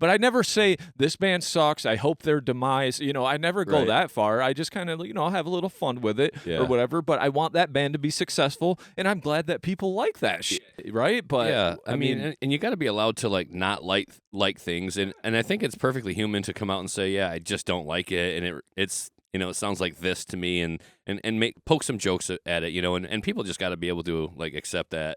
but I never say this band sucks. I hope their demise. I never go that far. I just kind of have a little fun with it or whatever. But I want that band to be successful, and I'm glad that people like that shit, right? But I mean, and you got to be allowed to like not like things, and I think it's perfectly human to come out and say, yeah, I just don't like it, and it's it sounds like this to me, and poke some jokes at it, and people just got to be able to like accept that.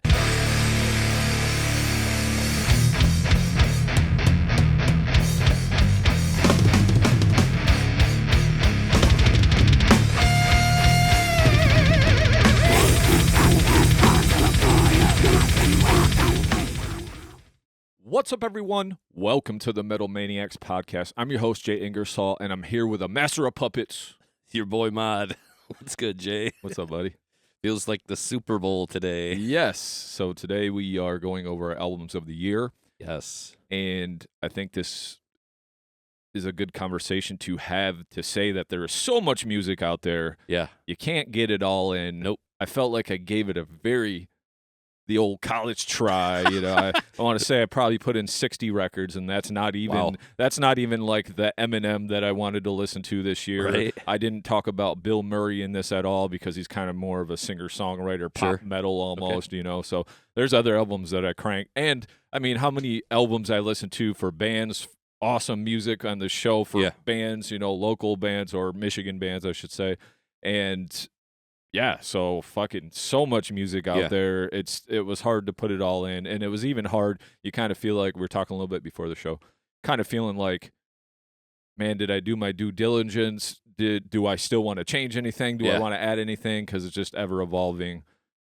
What's up, everyone? Welcome to the Metal Maniacs podcast. I'm your host, Jay Ingersoll, and I'm here with a master of puppets. Your boy Modd. What's good, Jay? What's up, buddy? Feels like the Super Bowl today. Yes. So today we are going over our albums of the year. Yes. And I think this is a good conversation to have, to say that there is so much music out there. Yeah. You can't get it all in. Nope. I felt like I gave it the old college try, I want to say I probably put in 60 records, and that's not even like the Eminem that I wanted to listen to this year. Right. I didn't talk about Bill Murray in this at all because he's kind of more of a singer-songwriter, pop metal almost, So there's other albums that I crank. And, I mean, how many albums I listen to for bands, awesome music on the show for bands, local bands or Michigan bands, I should say. And yeah, so fucking so much music out there. It was hard to put it all in, and it was even hard. You kind of feel like, we were talking a little bit before the show, kind of feeling like, man, did I do my due diligence? Do I still want to change anything? Do I want to add anything? Because it's just ever evolving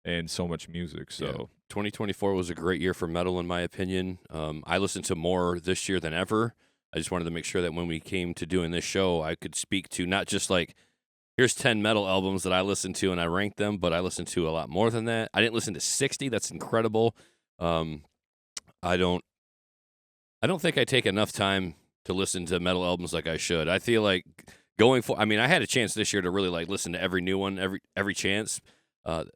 and so much music. So 2024 was a great year for metal, in my opinion. I listened to more this year than ever. I just wanted to make sure that when we came to doing this show, I could speak to not just like, here's 10 metal albums that I listened to and I ranked them, but I listened to a lot more than that. I didn't listen to 60. That's incredible. I don't think I take enough time to listen to metal albums like I should. I feel like I had a chance this year to really like listen to every new one, every chance,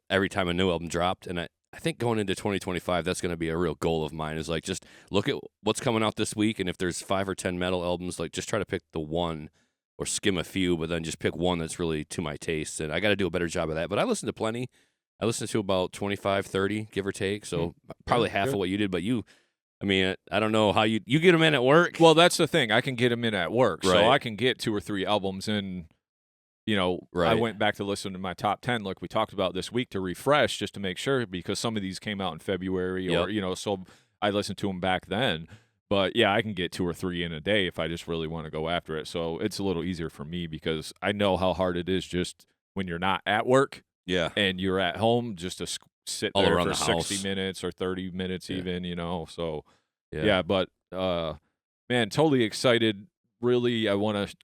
every time a new album dropped. And I think going into 2025, that's going to be a real goal of mine, is like, just look at what's coming out this week. And if there's 5 or 10 metal albums, like just try to pick the one, or skim a few, but then just pick one that's really to my taste. And I got to do a better job of that. But I listened to plenty. I listened to about 25, 30, give or take. So probably half of what you did. But I don't know how you get them in at work. Well, that's the thing. I can get them in at work. Right. So I can get 2 or 3 albums in. Right. I went back to listen to my top 10 like we talked about this week to refresh, just to make sure, because some of these came out in February or, so I listened to them back then. But, yeah, I can get 2 or 3 in a day if I just really want to go after it. So it's a little easier for me because I know how hard it is just when you're not at work and you're at home, just to sit all there around for the 60 house. minutes or 30 minutes even, So, yeah, but, man, totally excited. Really, I want to,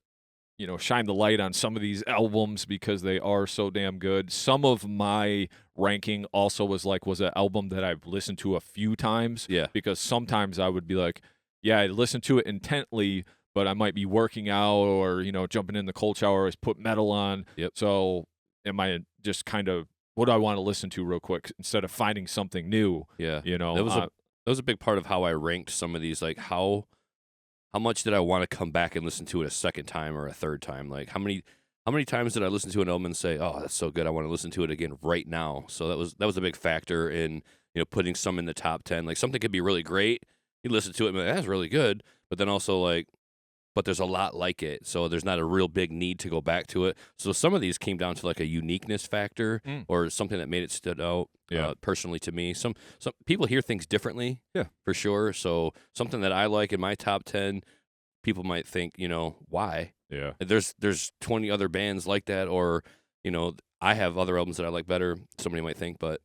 shine the light on some of these albums because they are so damn good. Some of my ranking also was an album that I've listened to a few times. Yeah. Because sometimes I would be like, yeah, I listened to it intently, but I might be working out or, jumping in the cold shower, put metal on. Yep. So am I just kind of, what do I want to listen to real quick instead of finding something new? Yeah. That was a big part of how I ranked some of these, like how much did I want to come back and listen to it a second time or a third time? Like how many times did I listen to an album and say, oh, that's so good, I want to listen to it again right now? So that was a big factor in, putting some in the top 10. Like something could be really great. You listen to it and be like, that's really good. But then also like, but there's a lot like it. So there's not a real big need to go back to it. So some of these came down to like a uniqueness factor or something that made it stood out personally to me. Some people hear things differently, for sure. So something that I like in my top 10, people might think, why? Yeah. There's 20 other bands like that, or, I have other albums that I like better, somebody might think. But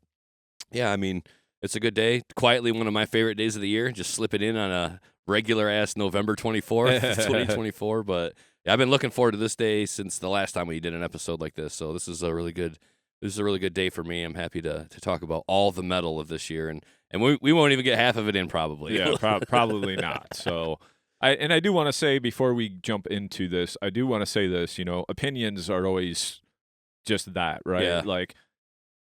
yeah, I mean, it's a good day. Quietly one of my favorite days of the year. Just slip it in on a regular-ass November 24th, 2024. But yeah, I've been looking forward to this day since the last time we did an episode like this. So this is a really good day for me. I'm happy to talk about all the metal of this year. And we won't even get half of it in probably. Yeah, probably not. So I do want to say, before we jump into this, I do want to say this, opinions are always just that, right? Yeah. Like,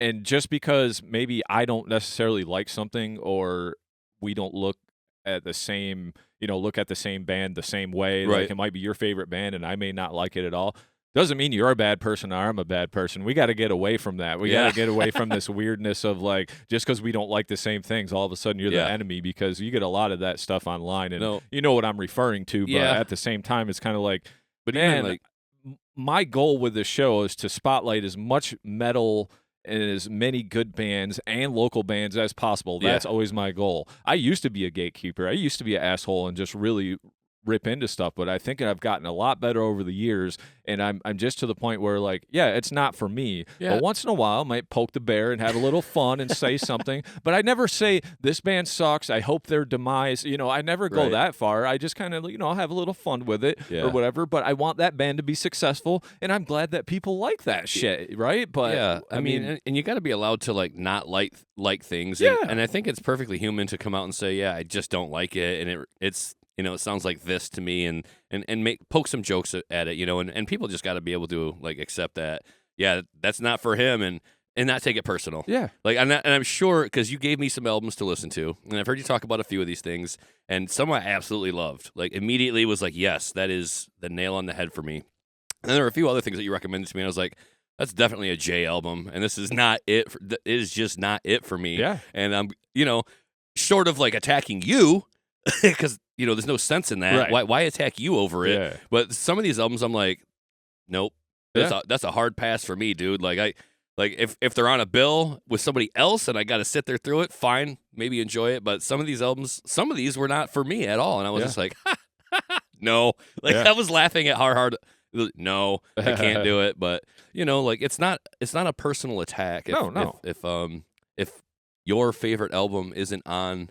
and just because maybe I don't necessarily like something, or we don't look at the same, look at the same band the same way. Right. Like, it might be your favorite band, and I may not like it at all. Doesn't mean you're a bad person or I'm a bad person. We got to get away from that. We got to get away from this weirdness of, like, just because we don't like the same things, all of a sudden you're the enemy, because you get a lot of that stuff online, and you know what I'm referring to. But at the same time, it's kind of like, but man, even, like, my goal with this show is to spotlight as much metal and as many good bands and local bands as possible. That's always my goal. I used to be a gatekeeper. I used to be an asshole and just really rip into stuff, but I think I've gotten a lot better over the years, and I'm just to the point where, like, it's not for me. But once in a while I might poke the bear and have a little fun and say something, but I never say this band sucks, I hope their demise, I never go that far. I just kind of, I'll have a little fun with it or whatever, but I want that band to be successful, and I'm glad that people like that shit, right? But I mean, and you got to be allowed to, like, not like things, and I think it's perfectly human to come out and say, I just don't like it, and it's it sounds like this to me, and poke some jokes at it, and people just got to be able to, like, accept that, that's not for him, and not take it personal. Yeah. Like, and I'm sure, because you gave me some albums to listen to, and I've heard you talk about a few of these things, and some I absolutely loved. Like, immediately was like, yes, that is the nail on the head for me. And there were a few other things that you recommended to me, and I was like, that's definitely a Jay album, and this is not it. It is just not it for me. Yeah. And I'm, short of, like, attacking you, because there's no sense in that. Right. Why attack you over it? Yeah. But some of these albums, I'm like, nope. That's a hard pass for me, dude. Like, if they're on a bill with somebody else and I got to sit there through it, fine, maybe enjoy it. But some of these albums, some of these were not for me at all, and I was just like, no. Like, I was laughing at how hard. No, I can't do it. But like, it's not a personal attack. If your favorite album isn't on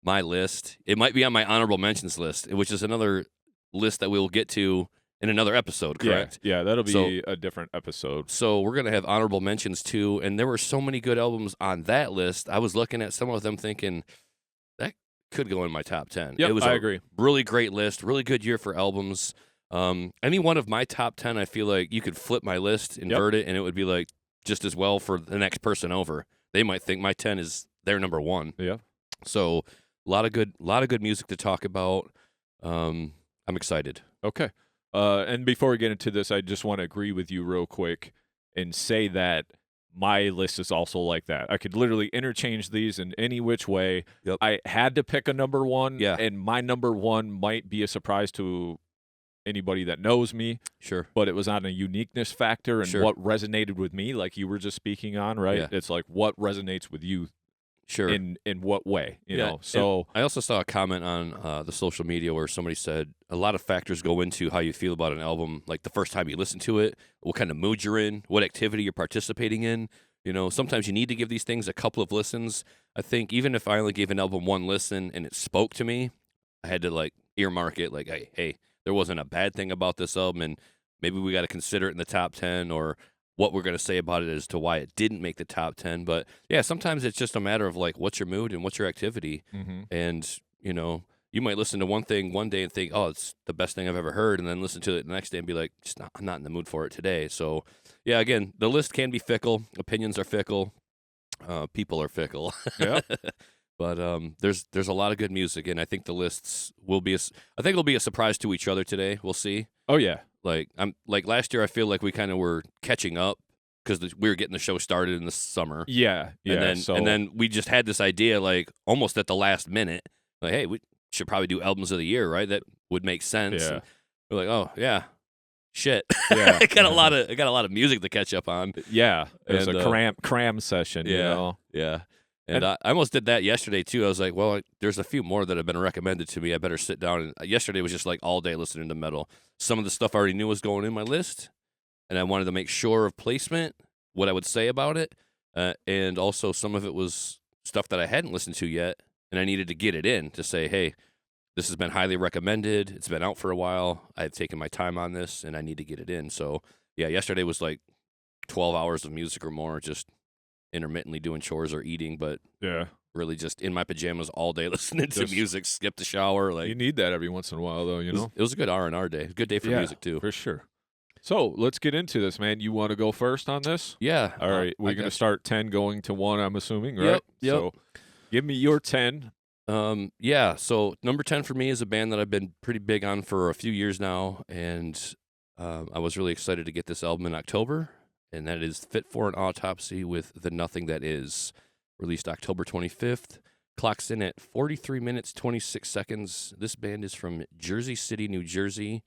my list, it might be on my honorable mentions list, which is another list that we will get to in another episode, correct? Yeah, that'll be a different episode. So we're going to have honorable mentions too, and there were so many good albums on that list. I was looking at some of them thinking, that could go in my top 10. Yep, I agree. Really great list, really good year for albums. Any one of my top 10, I feel like you could flip my list, invert it, and it would be, like, just as well for the next person over. They might think my 10 is their number 1. Yeah. So a lot of good music to talk about. I'm excited. Okay. And before we get into this, I just want to agree with you real quick and say that my list is also like that. I could literally interchange these in any which way. Yep. I had to pick a number 1, Yeah. and my number 1 might be a surprise to anybody that knows me. Sure. But it was on a uniqueness factor and what resonated with me, like you were just speaking on, right? Yeah. It's like what resonates with you. Sure. In what way, you know? So and I also saw a comment on the social media where somebody said a lot of factors go into how you feel about an album, like the first time you listen to it, what kind of mood you're in, what activity you're participating in. Sometimes you need to give these things a couple of listens. I think even if I only gave an album 1 listen and it spoke to me, I had to, like, earmark it, like, hey, there wasn't a bad thing about this album, and maybe we got to consider it in the top 10, or what we're going to say about it as to why it didn't make the top 10. But yeah, sometimes it's just a matter of, like, what's your mood and what's your activity. Mm-hmm. And, you might listen to one thing one day and think, oh, it's the best thing I've ever heard. And then listen to it the next day and be like, I'm not in the mood for it today. So yeah, again, the list can be fickle. Opinions are fickle. People are fickle. Yeah. But there's a lot of good music. And I think the lists will be, I think it'll be a surprise to each other today. We'll see. Oh yeah. Like, last year, I feel like we kind of were catching up because we were getting the show started in the summer. Yeah, and then we just had this idea, like, almost at the last minute, like, hey, we should probably do albums of the year, right? That would make sense. Yeah. And we're like, oh yeah, shit. Yeah, I got a lot of music to catch up on. Yeah, it was And, a cram session. Yeah, yeah. And I almost did that yesterday too. I was like, well, there's a few more that have been recommended to me. I better sit down. And yesterday was just like all day listening to metal. Some of the stuff I already knew was going in my list, and I wanted to make sure of placement, what I would say about it, and also some of it was stuff that I hadn't listened to yet, and I needed to get it in to say, hey, this has been highly recommended. It's been out for a while. I've taken my time on this, and I need to get it in. So yeah, yesterday was like 12 hours of music or more, just intermittently doing chores or eating, but yeah, really just in my pajamas all day listening to music, skip the shower. Like, you need that every once in a while, though. It was a good R&R day. Good day for music too, for sure. So let's get into this, man. You want to go first on this? Yeah. All right. We're going to start 10 going to 1, I'm assuming, right? Yep. So give me your 10. Yeah, so number 10 for me is a band that I've been pretty big on for a few years now, and I was really excited to get this album in October, and that is Fit for an Autopsy with The Nothing That Is, released October 25th. Clocks in at 43 minutes, 26 seconds. This band is from Jersey City, New Jersey,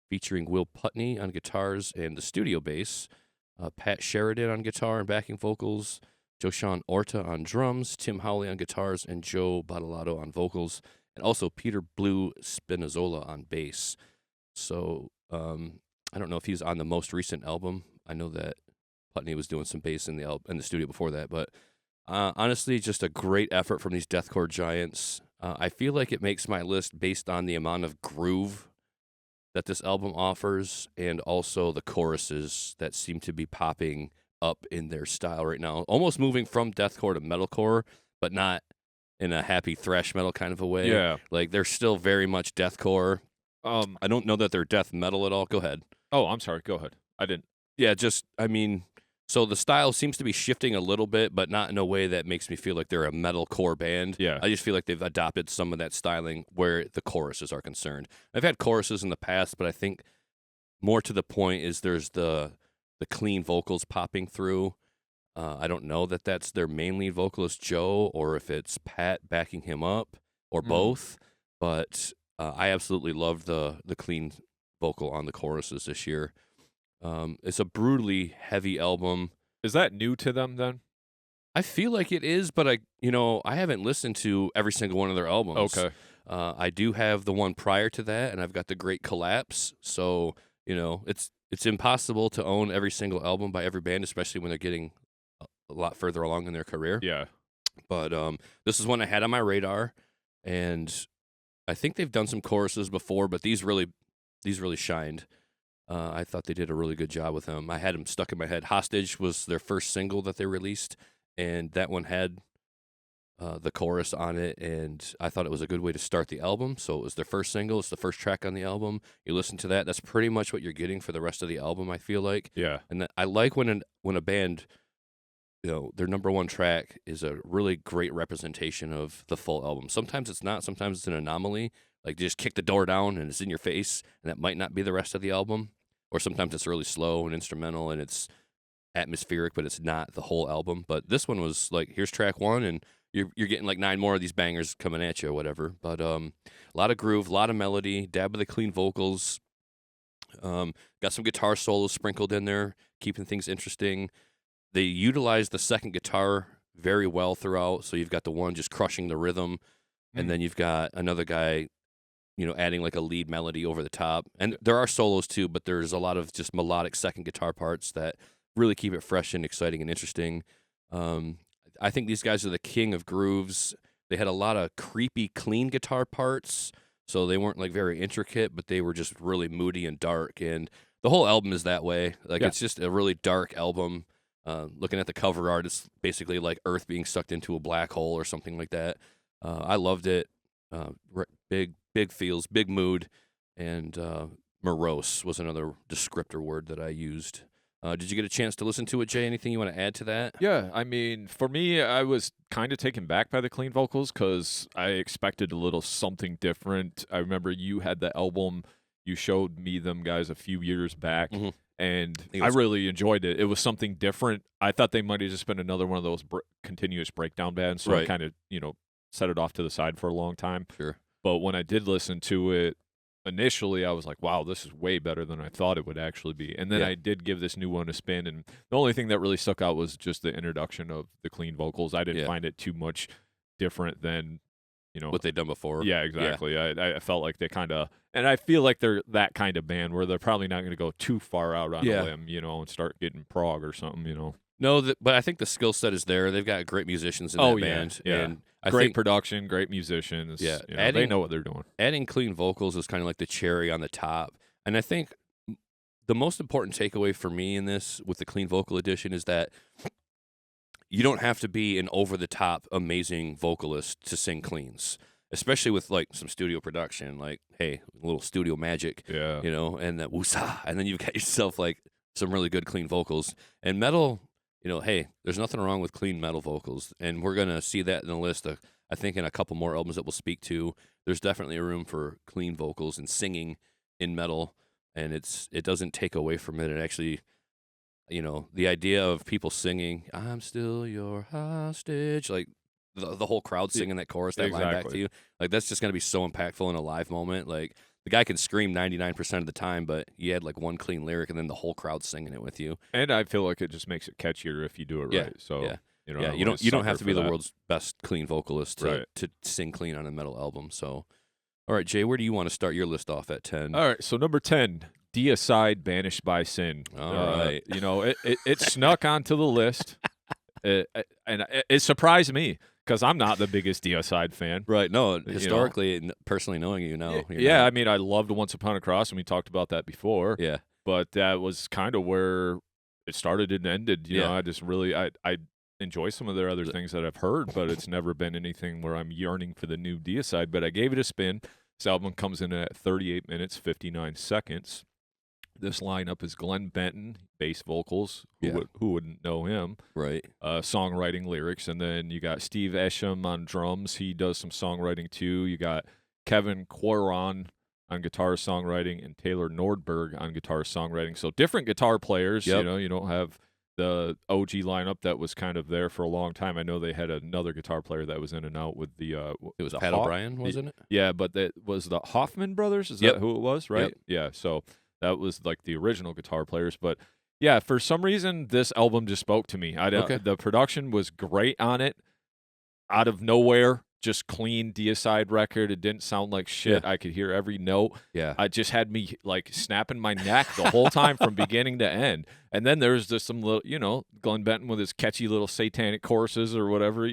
featuring Will Putney on guitars and the studio bass, Pat Sheridan on guitar and backing vocals, Joshawn Orta on drums, Tim Howley on guitars, and Joe Bottolato on vocals, and also Peter Blue Spinazzola on bass. So I don't know if he's on the most recent album. I know that Putney was doing some bass in the studio before that, but honestly, just a great effort from these deathcore giants. I feel like it makes my list based on the amount of groove that this album offers, and also the choruses that seem to be popping up in their style right now, almost moving from deathcore to metalcore, but not in a happy thrash metal kind of a way. Yeah. Like, they're still very much deathcore. I don't know that they're death metal at all. Go ahead. Oh, I'm sorry. Go ahead. I didn't. Yeah, so the style seems to be shifting a little bit, but not in a way that makes me feel like they're a metalcore band. Yeah. I just feel like they've adopted some of that styling where the choruses are concerned. I've had choruses in the past, but I think more to the point is there's the clean vocals popping through. I don't know that that's their main lead vocalist, Joe, or if it's Pat backing him up, or both, but I absolutely loved the clean vocal on the choruses this year. It's a brutally heavy album. Is that new to them then? I feel like it is, but I haven't listened to every single one of their albums. Okay. I do have the one prior to that, and I've got The Great Collapse. So, it's impossible to own every single album by every band, especially when they're getting a lot further along in their career. Yeah. But this is one I had on my radar, and I think they've done some choruses before, but these really shined. I thought they did a really good job with them. I had them stuck in my head. Hostage was their first single that they released, and that one had the chorus on it, and I thought it was a good way to start the album. So it was their first single. It's the first track on the album. You listen to that. That's pretty much what you're getting for the rest of the album, I feel like. Yeah. And I like when a band, their number one track is a really great representation of the full album. Sometimes it's not. Sometimes it's an anomaly. Like, you just kick the door down and it's in your face, and that might not be the rest of the album. Or sometimes it's really slow and instrumental and it's atmospheric, but it's not the whole album. But this one was like, here's track one, and you're getting like 9 more of these bangers coming at you or whatever. But a lot of groove, a lot of melody, dab of the clean vocals. Got some guitar solos sprinkled in there, keeping things interesting. They utilize the second guitar very well throughout. So you've got the one just crushing the rhythm, and then you've got another guy, adding like a lead melody over the top. And there are solos too, but there's a lot of just melodic second guitar parts that really keep it fresh and exciting and interesting. I think these guys are the king of grooves. They had a lot of creepy, clean guitar parts, so they weren't like very intricate, but they were just really moody and dark. And the whole album is that way. Like, It's just a really dark album. Looking at the cover art, it's basically like Earth being sucked into a black hole or something like that. I loved it. Big feels, big mood, and morose was another descriptor word that I used. Did you get a chance to listen to it, Jay? Anything you want to add to that? Yeah, I mean, for me, I was kind of taken back by the clean vocals because I expected a little something different. I remember you had the album, you showed me them guys a few years back, and I really enjoyed it. It was something different. I thought they might have just been another one of those continuous breakdown bands, so I kind of, set it off to the side for a long time. Sure. But when I did listen to it, initially I was like, wow, this is way better than I thought it would actually be. And then I did give this new one a spin, and the only thing that really stuck out was just the introduction of the clean vocals. I didn't find it too much different than, what they've done before. Yeah, exactly. Yeah. I felt like they kind of, and I feel like they're that kind of band where they're probably not going to go too far out on a limb, and start getting prog or something, No, but I think the skill set is there. They've got great musicians in that band. Yeah. And great production, great musicians. Yeah. They know what they're doing. Adding clean vocals is kind of like the cherry on the top. And I think the most important takeaway for me in this with the clean vocal edition is that you don't have to be an over-the-top amazing vocalist to sing cleans, especially with like some studio production, like, hey, a little studio magic, and that woosah, and then you've got yourself like some really good clean vocals. And metal, hey, there's nothing wrong with clean metal vocals, and we're going to see that in the list. I think in a couple more albums that we'll speak to, there's definitely a room for clean vocals and singing in metal, and it doesn't take away from it. It actually, the idea of people singing, "I'm still your hostage," like the whole crowd singing that chorus, that line back to you, like that's just gonna be so impactful in a live moment. Like the guy can scream 99% of the time, but you had like one clean lyric, and then the whole crowd singing it with you. And I feel like it just makes it catchier if you do it right. So you don't have to be the world's best clean vocalist to sing clean on a metal album. So, all right, Jay, where do you want to start your list off at 10? All right, so number 10, Deicide, Banished by Sin. All right. It snuck onto the list, and it surprised me because I'm not the biggest Deicide fan. Right. No, historically, personally knowing you now. Yeah, I mean, I loved Once Upon a Cross, and we talked about that before. Yeah. But that was kind of where it started and ended. You know, I just really, I enjoy some of their other things that I've heard, but it's never been anything where I'm yearning for the new Deicide. But I gave it a spin. This album comes in at 38 minutes, 59 seconds. This lineup is Glenn Benton, bass vocals. Who wouldn't know him? Right. Songwriting, lyrics. And then you got Steve Esham on drums. He does some songwriting too. You got Kevin Quaron on guitar songwriting and Taylor Nordberg on guitar songwriting. So different guitar players. Yep. You don't have the OG lineup that was kind of there for a long time. I know they had another guitar player that was in and out with the it was Pat O'Brien, wasn't it? Yeah, but that was the Hoffman brothers. Is that who it was? Right. Yep. Yeah. So that was like the original guitar players. But yeah, for some reason this album just spoke to me. The production was great on it. Out of nowhere, just clean Deicide record. It didn't sound like shit. I could hear every note. Yeah. It just had me like snapping my neck the whole time from beginning to end. And then there's just some little, Glenn Benton with his catchy little satanic choruses or whatever,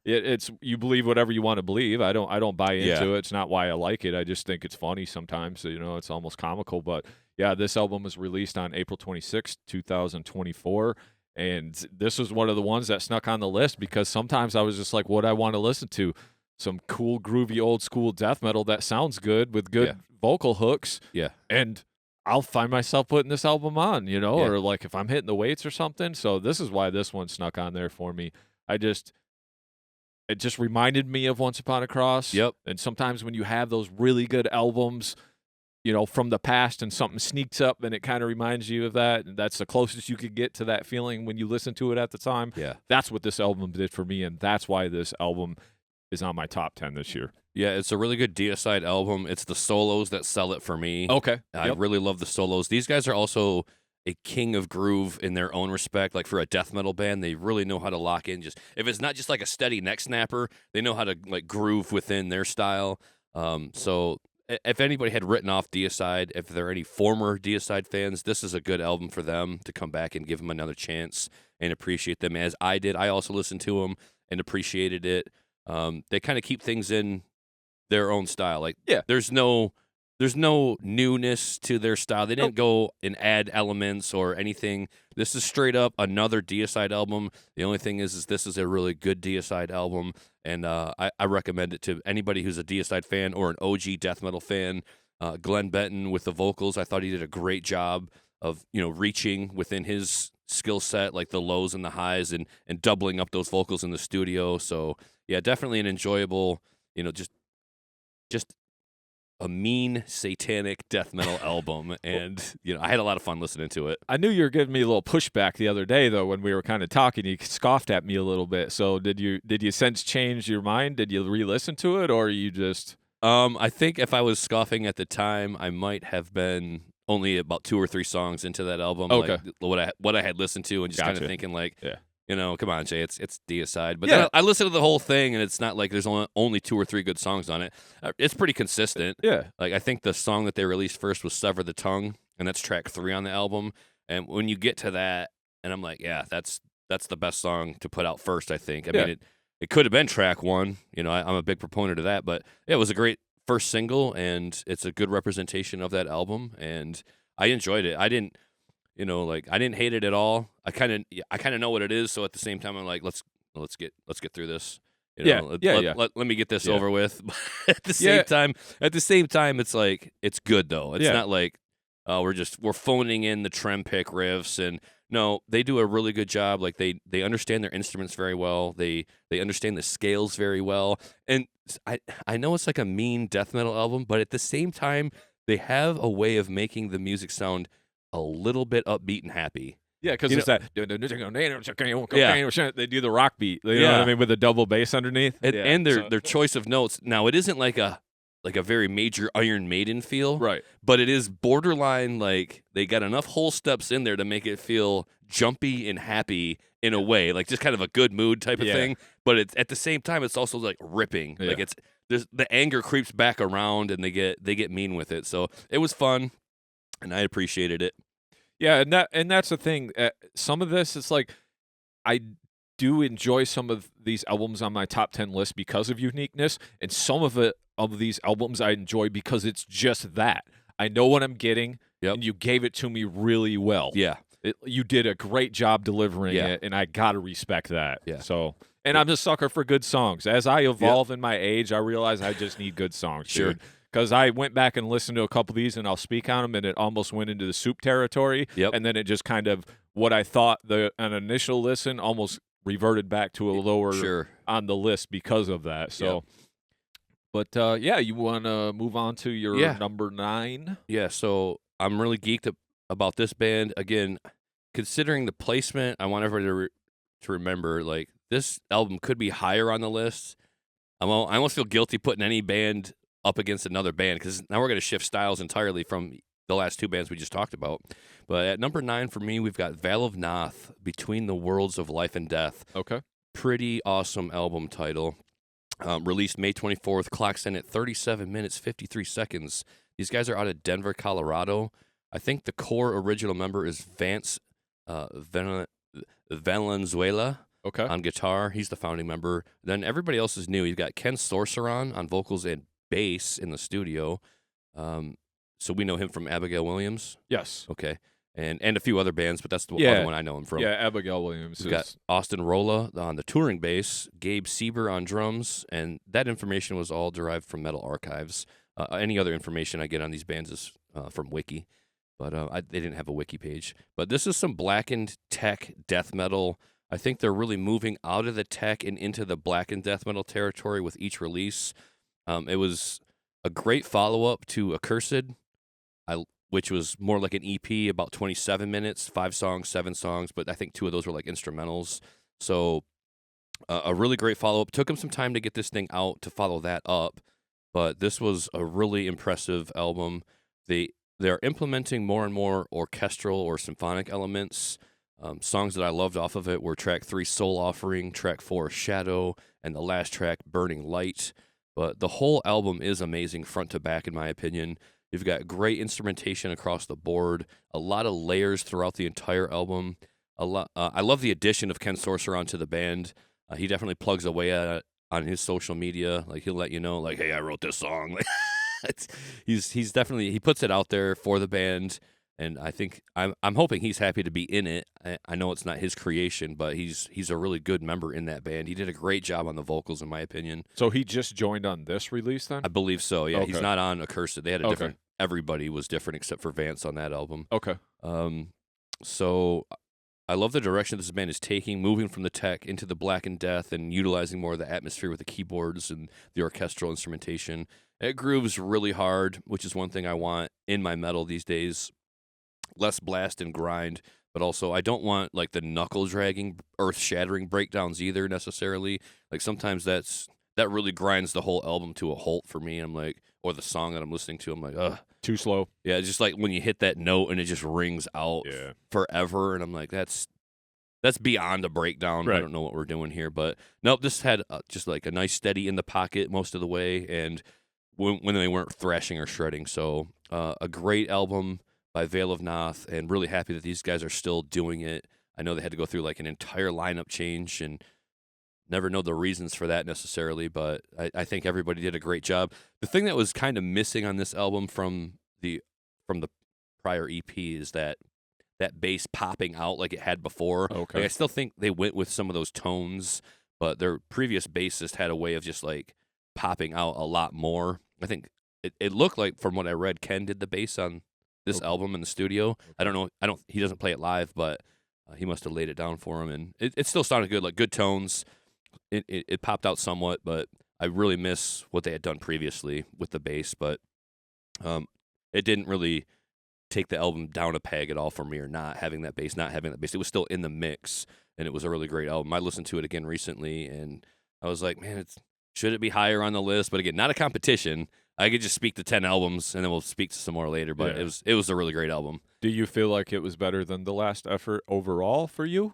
it's you believe whatever you want to believe. I don't buy into it. It's not why I like it. I just think it's funny sometimes. It's almost comical. But yeah, this album was released on April 26th, 2024. And this was one of the ones that snuck on the list because sometimes I was just like, what I want to listen to? Some cool, groovy, old school death metal that sounds good with good vocal hooks. Yeah. And I'll find myself putting this album on, or like if I'm hitting the weights or something. So this is why this one snuck on there for me. It just reminded me of Once Upon a Cross. Yep. And sometimes when you have those really good albums, from the past and something sneaks up and it kind of reminds you of that. And that's the closest you could get to that feeling when you listen to it at the time. Yeah. That's what this album did for me. And that's why this album is on my top 10 this year. Yeah, it's a really good Deicide album. It's the solos that sell it for me. Okay. I really love the solos. These guys are also a king of groove in their own respect. Like for a death metal band, they really know how to lock in. Just if it's not just like a steady neck snapper, they know how to like groove within their style. So if anybody had written off Deicide, if there are any former Deicide fans, this is a good album for them to come back and give them another chance and appreciate them as I did. I also listened to them and appreciated it. They kind of keep things in their own style. Like, there's no newness to their style. They didn't go and add elements or anything. This is straight up another Deicide album. The only thing is this is a really good Deicide album, and I recommend it to anybody who's a Deicide fan or an OG death metal fan. Glenn Benton with the vocals, I thought he did a great job of reaching within his skill set, like the lows and the highs, and doubling up those vocals in the studio. So yeah, definitely an enjoyable, just a mean satanic death metal album, and I had a lot of fun listening to it. I knew you were giving me a little pushback the other day, though, when we were kind of talking. You scoffed at me a little bit. So did you since change your mind? Did you re-listen to it, or you just? I think if I was scoffing at the time, I might have been only about 2 or 3 songs into that album. Okay. Like what I had listened to, and just kind of thinking like, come on, Jay, it's Deicide. But yeah. then I listened to the whole thing, and it's not like there's only 2 or 3 good songs on it. It's pretty consistent. Yeah. Like I think the song that they released first was "Sever the Tongue," and that's track 3 on the album. And when you get to that, and I'm like, yeah, that's the best song to put out first. I think. I mean, it could have been track 1. I'm a big proponent of that, but it was a great first single, and it's a good representation of that album, and I enjoyed it. I didn't hate it at all. I kind of know what it is, so at the same time I'm like, let's get through this. Let me get this over with. At the same time, it's like it's good though. It's not like we're phoning in the trem pick riffs and No, they do a really good job. Like they understand their instruments very well. They understand the scales very well. And I know it's like a mean death metal album, but at the same time, they have a way of making the music sound a little bit upbeat and happy. Yeah, because it's know- that. They do the rock beat. You know what I mean, with a double bass underneath. And their choice of notes. Now, it isn't like a very major Iron Maiden feel, right? But it is borderline. Like they got enough whole steps in there to make it feel jumpy and happy in a way, like just kind of a good mood type of thing. But it's at the same time, it's also like ripping. Yeah. Like the anger creeps back around, and they get mean with it. So it was fun, and I appreciated it. Yeah, and that's the thing. Some of this, it's like I do enjoy some of these albums on my top 10 list because of uniqueness, and some of these albums I enjoy because it's just that. I know what I'm getting, and you gave it to me really well. Yeah. You did a great job delivering it, and I gotta respect that. Yeah. So, and I'm a sucker for good songs. As I evolve in my age, I realize I just need good songs. Sure. Dude. Because I went back and listened to a couple of these, and I'll speak on them, and it almost went into the soup territory. Yep. And then it just kind of, what I thought an initial listen almost reverted back to a lower on the list because of that. So, but you want to move on to your number 9? Yeah, so I'm really geeked about this band. Again, considering the placement, I want everybody to remember, like, this album could be higher on the list. I almost feel guilty putting any band up against another band, because now we're going to shift styles entirely from the last two bands we just talked about. But at number 9 for me, we've got Veil of Noth, Between the Worlds of Life and Death. Okay. Pretty awesome album title. Released May 24th, clocks in at 37 minutes, 53 seconds. These guys are out of Denver, Colorado. I think the core original member is Vance Valenzuela. Okay. On guitar. He's the founding member. Then everybody else is new. You've got Ken Sorceron on vocals and bass in the studio. So we know him from Abigail Williams. Yes. Okay. And a few other bands, but that's the other one I know him from. Yeah, Abigail Williams. We've got Austin Rolla on the touring bass, Gabe Sieber on drums, and that information was all derived from Metal Archives. Any other information I get on these bands is from Wiki, but they didn't have a Wiki page. But this is some blackened tech death metal. I think they're really moving out of the tech and into the blackened death metal territory with each release. It was a great follow-up to Accursed, which was more like an EP, about 27 minutes, 5 songs, 7 songs, but I think 2 of those were like instrumentals. So a really great follow-up. Took them some time to get this thing out to follow that up, but this was a really impressive album. They're implementing more and more orchestral or symphonic elements. Songs that I loved off of it were track 3, Soul Offering, track 4, Shadow, and the last track, Burning Light. But the whole album is amazing front to back, in my opinion. You've got great instrumentation across the board, a lot of layers throughout the entire album. I love the addition of Ken Sorceron to the band. He definitely plugs away at it on his social media. Like, he'll let you know, like, hey, I wrote this song. He's definitely, he puts it out there for the band. And I think I'm hoping he's happy to be in it. I know it's not his creation, but he's a really good member in that band. He did a great job on the vocals, in my opinion. So he just joined on this release then? I believe so. Yeah, Okay. He's not on Accursed. They had a different. Everybody was different except for Vance on that album. Okay. So I love the direction this band is taking, moving from the tech into the black and death, and utilizing more of the atmosphere with the keyboards and the orchestral instrumentation. It grooves really hard, which is one thing I want in my metal these days. Less blast and grind, but also I don't want like the knuckle dragging, earth shattering breakdowns either necessarily. Like sometimes that really grinds the whole album to a halt for me. I'm like, or the song that I'm listening to, I'm like, ugh, too slow. Yeah, it's just like when you hit that note and it just rings out forever, and I'm like, that's beyond a breakdown. Right. I don't know what we're doing here, but nope. This had just like a nice steady in the pocket most of the way, and when they weren't thrashing or shredding. So a great album by Veil of Noth, and really happy that these guys are still doing it. I know they had to go through like an entire lineup change, and never know the reasons for that necessarily, but I think everybody did a great job. The thing that was kind of missing on this album from the prior EP is that bass popping out like it had before. Okay. Like, I still think they went with some of those tones, but their previous bassist had a way of just like popping out a lot more. I think it looked like, from what I read, Ken did the bass on this album in the studio. I don't know. He doesn't play it live, but he must have laid it down for him, and it still sounded good, like good tones. It popped out somewhat, but I really miss what they had done previously with the bass. But it didn't really take the album down a peg at all for me, or not having that bass. It was still in the mix, and it was a really great album. I listened to it again recently, and I was like, man, should it be higher on the list? But again, not a competition. I could just speak to 10 albums, and then we'll speak to some more later. But it was a really great album. Do you feel like it was better than the last effort overall for you,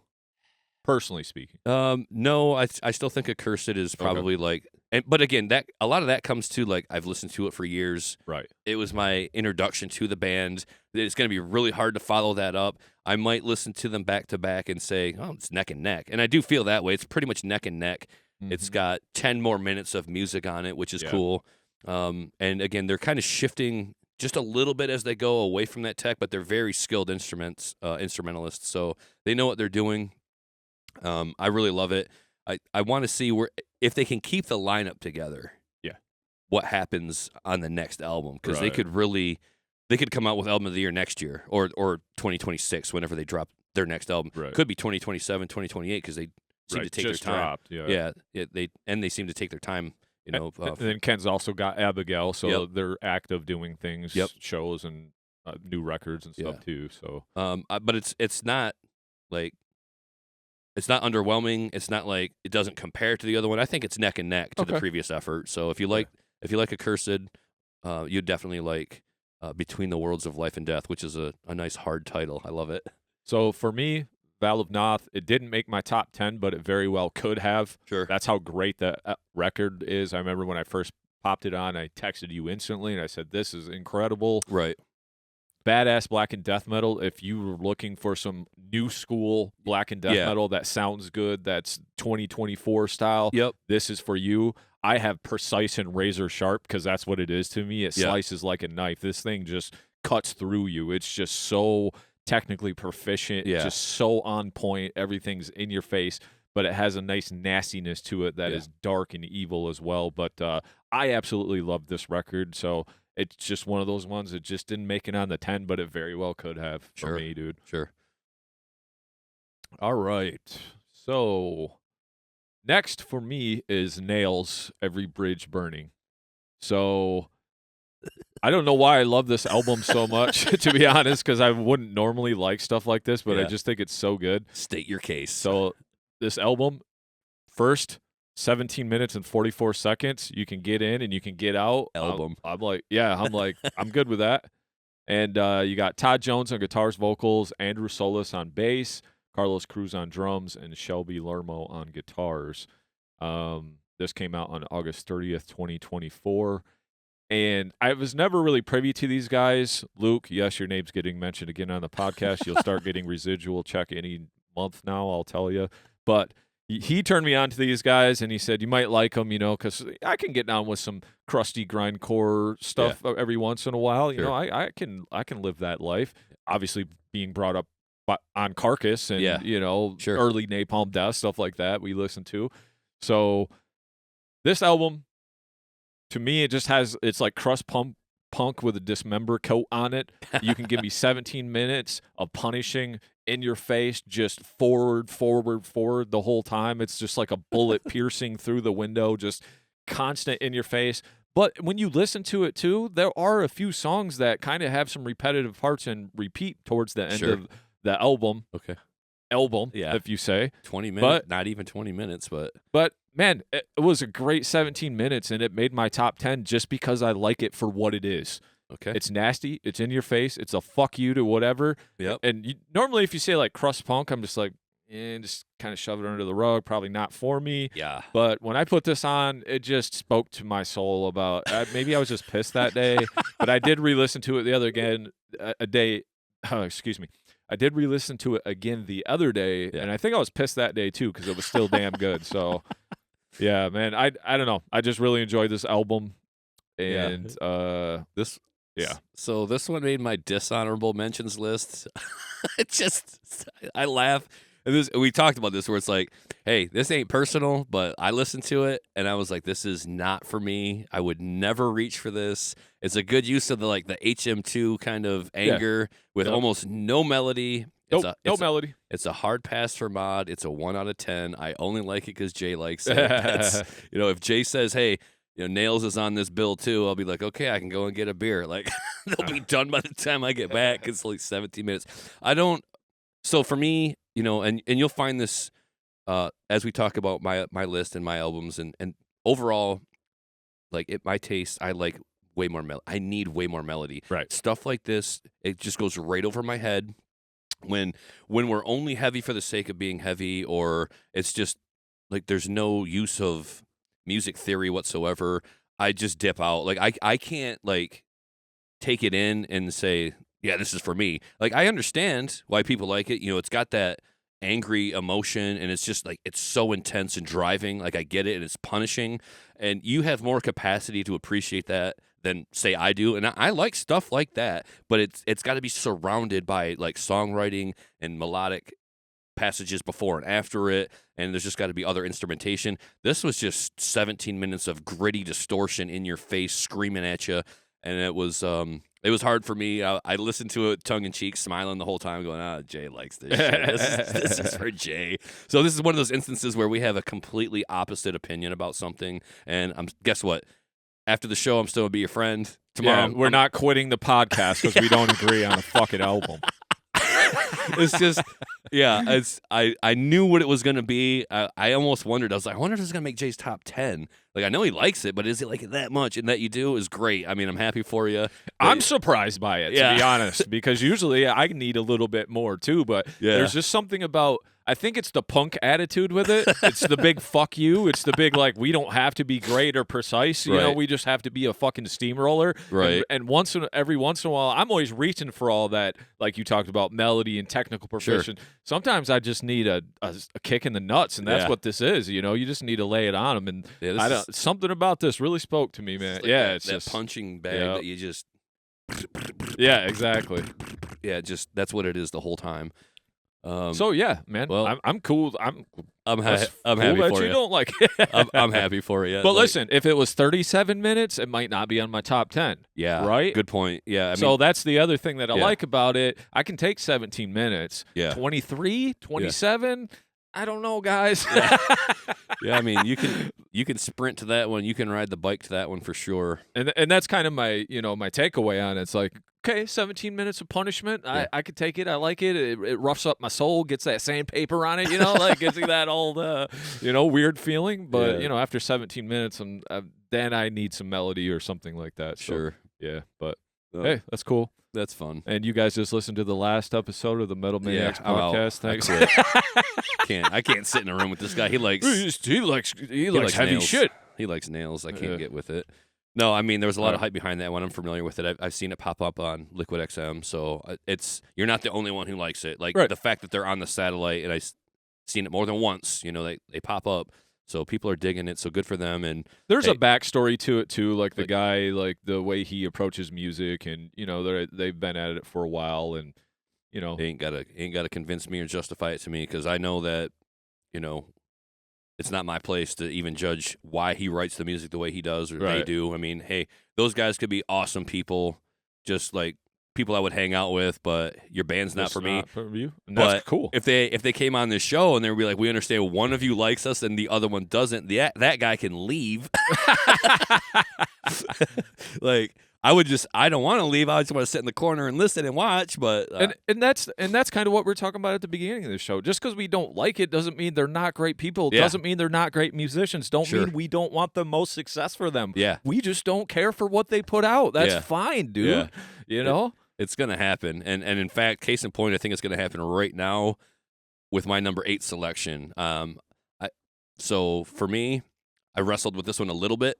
personally speaking? No, I still think Accursed is probably like, but again, that a lot of that comes to like I've listened to it for years. Right. It was my introduction to the band. It's going to be really hard to follow that up. I might listen to them back to back and say, oh, it's neck and neck, and I do feel that way. It's pretty much neck and neck. Mm-hmm. It's got 10 more minutes of music on it, which is cool. And again, they're kind of shifting just a little bit as they go away from that tech, but they're very skilled instrumentalists, so they know what they're doing. I really love it. I want to see if they can keep the lineup together. Yeah, what happens on the next album, because they could come out with album of the year next year or 2026 whenever they drop their next album. Right. Could be 2027, 2028 because they seem to take their time. Dropped, They seem to take their time. You know, and then Ken's also got Abigail, so they're active doing things, shows and new records and stuff too. So, but it's not like it's not underwhelming. It's not like it doesn't compare to the other one. I think it's neck and neck to the previous effort. So if you like Accursed, you'd definitely like Between the Worlds of Life and Death, which is a nice hard title. I love it. So for me, Val of Noth, it didn't make my top 10, but it very well could have. Sure. That's how great that record is. I remember when I first popped it on, I texted you instantly, and I said, this is incredible. Right. Badass black and death metal. If you were looking for some new school black and death metal that sounds good, that's 2024 style, this is for you. I have precise and razor sharp because that's what it is to me. It slices like a knife. This thing just cuts through you. It's just so technically proficient, just so on point. Everything's in your face, but it has a nice nastiness to it that is dark and evil as well. But I absolutely love this record. So it's just one of those ones that just didn't make it on the 10, but it very well could have for me, dude. Sure. All right. So next for me is Nails, Every Bridge Burning. So I don't know why I love this album so much, to be honest, because I wouldn't normally like stuff like this, but I just think it's so good. State your case. So this album, first 17 minutes and 44 seconds, you can get in and you can get out. Album. I'm like, I'm good with that. And you got Todd Jones on guitars, vocals, Andrew Solis on bass, Carlos Cruz on drums, and Shelby Lermo on guitars. This came out on August 30th, 2024. And I was never really privy to these guys. Luke, yes, your name's getting mentioned again on the podcast. You'll start getting residual check any month now, I'll tell you. But he turned me on to these guys, and he said, you might like them, because I can get down with some crusty grindcore stuff every once in a while. You know, I can live that life. Obviously, being brought up on Carcass and, early Napalm Death, stuff like that we listen to. So this album, to me, it's like crust punk with a dismember coat on it. You can give me 17 minutes of punishing in your face, just forward the whole time. It's just like a bullet piercing through the window, just constant in your face. But when you listen to it too, there are a few songs that kind of have some repetitive parts and repeat towards the end of the album. Okay. Album, if you say 20 minutes, not even 20 minutes, but man, it was a great 17 minutes, and it made my top 10 just because I like it for what it is. Okay, it's nasty, it's in your face, it's a fuck you to whatever. Yep. And normally, if you say like crust punk, I'm just like, just kind of shove it under the rug. Probably not for me. Yeah. But when I put this on, it just spoke to my soul about. Maybe I was just pissed that day, but I did re-listen to it the other day. Excuse me. I did re-listen to it again the other day, and I think I was pissed that day too because it was still damn good. So, yeah, man, I don't know. I just really enjoyed this album, and So this one made my dishonorable mentions list. I laugh. And we talked about this where it's like, hey, this ain't personal, but I listened to it and I was like, this is not for me. I would never reach for this. It's a good use of the HM2 kind of anger with almost no melody. No melody. It's a hard pass for Mod. It's a 1 out of 10. I only like it because Jay likes it. That's, if Jay says, hey, Nails is on this bill too, I'll be like, okay, I can go and get a beer. Like, they'll be done by the time I get back. It's like 17 minutes. So for me, and you'll find this as we talk about my list and my albums and overall, like my taste, I like way more I need way more melody. Right. Stuff like this, it just goes right over my head. When we're only heavy for the sake of being heavy, or it's just like there's no use of music theory whatsoever, I just dip out. Like I can't like take it in and say, yeah, this is for me. Like I understand why people like it. It's got that angry emotion, and it's just like it's so intense and driving. Like I get it, and it's punishing, and you have more capacity to appreciate that than say I do. And I like stuff like that, but it's got to be surrounded by like songwriting and melodic passages before and after it, and there's just got to be other instrumentation. This was just 17 minutes of gritty distortion in your face, screaming at you, and it was hard for me. I listened to it tongue in cheek, smiling the whole time, going, Jay likes this shit. This is for Jay. So this is one of those instances where we have a completely opposite opinion about something, and guess what? After the show, I'm still gonna be your friend. Tomorrow, we're not quitting the podcast because we don't agree on a fucking album. It's just, I knew what it was going to be. I almost wondered. I was like, I wonder if this is going to make Jay's top 10. Like, I know he likes it, but is it like it that much? And that you do is great. I mean, I'm happy for you. I'm surprised by it, to be honest, because usually I need a little bit more too, but there's just something about, I think it's the punk attitude with it. It's the big fuck you. It's the big, like, we don't have to be great or precise. You know, we just have to be a fucking steamroller. Right. And every once in a while, I'm always reaching for all that, like you talked about, melody and technical proficiency. Sure. Sometimes I just need a kick in the nuts, and that's what this is. You just need to lay it on them. And something about this really spoke to me, man. It's like it's just punching bag that you just. Yeah, exactly. Yeah, just that's what it is the whole time. So yeah, man. Well, I'm cool. I'm happy that for you. You. Don't like it. I'm happy for you. But listen, if it was 37 minutes, it might not be on my top 10. Yeah, right. Good point. Yeah. I mean, so that's the other thing that I like about it. I can take 17 minutes. Yeah. 23, 27. Yeah. I don't know, guys. Yeah, I mean, you can sprint to that one. You can ride the bike to that one for sure. And that's kind of my my takeaway on it. It's like, okay, 17 minutes of punishment. Yeah. I could take it. I like it. It roughs up my soul. Gets that sandpaper on it. Like gives me that old weird feeling. But after 17 minutes, then I need some melody or something like that. Sure. So, yeah. But hey, that's cool. That's fun. And you guys just listened to the last episode of the Metal Maniacs podcast. Thanks. I can't sit in a room with this guy. He likes heavy nails. shit. He likes nails. I can't get with it. No, I mean there was a lot of hype behind that one. I'm familiar with it. I've seen it pop up on Liquid XM. So you're not the only one who likes it. Like the fact that they're on the satellite, and I've seen it more than once. They pop up. So people are digging it, so good for them. And there's a backstory to it too, like the guy, like the way he approaches music, and they've been at it for a while, and they ain't gotta convince me or justify it to me, because I know that it's not my place to even judge why he writes the music the way he does or they do. I mean, hey, those guys could be awesome people, just like people I would hang out with, but your band's not for me. And that's cool. If they came on this show and they would be like, we understand one of you likes us and the other one doesn't, that guy can leave. Like I don't want to leave. I just want to sit in the corner and listen and watch. But and that's kind of what we're talking about at the beginning of the show. Just because we don't like it doesn't mean they're not great people. Doesn't mean they're not great musicians. Don't mean we don't want the most success for them. Yeah, we just don't care for what they put out. That's fine, dude. Yeah. It's going to happen. And in fact, case in point, I think it's going to happen right now with my number 8 selection. So for me, I wrestled with this one a little bit,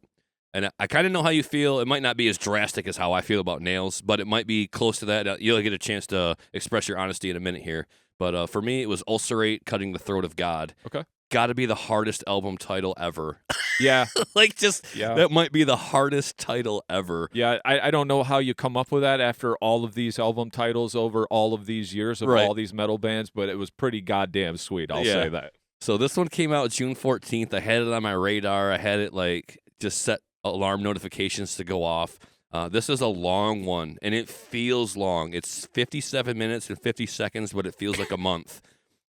and I kind of know how you feel. It might not be as drastic as how I feel about Nails, but it might be close to that. You'll get a chance to express your honesty in a minute here. But for me, it was Ulcerate, Cutting the Throat of God. Okay. Got to be the hardest album title ever. Yeah. That might be the hardest title ever. Yeah, I don't know how you come up with that after all of these album titles over all of these years of all these metal bands, but it was pretty goddamn sweet, I'll say that. So this one came out June 14th. I had it on my radar. I had it just set alarm notifications to go off. This is a long one, and it feels long. It's 57 minutes and 50 seconds, but it feels like a month.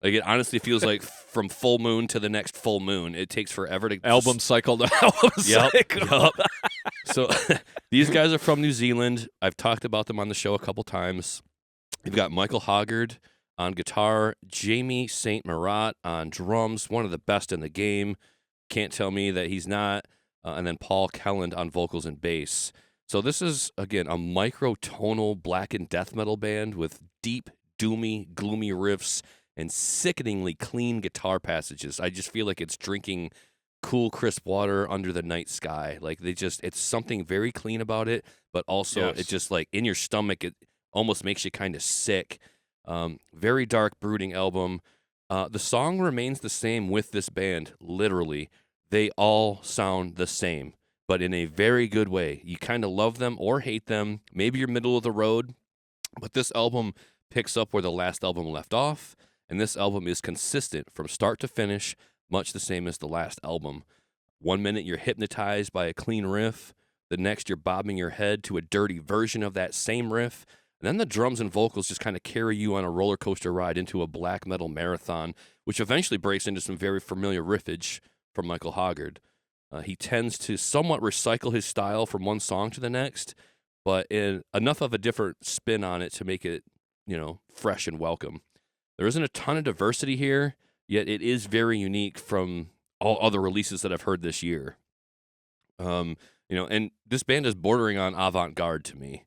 Like, it honestly feels like from full moon to the next full moon. It takes forever to... Album cycle to album cycle. Yep. So these guys are from New Zealand. I've talked about them on the show a couple times. You've got Michael Hoggard on guitar, Jamie St. Marat on drums, one of the best in the game. Can't tell me that he's not. And then Paul Kelland on vocals and bass. So this is, again, a microtonal blackened death metal band with deep, doomy, gloomy riffs and sickeningly clean guitar passages. I just feel like it's drinking cool, crisp water under the night sky. Like, it's something very clean about it, but also It just, like, in your stomach, it almost makes you kind of sick. Very dark, brooding album. The song remains the same with this band, literally. They all sound the same, but in a very good way. You kind of love them or hate them. Maybe you're middle of the road, but this album picks up where the last album left off, and this album is consistent from start to finish, much the same as the last album. 1 minute you're hypnotized by a clean riff, the next you're bobbing your head to a dirty version of that same riff, and then the drums and vocals just kind of carry you on a roller coaster ride into a black metal marathon, which eventually breaks into some very familiar riffage from Michael Hoggard. He tends to somewhat recycle his style from one song to the next, but in enough of a different spin on it to make it, fresh and welcome. There isn't a ton of diversity here, yet it is very unique from all other releases that I've heard this year. And this band is bordering on avant-garde to me.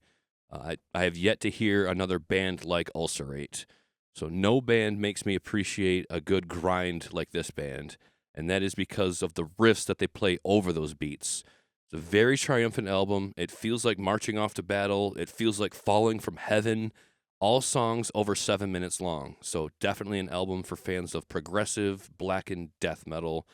I have yet to hear another band like Ulcerate. So no band makes me appreciate a good grind like this band, and that is because of the riffs that they play over those beats. It's a very triumphant album. It feels like marching off to battle. It feels like falling from heaven. All songs over 7 minutes long. So definitely an album for fans of progressive, blackened death metal.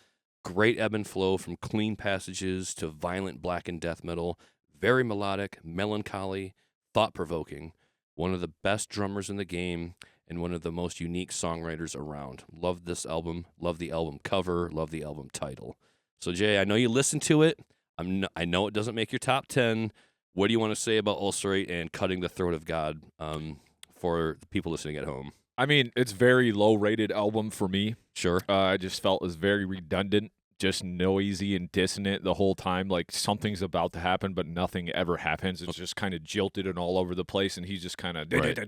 Great ebb and flow from clean passages to violent blackened death metal. Very melodic, melancholy, thought-provoking. One of the best drummers in the game and one of the most unique songwriters around. Love this album. Love the album cover. Love the album title. So, Jay, I know you listened to it. I know it doesn't make your top 10. What do you want to say about Ulcerate and Cutting the Throat of God for the people listening at home? I mean, it's very low-rated album for me. Sure. I just felt it was very redundant, just noisy and dissonant the whole time. Like, something's about to happen, but nothing ever happens. It's just kind of jilted and all over the place, and he's just kind of like,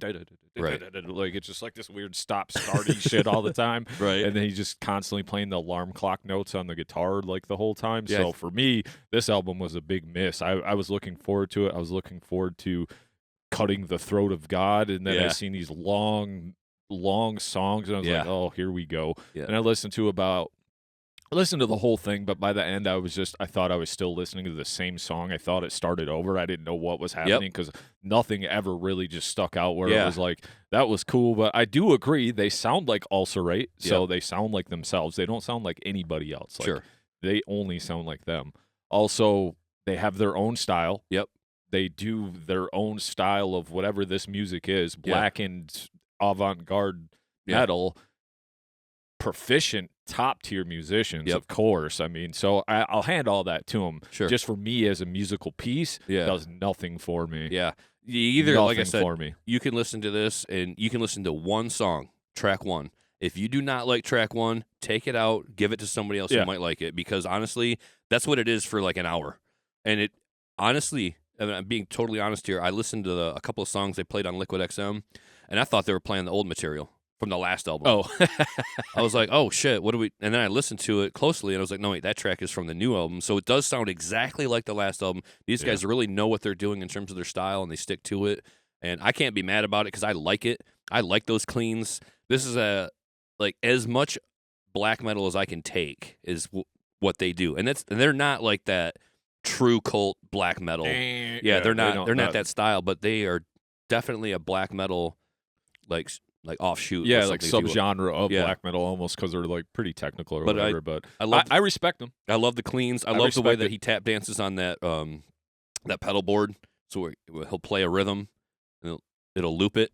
it's just like this weird stop-starty shit all the time. Right. And then he's just constantly playing the alarm clock notes on the guitar like the whole time. Yeah. So for me, this album was a big miss. I was looking forward to it. I was looking forward to Cutting the Throat of God, and then I seen these long songs, and I was like, oh, here we go. Yeah. And I listened to the whole thing, but by the end, I thought I was still listening to the same song. I thought it started over. I didn't know what was happening because nothing ever really just stuck out where it was like, that was cool. But I do agree, they sound like Ulcerate, so they sound like themselves. They don't sound like anybody else. Like, they only sound like them. Also, they have their own style. Yep. They do their own style of whatever this music is, blackened avant-garde metal. Proficient top-tier musicians, of course. I mean, so I'll hand all that to them. Sure. Just for me as a musical piece, does nothing for me. Yeah. Either, nothing like I said, for me. You can listen to this, and you can listen to one song, track one. If you do not like track one, take it out, give it to somebody else who might like it, because honestly, that's what it is for like an hour. And it, honestly, and I'm being totally honest here, I listened to a couple of songs they played on Liquid XM, and I thought they were playing the old material from the last album. Oh. I was like, oh, shit, what do we... And then I listened to it closely, and I was like, no, wait, that track is from the new album. So it does sound exactly like the last album. These guys really know what they're doing in terms of their style, and they stick to it. And I can't be mad about it because I like it. I like those cleans. This is as much black metal as I can take is what they do. And they're not like that true cult black metal. They're not that style, but they are definitely a black metal like offshoot. Yeah, like subgenre of black metal almost, because they're like pretty technical or whatever. But I respect them. I love the cleans. I love the way that he tap dances on that that pedal board. So he'll play a rhythm and it'll loop it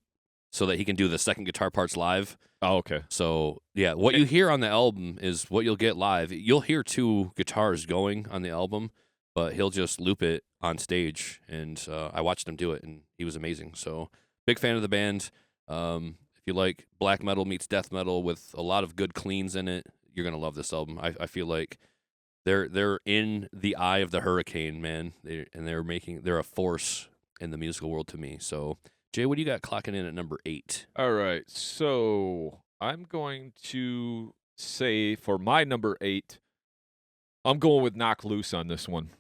so that he can do the second guitar parts live. Oh, okay. So yeah, what you hear on the album is what you'll get live. You'll hear two guitars going on the album, but he'll just loop it on stage, and I watched him do it, and he was amazing. So big fan of the band. If you like black metal meets death metal with a lot of good cleans in it, you're gonna love this album. I feel like they're in the eye of the hurricane, man. They're a force in the musical world to me. So Jay, what do you got clocking in at number 8? All right, so I'm going to say for my number 8, I'm going with Knock Loose on this one.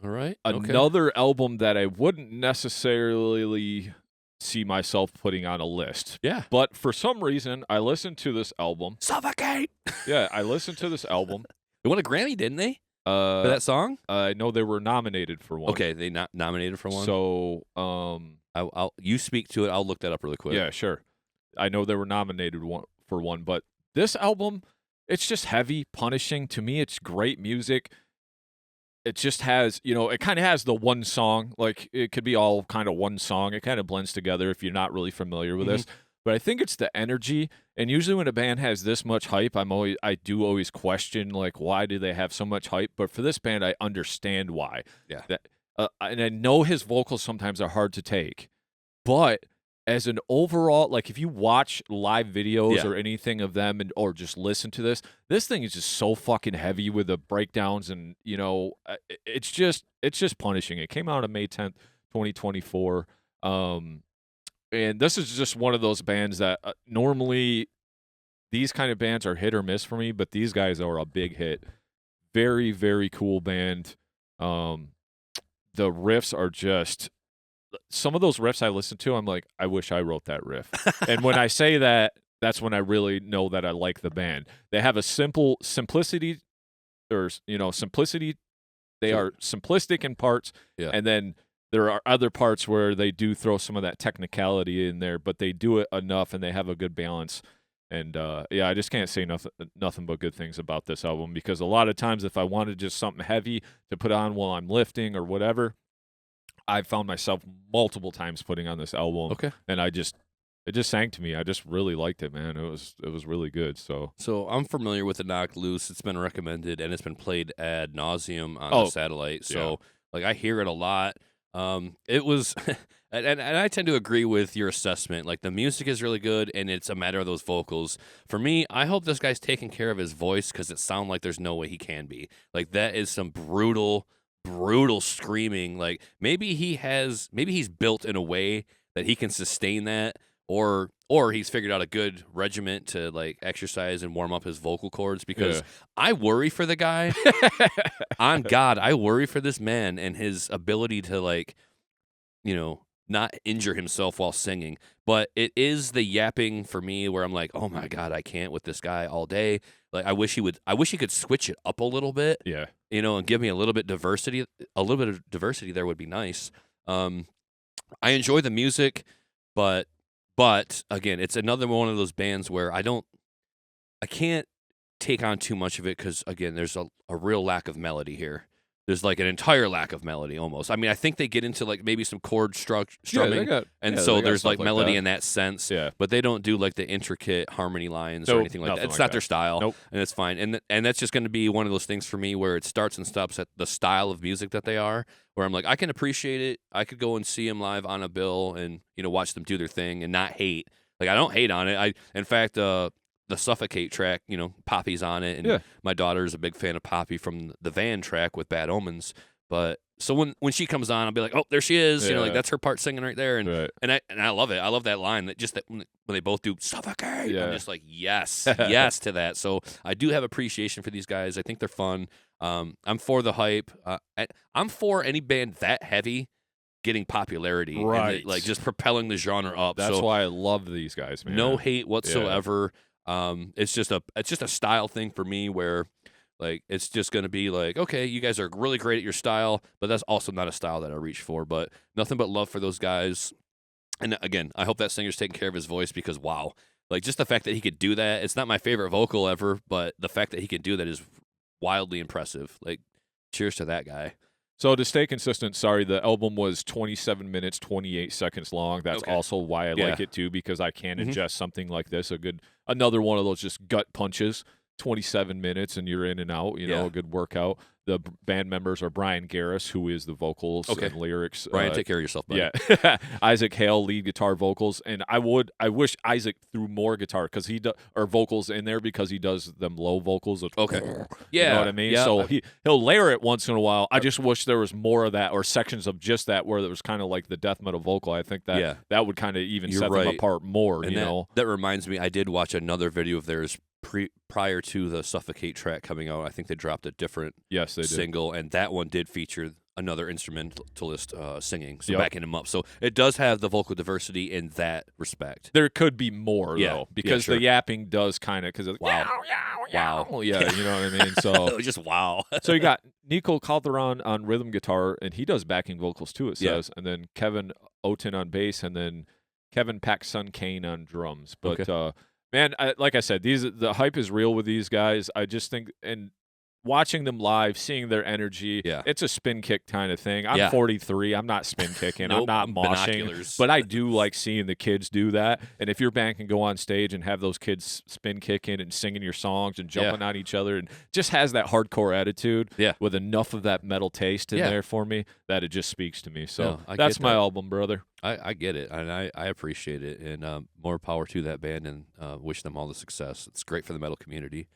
All right. Another album that I wouldn't necessarily see myself putting on a list. Yeah. But for some reason, I listened to this album. Suffocate! Yeah, I listened to this album. They won a Grammy, didn't they? For that song? I know they were nominated for one. Okay, they not nominated for one? So, I'll you speak to it. I'll look that up really quick. Yeah, sure. I know they were nominated for one, but this album, it's just heavy, punishing. To me, it's great music. It just has, it kind of has the one song. Like, it could be all kind of one song. It kind of blends together if you're not really familiar with this. But I think it's the energy. And usually when a band has this much hype, I do always question, like, why do they have so much hype? But for this band, I understand why. Yeah. And I know his vocals sometimes are hard to take. But as an overall, like, if you watch live videos or anything of them or just listen to this thing is just so fucking heavy with the breakdowns, and it's just punishing. It came out on May 10th, 2024. And this is just one of those bands that normally these kind of bands are hit or miss for me, but these guys are a big hit. Very, very cool band. The riffs are just, some of those riffs I listen to, I'm like, I wish I wrote that riff. And when I say that, that's when I really know that I like the band. They have a simplicity. They are simplistic in parts, and then there are other parts where they do throw some of that technicality in there, but they do it enough, and they have a good balance. And I just can't say nothing but good things about this album, because a lot of times if I wanted just something heavy to put on while I'm lifting or whatever, I found myself multiple times putting on this album. Okay. And it just sang to me. I just really liked it, man. It was really good. So I'm familiar with the Knock Loose. It's been recommended and it's been played ad nauseum on the satellite. So like I hear it a lot. It was and I tend to agree with your assessment. Like the music is really good and it's a matter of those vocals. For me, I hope this guy's taking care of his voice, because it sounds like there's no way he can be. Like that is some brutal screaming. Like maybe he's built in a way that he can sustain that, or he's figured out a good regiment to like exercise and warm up his vocal cords, because I worry for the guy. On God, I worry for this man and his ability to like, not injure himself while singing. But it is the yapping for me where I'm like, oh my God, I can't with this guy all day. Like I wish he could switch it up a little bit. Yeah. And give me a little bit of diversity there would be nice. I enjoy the music, but again, it's another one of those bands where I can't take on too much of it, because again, there's a real lack of melody here. There's like an entire lack of melody almost. I mean, I think they get into like maybe some chord strumming, so there's like melody in that sense. Yeah. But they don't do like the intricate harmony lines or anything like that. It's not their style, and it's fine. And that's just going to be one of those things for me where it starts and stops at the style of music that they are. Where I'm like, I can appreciate it. I could go and see them live on a bill and watch them do their thing and not hate. Like I don't hate on it. In fact, the Suffocate track, Poppy's on it, and my daughter is a big fan of Poppy from the Van track with Bad Omens. But so when she comes on, I'll be like, oh, there she is. Like that's her part singing right there, and I love it. I love that line, that when they both do Suffocate, I'm just like yes to that. So I do have appreciation for these guys. I think they're fun. I'm for the hype. I'm for any band that heavy getting popularity, right? And like just propelling the genre up. That's why I love these guys, man. No hate whatsoever. It's just a style thing for me, where like it's just going to be like, okay, you guys are really great at your style, but that's also not a style that I reach for. But nothing but love for those guys. And again, I hope that singer's taking care of his voice, because wow, like just the fact that he could do that. It's not my favorite vocal ever, but the fact that he can do that is wildly impressive. Like cheers to that guy. So to stay consistent, the album was 27 minutes, 28 seconds long. That's also why I like it too, because I can ingest something like this. Another one of those just gut punches, 27 minutes and you're in and out, a good workout. the band members are Brian Garris, who is the vocals and lyrics. Brian, take care of yourself, buddy. Yeah, Isaac Hale, lead guitar, vocals, and I wish Isaac threw more guitar because or vocals in there because he does them low vocals. Okay, you know what I mean. Yeah. So he'll layer it once in a while. I just wish there was more of that or sections of just that where there was kind of like the death metal vocal. I think that that would kind of even set them apart more. And that reminds me, I did watch another video of theirs prior to the Suffocate track coming out. I think they dropped a different single, and that one did feature another instrumentalist singing, so backing him up. So it does have the vocal diversity in that respect. There could be more, though, because the yapping does kind of, because it's wow. Yeah, you know what I mean? So just wow. So you got Nico Calderon on rhythm guitar, and he does backing vocals too, it says, and then Kevin Oten on bass, and then Kevin Paxson Kane on drums. But, man, like I said, the hype is real with these guys. I just think, and watching them live, seeing their energy, it's a spin kick kind of thing. I'm 43. I'm not spin kicking. Nope, I'm not moshing. But I do like seeing the kids do that. And if your band can go on stage and have those kids spin kicking and singing your songs and jumping on each other and just has that hardcore attitude with enough of that metal taste in there for me, that it just speaks to me. So that's my album, brother. I get it, and I appreciate it. And more power to that band, and wish them all the success. It's great for the metal community.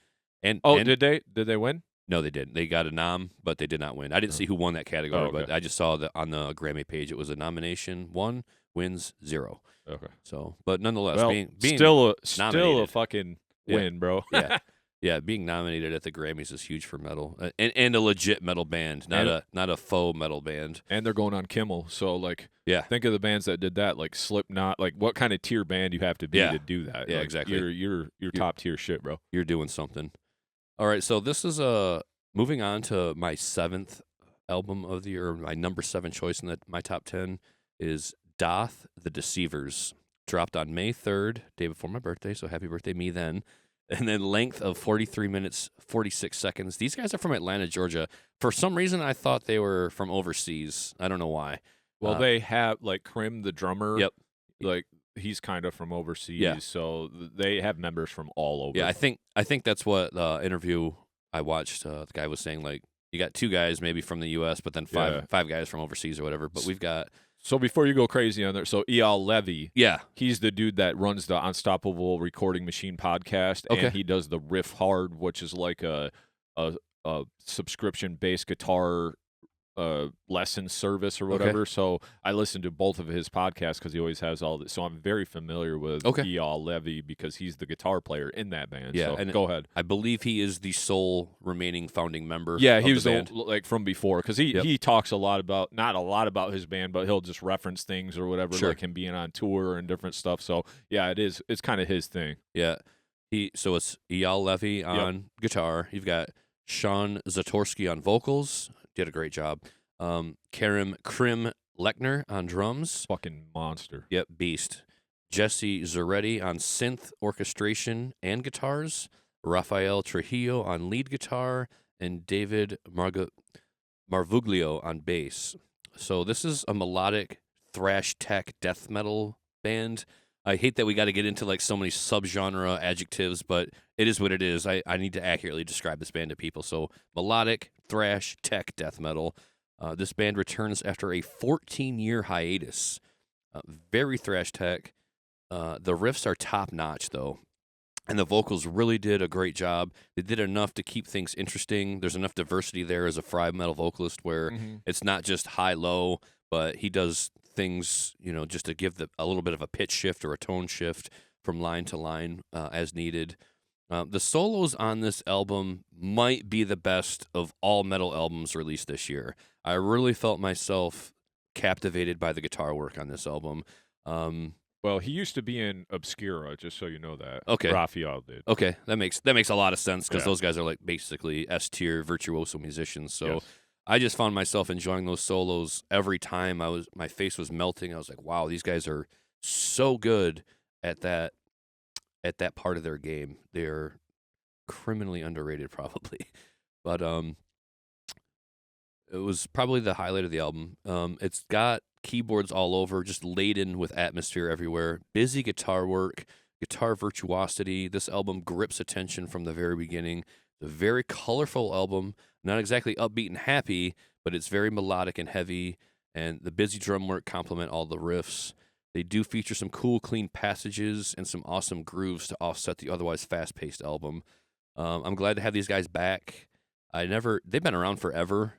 And did they win? No, they didn't. They got a nom, but they did not win. I didn't see who won that category, but I just saw that on the Grammy page. It was a nomination, 1, wins 0. Okay. So, but nonetheless, being still a fucking win, bro. Yeah, being nominated at the Grammys is huge for metal, and a legit metal band, not a faux metal band. And they're going on Kimmel, so like, think of the bands that did that, like Slipknot. Like, what kind of tier band you have to be to do that? Yeah, like, exactly. You're top tier shit, bro. You're doing something. All right, so this is moving on to my 7th album of the year. My number 7 choice in my top 10 is Doth the Deceivers. Dropped on May 3rd, day before my birthday, so happy birthday me then. And then length of 43 minutes, 46 seconds. These guys are from Atlanta, Georgia. For some reason, I thought they were from overseas. I don't know why. Well, they have, like, Krim, the drummer. Yep. Like, he's kind of from overseas, so they have members from all over. Yeah, I think that's what the interview I watched. The guy was saying, like, you got 2 guys maybe from the U.S., but then five guys from overseas or whatever. But we've got... So before you go crazy on there, so Eyal Levy, he's the dude that runs the Unstoppable Recording Machine podcast, and he does the Riff Hard, which is like a subscription-based guitar lesson service or whatever. So I listen to both of his podcasts because he always has all this. So I'm very familiar with Eyal Levy because he's the guitar player in that band. Yeah, so and go ahead. I believe he is the sole remaining founding member. Yeah, he of was the band. like from before because he talks not a lot about his band, but he'll just reference things or whatever, like him being on tour and different stuff. So yeah, it's kind of his thing. Yeah, so it's Eyal Levy on guitar. You've got Sean Zatorsky on vocals. Did a great job. Krim Lechner on drums. Fucking monster. Yep, beast. Jesse Zaretti on synth, orchestration, and guitars. Rafael Trujillo on lead guitar. And David Marvuglio on bass. So this is a melodic thrash tech death metal band. I hate that we got to get into like so many subgenre adjectives, but it is what it is. I need to accurately describe this band to people. So melodic thrash tech death metal. This band returns after a 14-year hiatus. Very thrash tech. The riffs are top-notch, though, and the vocals really did a great job. They did enough to keep things interesting. There's enough diversity there as a fry metal vocalist where it's not just high-low, but he does things, just to give a little bit of a pitch shift or a tone shift from line to line as needed. The solos on this album might be the best of all metal albums released this year. I really felt myself captivated by the guitar work on this album. Well, he used to be in Obscura, just so you know that. Okay. Raphael did. Okay, that makes a lot of sense because those guys are like basically S-tier virtuoso musicians. So I just found myself enjoying those solos every time. My face was melting. I was like, wow, these guys are so good at that part of their game. They're criminally underrated, probably. But it was probably the highlight of the album. It's got keyboards all over, just laden with atmosphere everywhere. Busy guitar work, guitar virtuosity. This album grips attention from the very beginning. It's a very colorful album. not exactly upbeat and happy, but it's very melodic and heavy, and the busy drum work complement all the riffs. They do feature some cool, clean passages and some awesome grooves to offset the otherwise fast-paced album. I'm glad to have these guys back. They've been around forever,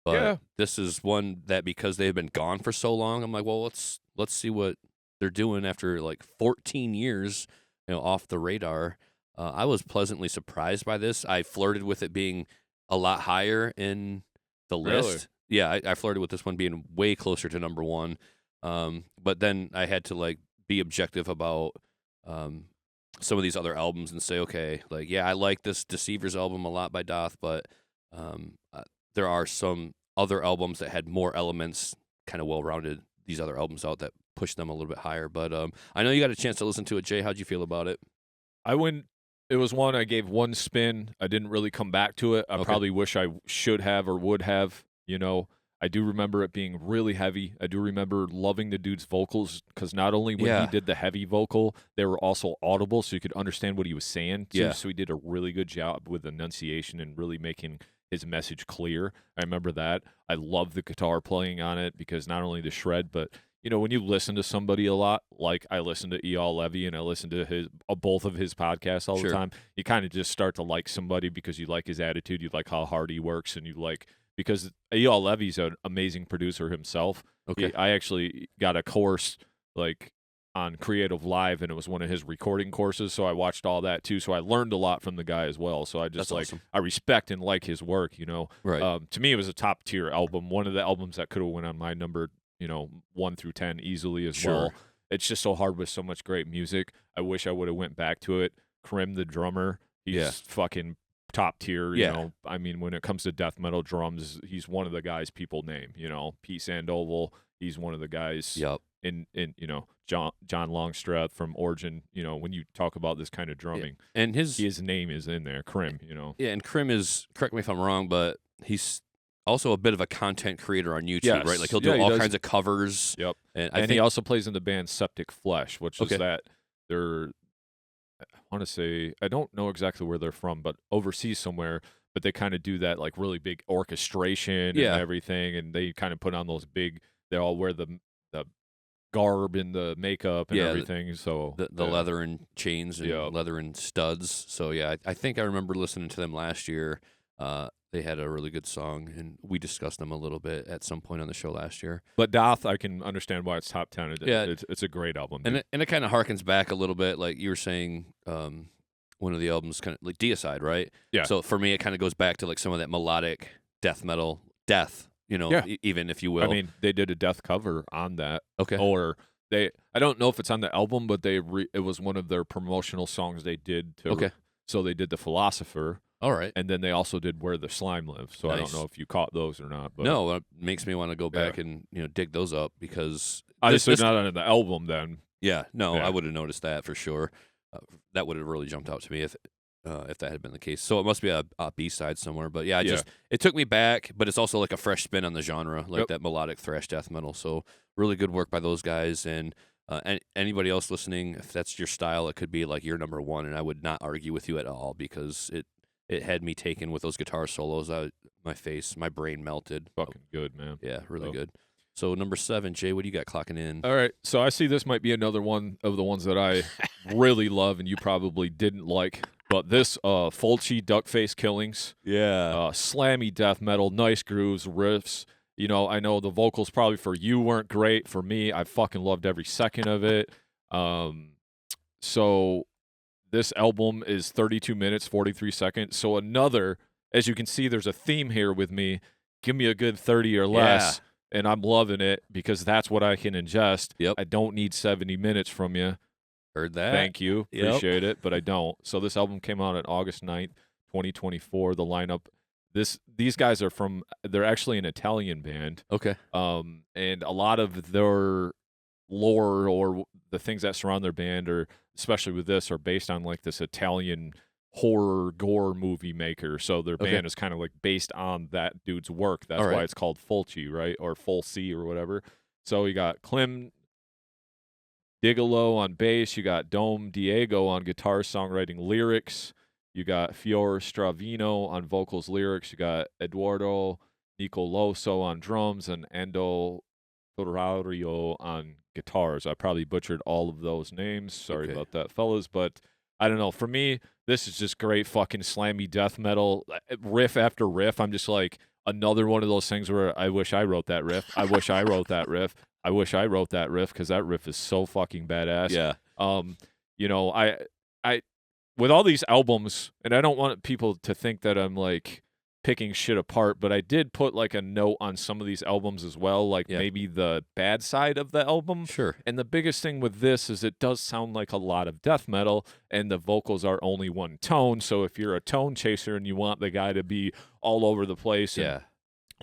but this is one that because they've been gone for so long, I'm like, well, let's see what they're doing after like 14 years, off the radar. I was pleasantly surprised by this. I flirted with it being a lot higher in the list. Really? Yeah, I flirted with this one being way closer to number one. But then I had to like be objective about some of these other albums and say, okay, like, yeah, I like this Deceivers album a lot by Doth, but there are some other albums that had more elements, kind of well-rounded these other albums out that pushed them a little bit higher. But I know you got a chance to listen to it. Jay, how'd you feel about it? It was one I gave one spin. I didn't really come back to it. I probably wish I should have or would have, I do remember it being really heavy. I do remember loving the dude's vocals because not only when he did the heavy vocal, they were also audible, so you could understand what he was saying, too. So he did a really good job with enunciation and really making his message clear. I remember that. I love the guitar playing on it because not only the shred, but when you listen to somebody a lot, like I listen to Eyal Levy and I listen to both of his podcasts all the time, you kind of just start to like somebody because you like his attitude, you like how hard he works, and you like, because Eyal Levy's an amazing producer himself. I actually got a course like on Creative Live, and it was one of his recording courses, so I watched all that too. So I learned a lot from the guy as well. So I just awesome. I respect and like his work. Right. To me, it was a top tier album. One of the albums that could have went on my number 1 through 10 easily as well. It's just so hard with so much great music. I wish I would have went back to it. Krim, the drummer, he's fucking top tier. I mean, when it comes to death metal drums, he's one of the guys people name. Pete Sandoval, he's one of the guys. Yep. In John Longstreth from Origin. When you talk about this kind of drumming, and his name is in there, Krim. Yeah, and Krim is, correct me if I'm wrong, but he's also a bit of a content creator on YouTube, right? Like he'll do all kinds of covers. Yep. And I think he also plays in the band Septic Flesh, which is that they're, I want to say, I don't know exactly where they're from, but overseas somewhere. But they kind of do that like really big orchestration and everything, and they kind of put on those big. They all wear the garb and the makeup and everything. So the leather and chains and leather and studs. So I think I remember listening to them last year. They had a really good song, and we discussed them a little bit at some point on the show last year. But Doth, I can understand why it's top 10. It's a great album. And it kind of harkens back a little bit, like you were saying, one of the albums kind of like Deicide, right? Yeah. So for me, it kind of goes back to like some of that melodic death metal, even if you will. I mean, they did a death cover on that. Okay. Or I don't know if it's on the album, but it was one of their promotional songs they did. So they did The Philosopher. All right. And then they also did Where the Slime Lives. So I don't know if you caught those or not. But no, it makes me want to go back and dig those up because obviously not on the album then. Yeah, no, I would have noticed that for sure. That would have really jumped out to me if that had been the case. So it must be a B-side somewhere. But it took me back, but it's also like a fresh spin on the genre, like that melodic thrash death metal. So really good work by those guys. And anybody else listening, if that's your style, it could be like your number one. And I would not argue with you at all because it had me taken with those guitar solos. My brain melted. Fucking good, man. Yeah, really good. So number 7, Jay, what do you got clocking in? All right, so I see this might be another one of the ones that I really love and you probably didn't like. But this Fulci Duckface Killings. Yeah. Slammy death metal, nice grooves, riffs. I know the vocals probably for you weren't great. For me, I fucking loved every second of it. So this album is 32 minutes, 43 seconds. So as you can see, there's a theme here with me. Give me a good 30 or less, and I'm loving it because that's what I can ingest. Yep. I don't need 70 minutes from you. Heard that. Thank you. Appreciate it, but I don't. So this album came out on August 9th, 2024. The lineup, these guys they're actually an Italian band. Okay. And a lot of their lore or the things that surround their band, or especially with this, are based on like this Italian horror gore movie maker. So their band is kind of like based on that dude's work. That's why it's called Fulci, right? Or Fulci or whatever. So you got Clem Digolo on bass. You got Dome Diego on guitar, songwriting, lyrics. You got Fior Stravino on vocals, lyrics. You got Eduardo Nicoloso on drums and Ando Ferrario on guitars. I probably butchered all of those names. Sorry about that, fellas. But I don't know. For me, this is just great fucking slammy death metal, riff after riff. I'm just like, another one of those things where I wish I wrote that riff. I wish I wrote that riff. I wish I wrote that riff because that riff is so fucking badass. Yeah. You know, I with all these albums, and I don't want people to think that I'm like picking shit apart, but I did put like a note on some of these albums as well, like maybe the bad side of the album. Sure. And the biggest thing with this is it does sound like a lot of death metal, and the vocals are only one tone. So if you're a tone chaser and you want the guy to be all over the place and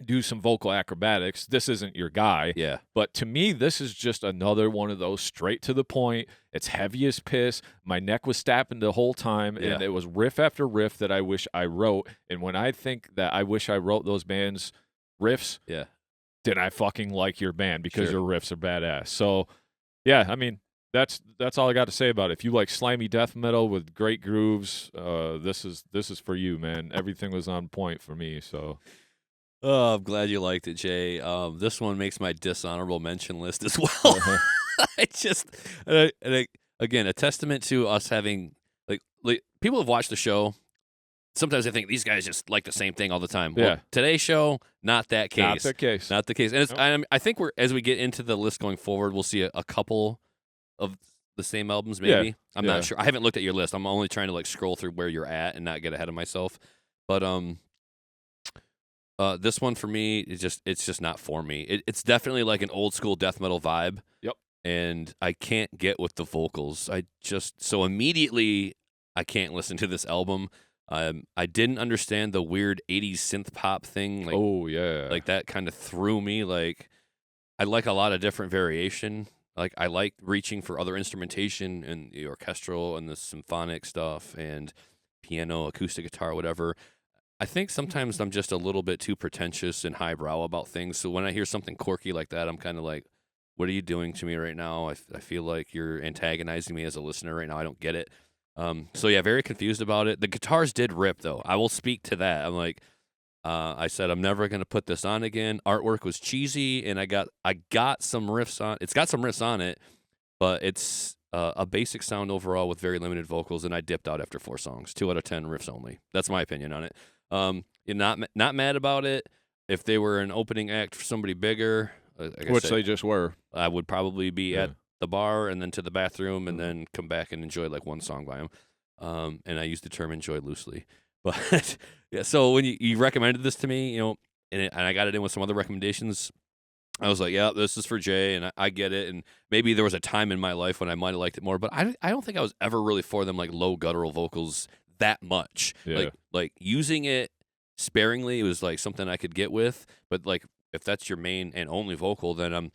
do some vocal acrobatics, this isn't your guy. Yeah. But to me, this is just another one of those straight to the point. It's heavy as piss. My neck was stabbing the whole time, and it was riff after riff that I wish I wrote. And when I think that I wish I wrote those bands' riffs, then I fucking like your band because your riffs are badass. So, yeah, I mean, that's all I got to say about it. If you like slimy death metal with great grooves, this is for you, man. Everything was on point for me, so... Oh, I'm glad you liked it, Jay. This one makes my dishonorable mention list as well. I just, again, a testament to us having, like people have watched the show. Sometimes I think these guys just like the same thing all the time. Well, today's show, not that case. Not the case. Not the case. And it's, I think as we get into the list going forward, we'll see a couple of the same albums, maybe. Yeah. I'm not sure. I haven't looked at your list. I'm only trying to like scroll through where you're at and not get ahead of myself. But this one for me is it's just not for me. It's definitely like an old school death metal vibe. Yep. And I can't get with the vocals. So immediately I can't listen to this album. I didn't understand the weird 80s synth pop thing. Like, like that kind of threw me. Like I like a lot of different variation. Like I like reaching for other instrumentation and the orchestral and the symphonic stuff and piano, acoustic guitar, whatever. I think sometimes I'm just a little bit too pretentious and highbrow about things. So when I hear something quirky like that, I'm kind of like, what are you doing to me right now? I feel like you're antagonizing me as a listener right now. I don't get it. So yeah, very confused about it. The guitars did rip though. I will speak to that. I'm like, I said, I'm never going to put this on again. Artwork was cheesy and I got some riffs on, it's got some riffs on it, but it's a basic sound overall with very limited vocals. And I dipped out after 4 songs, 2 out of 10 riffs only. That's my opinion on it. You're not mad about it. If they were an opening act for somebody bigger, which they just were, I would probably be at the bar and then to the bathroom and then come back and enjoy like one song by them. And I use the term enjoy loosely, but yeah. So when you recommended this to me, you know, and I got it in with some other recommendations, I was like, yeah, this is for Jay, and I get it. And maybe there was a time in my life when I might have liked it more, but I don't think I was ever really for them like low guttural vocals that much. Yeah. Like using it sparingly, it was like something I could get with, but like if that's your main and only vocal, then I'm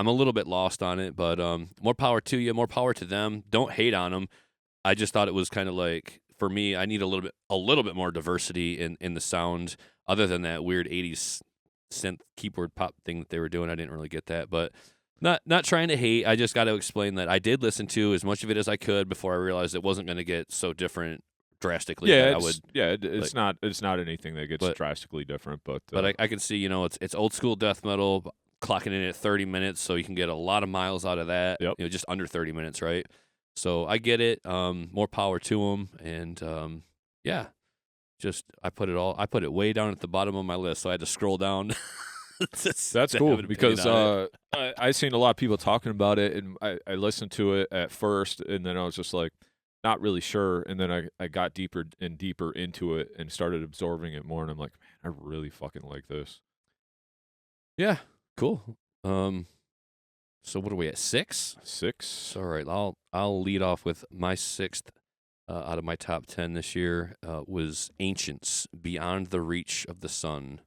a little bit lost on it. But more power to you, more power to them. Don't hate on them. I just thought it was kind of like, for me, I need a little bit more diversity in the sound. Other than that weird 80s synth keyboard pop thing that they were doing, I didn't really get that. But not trying to hate. I just got to explain that I did listen to as much of it as I could before I realized it wasn't going to get so different drastically. Yeah, it's not anything that gets drastically different. But I can see, you know, it's old school death metal, clocking in at 30 minutes, so you can get a lot of miles out of that. Yep. You know, just under 30 minutes, right? So I get it. More power to them, and yeah. Just I put it way down at the bottom of my list, so I had to scroll down. That's cool because I seen a lot of people talking about it, and I listened to it at first, and then I was just like, not really sure, and then I got deeper and deeper into it and started absorbing it more, and I'm like, man, I really fucking like this. Yeah, cool. So what are we at, 6? 6. All right, I'll lead off with my 6th. Out of my top 10 this year was Ancients, Beyond the Reach of the Sun.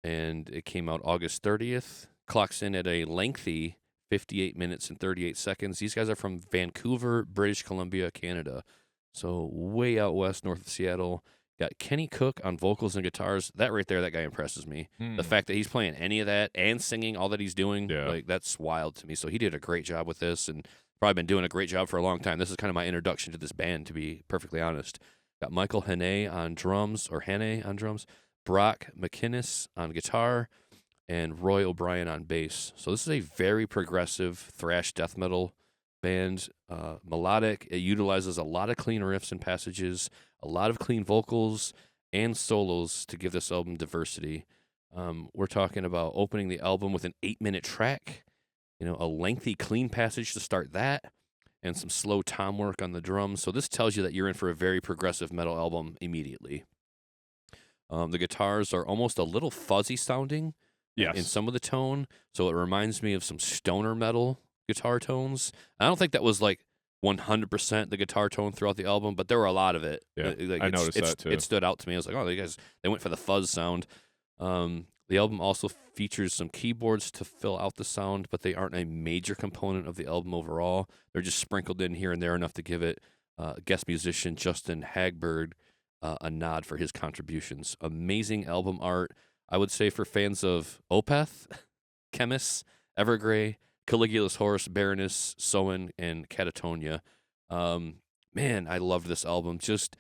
And it came out August 30th. Clocks in at a lengthy 58 minutes and 38 seconds. These guys are from Vancouver, British Columbia, Canada. So way out west, north of Seattle. Got Kenny Cook on vocals and guitars. That right there, that guy impresses me. The fact that he's playing any of that and singing all that he's doing, like that's wild to me. So he did a great job with this, and probably been doing a great job for a long time. This is kind of my introduction to this band, to be perfectly honest. Got Michael Hannay on drums, Brock McInnes on guitar, and Roy O'Brien on bass. So this is a very progressive thrash death metal band. Melodic. It utilizes a lot of clean riffs and passages, a lot of clean vocals and solos to give this album diversity. We're talking about opening the album with an 8-minute track, a lengthy clean passage to start that, and some slow tom work on the drums. So this tells you that you're in for a very progressive metal album immediately. The guitars are almost a little fuzzy sounding in some of the tone, so it reminds me of some stoner metal guitar tones. I don't think that was like 100% the guitar tone throughout the album, but there were a lot of it. Yeah, I noticed that too. It stood out to me. I was like, oh, they went for the fuzz sound. The album also features some keyboards to fill out the sound, but they aren't a major component of the album overall. They're just sprinkled in here and there enough to give it guest musician Justin Hagberg a nod for his contributions. Amazing album art, I would say, for fans of Opeth, Chemist, Evergrey, Caligula's Horse, Baroness, Soen, and Catatonia. Man, I loved this album. Just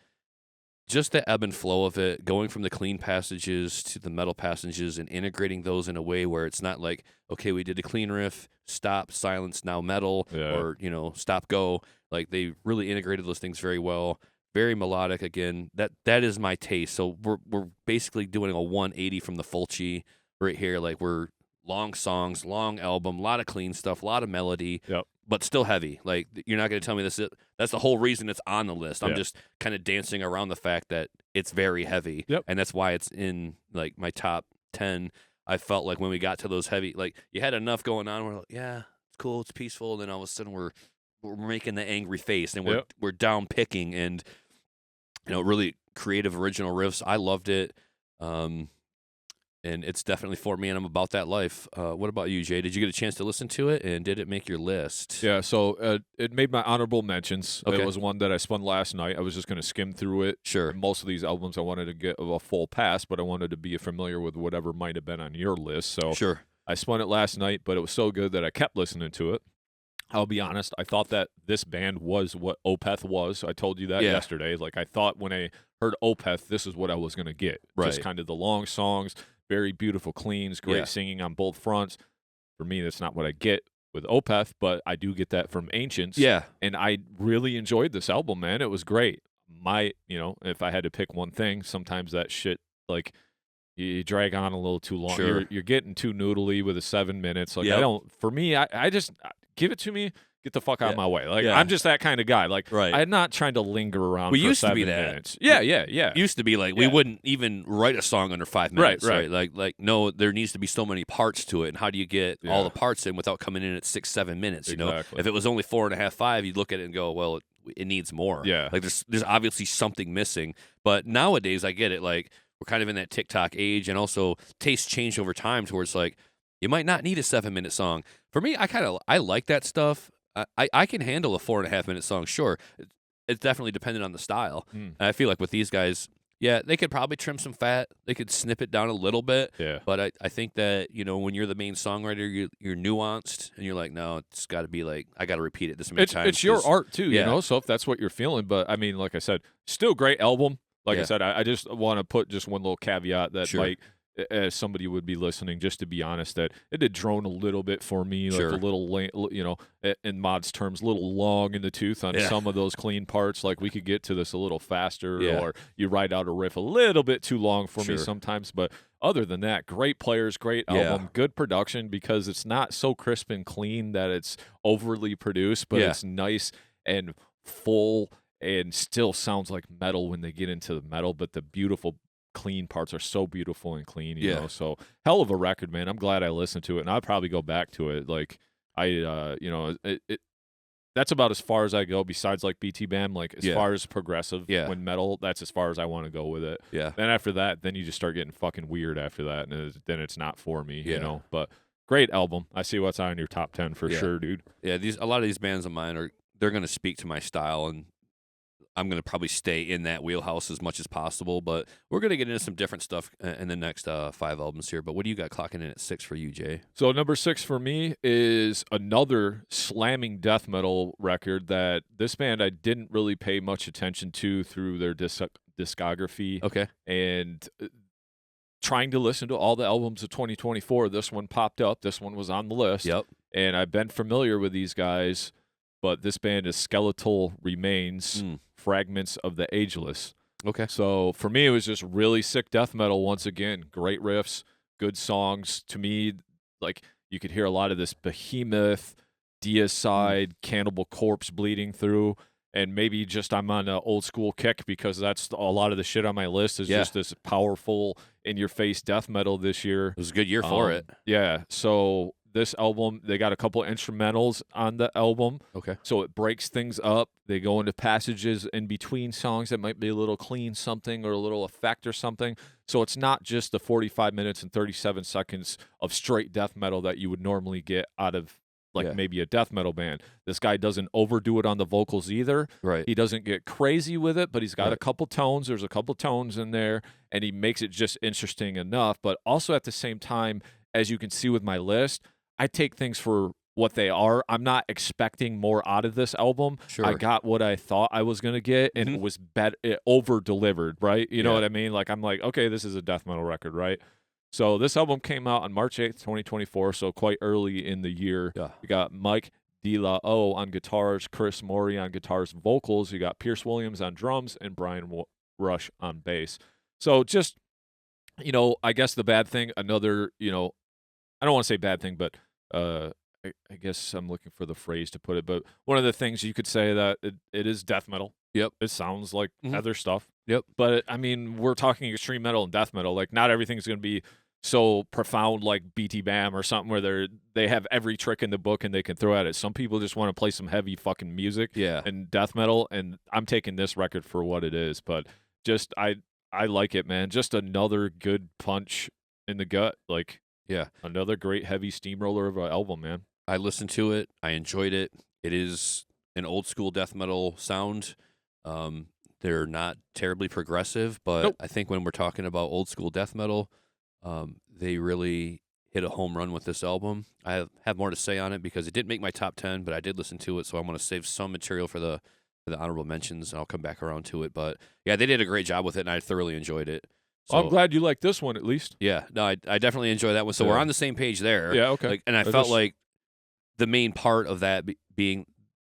the ebb and flow of it, going from the clean passages to the metal passages and integrating those in a way where it's not like, okay, we did a clean riff, stop, silence, now metal, or, stop, go. Like, they really integrated those things very well. Very melodic again. That is my taste. So we're basically doing a 180 from the Fulci right here. Like, we're long songs, long album, a lot of clean stuff, a lot of melody, but still heavy. Like, you're not going to tell me that's the whole reason it's on the list. I'm just kind of dancing around the fact that it's very heavy, and that's why it's in like my top 10. I felt like when we got to those heavy, like, you had enough going on. We're like, yeah, it's cool, it's peaceful. And then all of a sudden we're making the angry face, and we're down picking, and really creative, original riffs. I loved it. And it's definitely for me, and I'm about that life. What about you, Jay? Did you get a chance to listen to it, and did it make your list? Yeah, so it made my honorable mentions. Okay. It was one that I spun last night. I was just going to skim through it. Sure. And most of these albums I wanted to get a full pass, but I wanted to be familiar with whatever might have been on your list. So sure. I spun it last night, but it was so good that I kept listening to it. I'll be honest, I thought that this band was what Opeth was. I told you that yesterday. Like, I thought when I heard Opeth, this is what I was going to get. Right. Just kind of the long songs, very beautiful cleans, great singing on both fronts. For me, that's not what I get with Opeth, but I do get that from Ancients. Yeah. And I really enjoyed this album, man. It was great. If I had to pick one thing, sometimes that shit, like, you drag on a little too long. Sure. You're getting too noodly with the 7 minutes. Like, I just give it to me. Get the fuck out of my way. Like, I'm just that kind of guy. Like, I'm not trying to linger around for used 7 to be that. minutes. Yeah. Used to be like, we wouldn't even write a song under 5 minutes. Right. Like, no, there needs to be so many parts to it. And how do you get all the parts in without coming in at 6-7 minutes? Exactly. If it was only 4.5, 5, you'd look at it and go, well, it needs more. Yeah. Like, there's obviously something missing. But nowadays, I get it. Like, we're kind of in that TikTok age, and also tastes change over time to where it's like, you might not need a 7-minute song. For me, I like that stuff. I can handle a 4.5-minute song, sure. It's definitely dependent on the style. And I feel like with these guys, they could probably trim some fat. They could snip it down a little bit. Yeah. But I think that, when you're the main songwriter, you're nuanced, and you're like, no, it's got to be like, I got to repeat it this many times. It's your art, too, so if that's what you're feeling. But, I mean, like I said, still great album. Like I said, I just want to put just one little caveat that might, as somebody would be listening, just to be honest, that it did drone a little bit for me, like a little, in Modd's terms, a little long in the tooth on some of those clean parts. Like, we could get to this a little faster, or you ride out a riff a little bit too long for me sometimes. But other than that, great players, great album, good production, because it's not so crisp and clean that it's overly produced, but it's nice and full and still sounds like metal when they get into the metal, but the beautiful clean parts are so beautiful and clean, you know. So hell of a record, man. I'm glad I listened to it, and I'll probably go back to it. Like, that's about as far as I go. Besides, like, BT Bam, like, as far as progressive when metal, that's as far as I want to go with it. Yeah. Then after that, then you just start getting fucking weird after that, and then it's not for me, you know. But great album. I see what's on your top 10 for sure, dude. Yeah, a lot of these bands of mine they're going to speak to my style, and I'm going to probably stay in that wheelhouse as much as possible, but we're going to get into some different stuff in the next 5 albums here. But what do you got clocking in at 6 for you, Jay? So number 6 for me is another slamming death metal record that this band I didn't really pay much attention to through their discography. Okay. And trying to listen to all the albums of 2024, this one popped up. This one was on the list. Yep. And I've been familiar with these guys, but this band is Skeletal Remains, Fragments of the Ageless. Okay. So for me, it was just really sick death metal once again. Great riffs, good songs. To me, like, you could hear a lot of this Behemoth, Deicide, Cannibal Corpse bleeding through. And maybe just I'm on an old school kick because that's a lot of the shit on my list is just this powerful, in-your-face death metal this year. It was a good year for it. Yeah. So this album, they got a couple instrumentals on the album. Okay. So it breaks things up. They go into passages in between songs that might be a little clean something or a little effect or something. So it's not just the 45 minutes and 37 seconds of straight death metal that you would normally get out of maybe a death metal band. This guy doesn't overdo it on the vocals either. Right. He doesn't get crazy with it, but he's got a couple tones. There's a couple tones in there, and he makes it just interesting enough. But also at the same time, as you can see with my list, I take things for what they are. I'm not expecting more out of this album. Sure. I got what I thought I was going to get, and it was it over-delivered, right? You know what I mean? Like, I'm like, okay, this is a death metal record, right? So this album came out on March 8th, 2024, so quite early in the year. Yeah. You got Mike De La O on guitars, Chris Morey on guitars and vocals. You got Pierce Williams on drums, and Brian Rush on bass. So just, I guess the bad thing, another, I don't want to say bad thing, but I guess I'm looking for the phrase to put it. But one of the things you could say that it is death metal. Yep. It sounds like other stuff. Yep. But, I mean, we're talking extreme metal and death metal. Like, not everything's going to be so profound like BT Bam or something where they have every trick in the book and they can throw at it. Some people just want to play some heavy fucking music and death metal, and I'm taking this record for what it is. But just I like it, man. Just another good punch in the gut. Like, another great heavy steamroller of an album, man. I listened to it. I enjoyed it. It is an old school death metal sound. They're not terribly progressive, but I think when we're talking about old school death metal, they really hit a home run with this album. I have more to say on it because it didn't make my top 10, but I did listen to it, so I'm going to save some material for the honorable mentions, and I'll come back around to it. But yeah, they did a great job with it, and I thoroughly enjoyed it. So, I'm glad you like this one at least. Yeah, no, I definitely enjoy that one. So we're on the same page there. Yeah, okay. And I felt like the main part of that being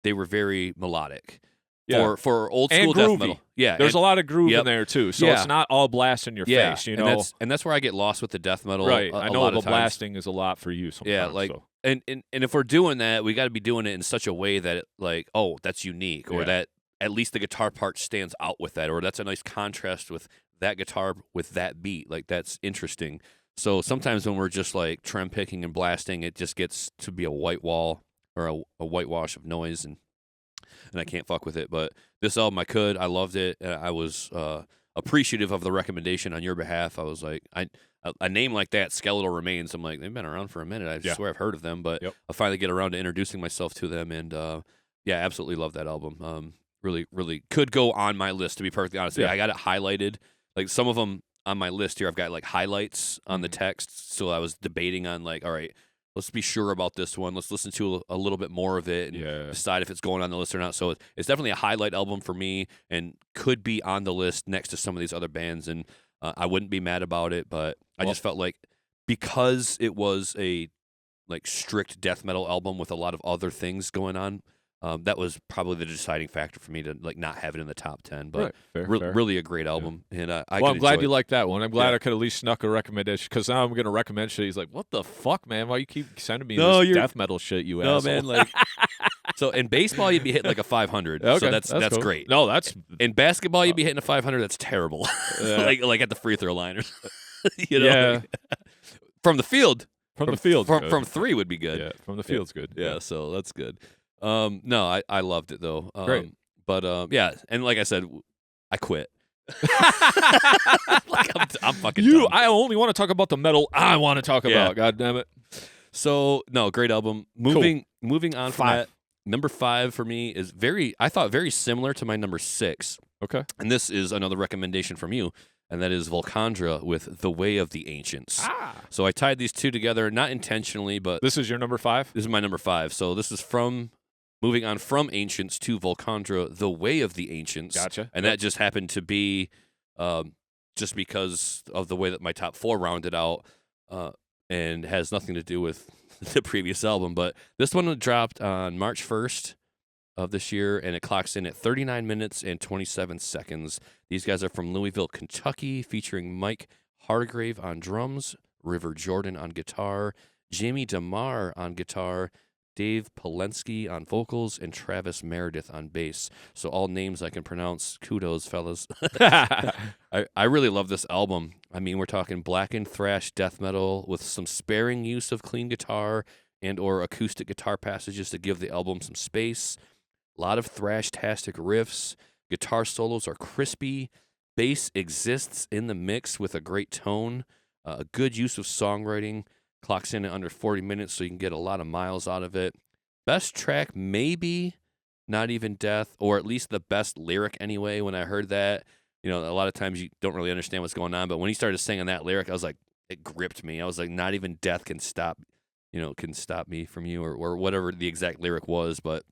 they were very melodic. Yeah. For old school death metal. Yeah. There's a lot of groove in there too. So it's not all blast in your face, And that's where I get lost with the death metal. Right. I know the blasting is a lot for you sometimes. Yeah, like and if we're doing that, we gotta be doing it in such a way that that's unique, or that at least the guitar part stands out with that, or that's a nice contrast with that guitar with that beat. Like, that's interesting. So sometimes when we're just like trem picking and blasting, it just gets to be a white wall or a whitewash of noise, and I can't fuck with it. But this album, I loved it. I was appreciative of the recommendation on your behalf. I was like, a name like that, Skeletal Remains, I'm like, they've been around for a minute. I swear I've heard of them, but I finally get around to introducing myself to them, and absolutely love that album. Really, really could go on my list, to be perfectly honest. I got it highlighted. Like, some of them on my list here, I've got like highlights on the text, so I was debating on like, all right, let's be sure about this one. Let's listen to a little bit more of it and decide if it's going on the list or not. So it's definitely a highlight album for me and could be on the list next to some of these other bands. And I wouldn't be mad about it, but I just felt like because it was a like strict death metal album with a lot of other things going on, that was probably the deciding factor for me to like not have it in the top 10. But fair. Really a great album, and I'm glad you like that one. I'm glad I could at least snuck a recommendation, because now I'm going to recommend shit. He's like, "What the fuck, man? Why you keep sending me this death metal shit, you asshole?" Man, like. So in baseball, you'd be hitting like a 500. Okay, so that's cool. great. No, that's in basketball, you'd be hitting a 500. That's terrible. like at the free throw line, or from the field. From the field, from 3 would be good. Yeah, from the field's good. Yeah, so that's good. No, I loved it though. Great. But and like I said, I quit. Like, I'm fucking done. I only want to talk about the metal I want to talk about. God damn it. So no, great album. Moving on from that. Number 5 for me is I thought very similar to my number 6. Okay. And this is another recommendation from you, and that is Volcandra with The Way of the Ancients. So I tied these two together, not intentionally, but This is your number 5? this is my number 5. So this is moving on from Ancients to Volcandra, The Way of the Ancients. Gotcha. And that just happened to be just because of the way that my top 4 rounded out, and has nothing to do with the previous album. But this one dropped on March 1st of this year, and it clocks in at 39 minutes and 27 seconds. These guys are from Louisville, Kentucky, featuring Mike Hargrave on drums, River Jordan on guitar, Jamie DeMar on guitar, Dave Polensky on vocals, and Travis Meredith on bass. So all names I can pronounce. Kudos, fellas. I really love this album. I mean, we're talking blackened thrash death metal with some sparing use of clean guitar and or acoustic guitar passages to give the album some space. A lot of thrash-tastic riffs. Guitar solos are crispy. Bass exists in the mix with a great tone. A good use of songwriting. Clocks in at under 40 minutes, so you can get a lot of miles out of it. Best track, maybe Not Even Death, or at least the best lyric anyway. When I heard that, a lot of times you don't really understand what's going on, but when he started singing that lyric, I was like, it gripped me. I was like, not even death can stop me from you, or whatever the exact lyric was. But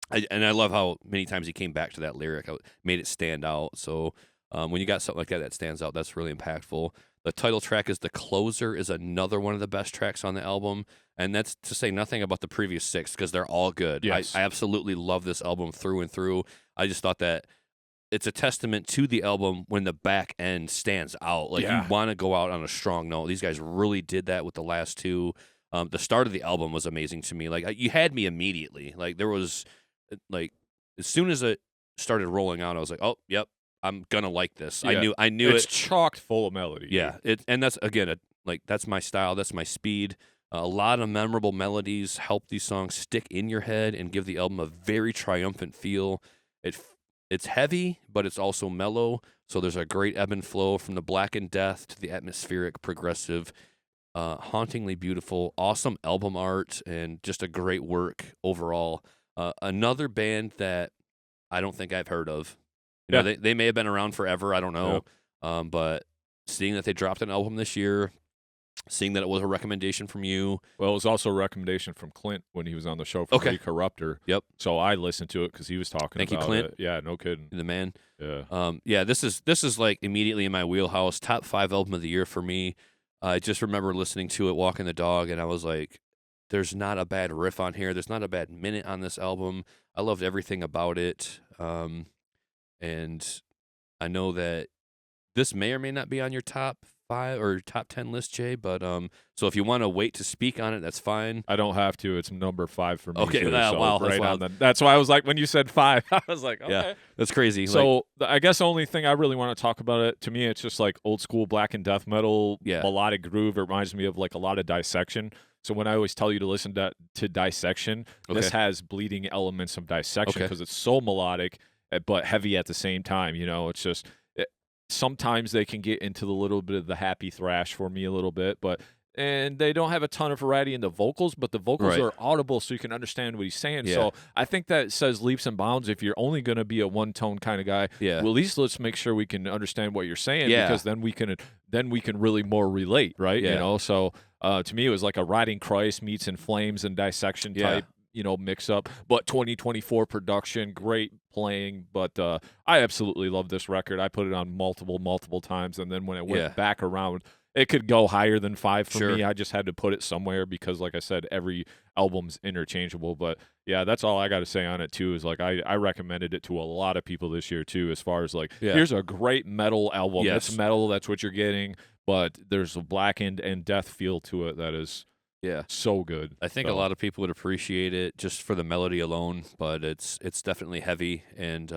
I love how many times he came back to that lyric, made it stand out. So when you got something like that stands out, that's really impactful. The title track is The Closer, is another one of the best tracks on the album. And that's to say nothing about the previous 6, because they're all good. Yes. I absolutely love this album through and through. I just thought that it's a testament to the album when the back end stands out. Like, you want to go out on a strong note. These guys really did that with the last 2. The start of the album was amazing to me. Like, you had me immediately. Like, there was, like, as soon as it started rolling out, I was like, oh, yep, I'm gonna like this. Yeah. I knew it's it. chocked full of melody. Yeah, and that's again, that's my style. That's my speed. A lot of memorable melodies help these songs stick in your head and give the album a very triumphant feel. It's heavy, but it's also mellow. So there's a great ebb and flow from the blackened death to the atmospheric, progressive, hauntingly beautiful, awesome album art, and just a great work overall. Another band that I don't think I've heard of. They may have been around forever. I don't know. Yep. But seeing that they dropped an album this year, seeing that it was a recommendation from you. Well, it was also a recommendation from Clint when he was on the show for Corruptor. Yep. So I listened to it because he was talking Thank about you, Clint. it. Yeah, no kidding. The man. Yeah. This is like immediately in my wheelhouse. Top 5 album of the year for me. I just remember listening to it, walking the dog, and I was like, there's not a bad riff on here. There's not a bad minute on this album. I loved everything about it. And I know that this may or may not be on your top 5 or top 10 list, Jay. But so if you want to wait to speak on it, that's fine. I don't have to. It's number 5 for me. Okay, too, wow, so that's that's why I was like, when you said 5, I was like, okay. Yeah, that's crazy. So I guess the only thing I really want to talk about it, to me, it's just like old school black and death metal, melodic groove. It reminds me of like a lot of Dissection. So when I always tell you to listen to Dissection, this has bleeding elements of Dissection because it's so melodic but heavy at the same time. It's just sometimes they can get into the little bit of the happy thrash for me a little bit, and they don't have a ton of variety in the vocals, but the vocals are audible so you can understand what he's saying. Yeah. So I think that says leaps and bounds. If you're only going to be a one-tone kind of guy, well, at least let's make sure we can understand what you're saying, because then we can really more relate, right? So to me it was like a Riding Christ meets In Flames and Dissection type mix up, but 2024 production, great playing. But I absolutely love this record. I put it on multiple times, and then when it went back around, it could go higher than 5 for me. I just had to put it somewhere because, like I said, every album's interchangeable. But yeah, that's all I got to say on it too. Is like I recommended it to a lot of people this year too. As far as like, here's a great metal album. Yes. It's metal. That's what you're getting. But there's a blackened and death feel to it that is so good. I think a lot of people would appreciate it just for the melody alone, but it's definitely heavy and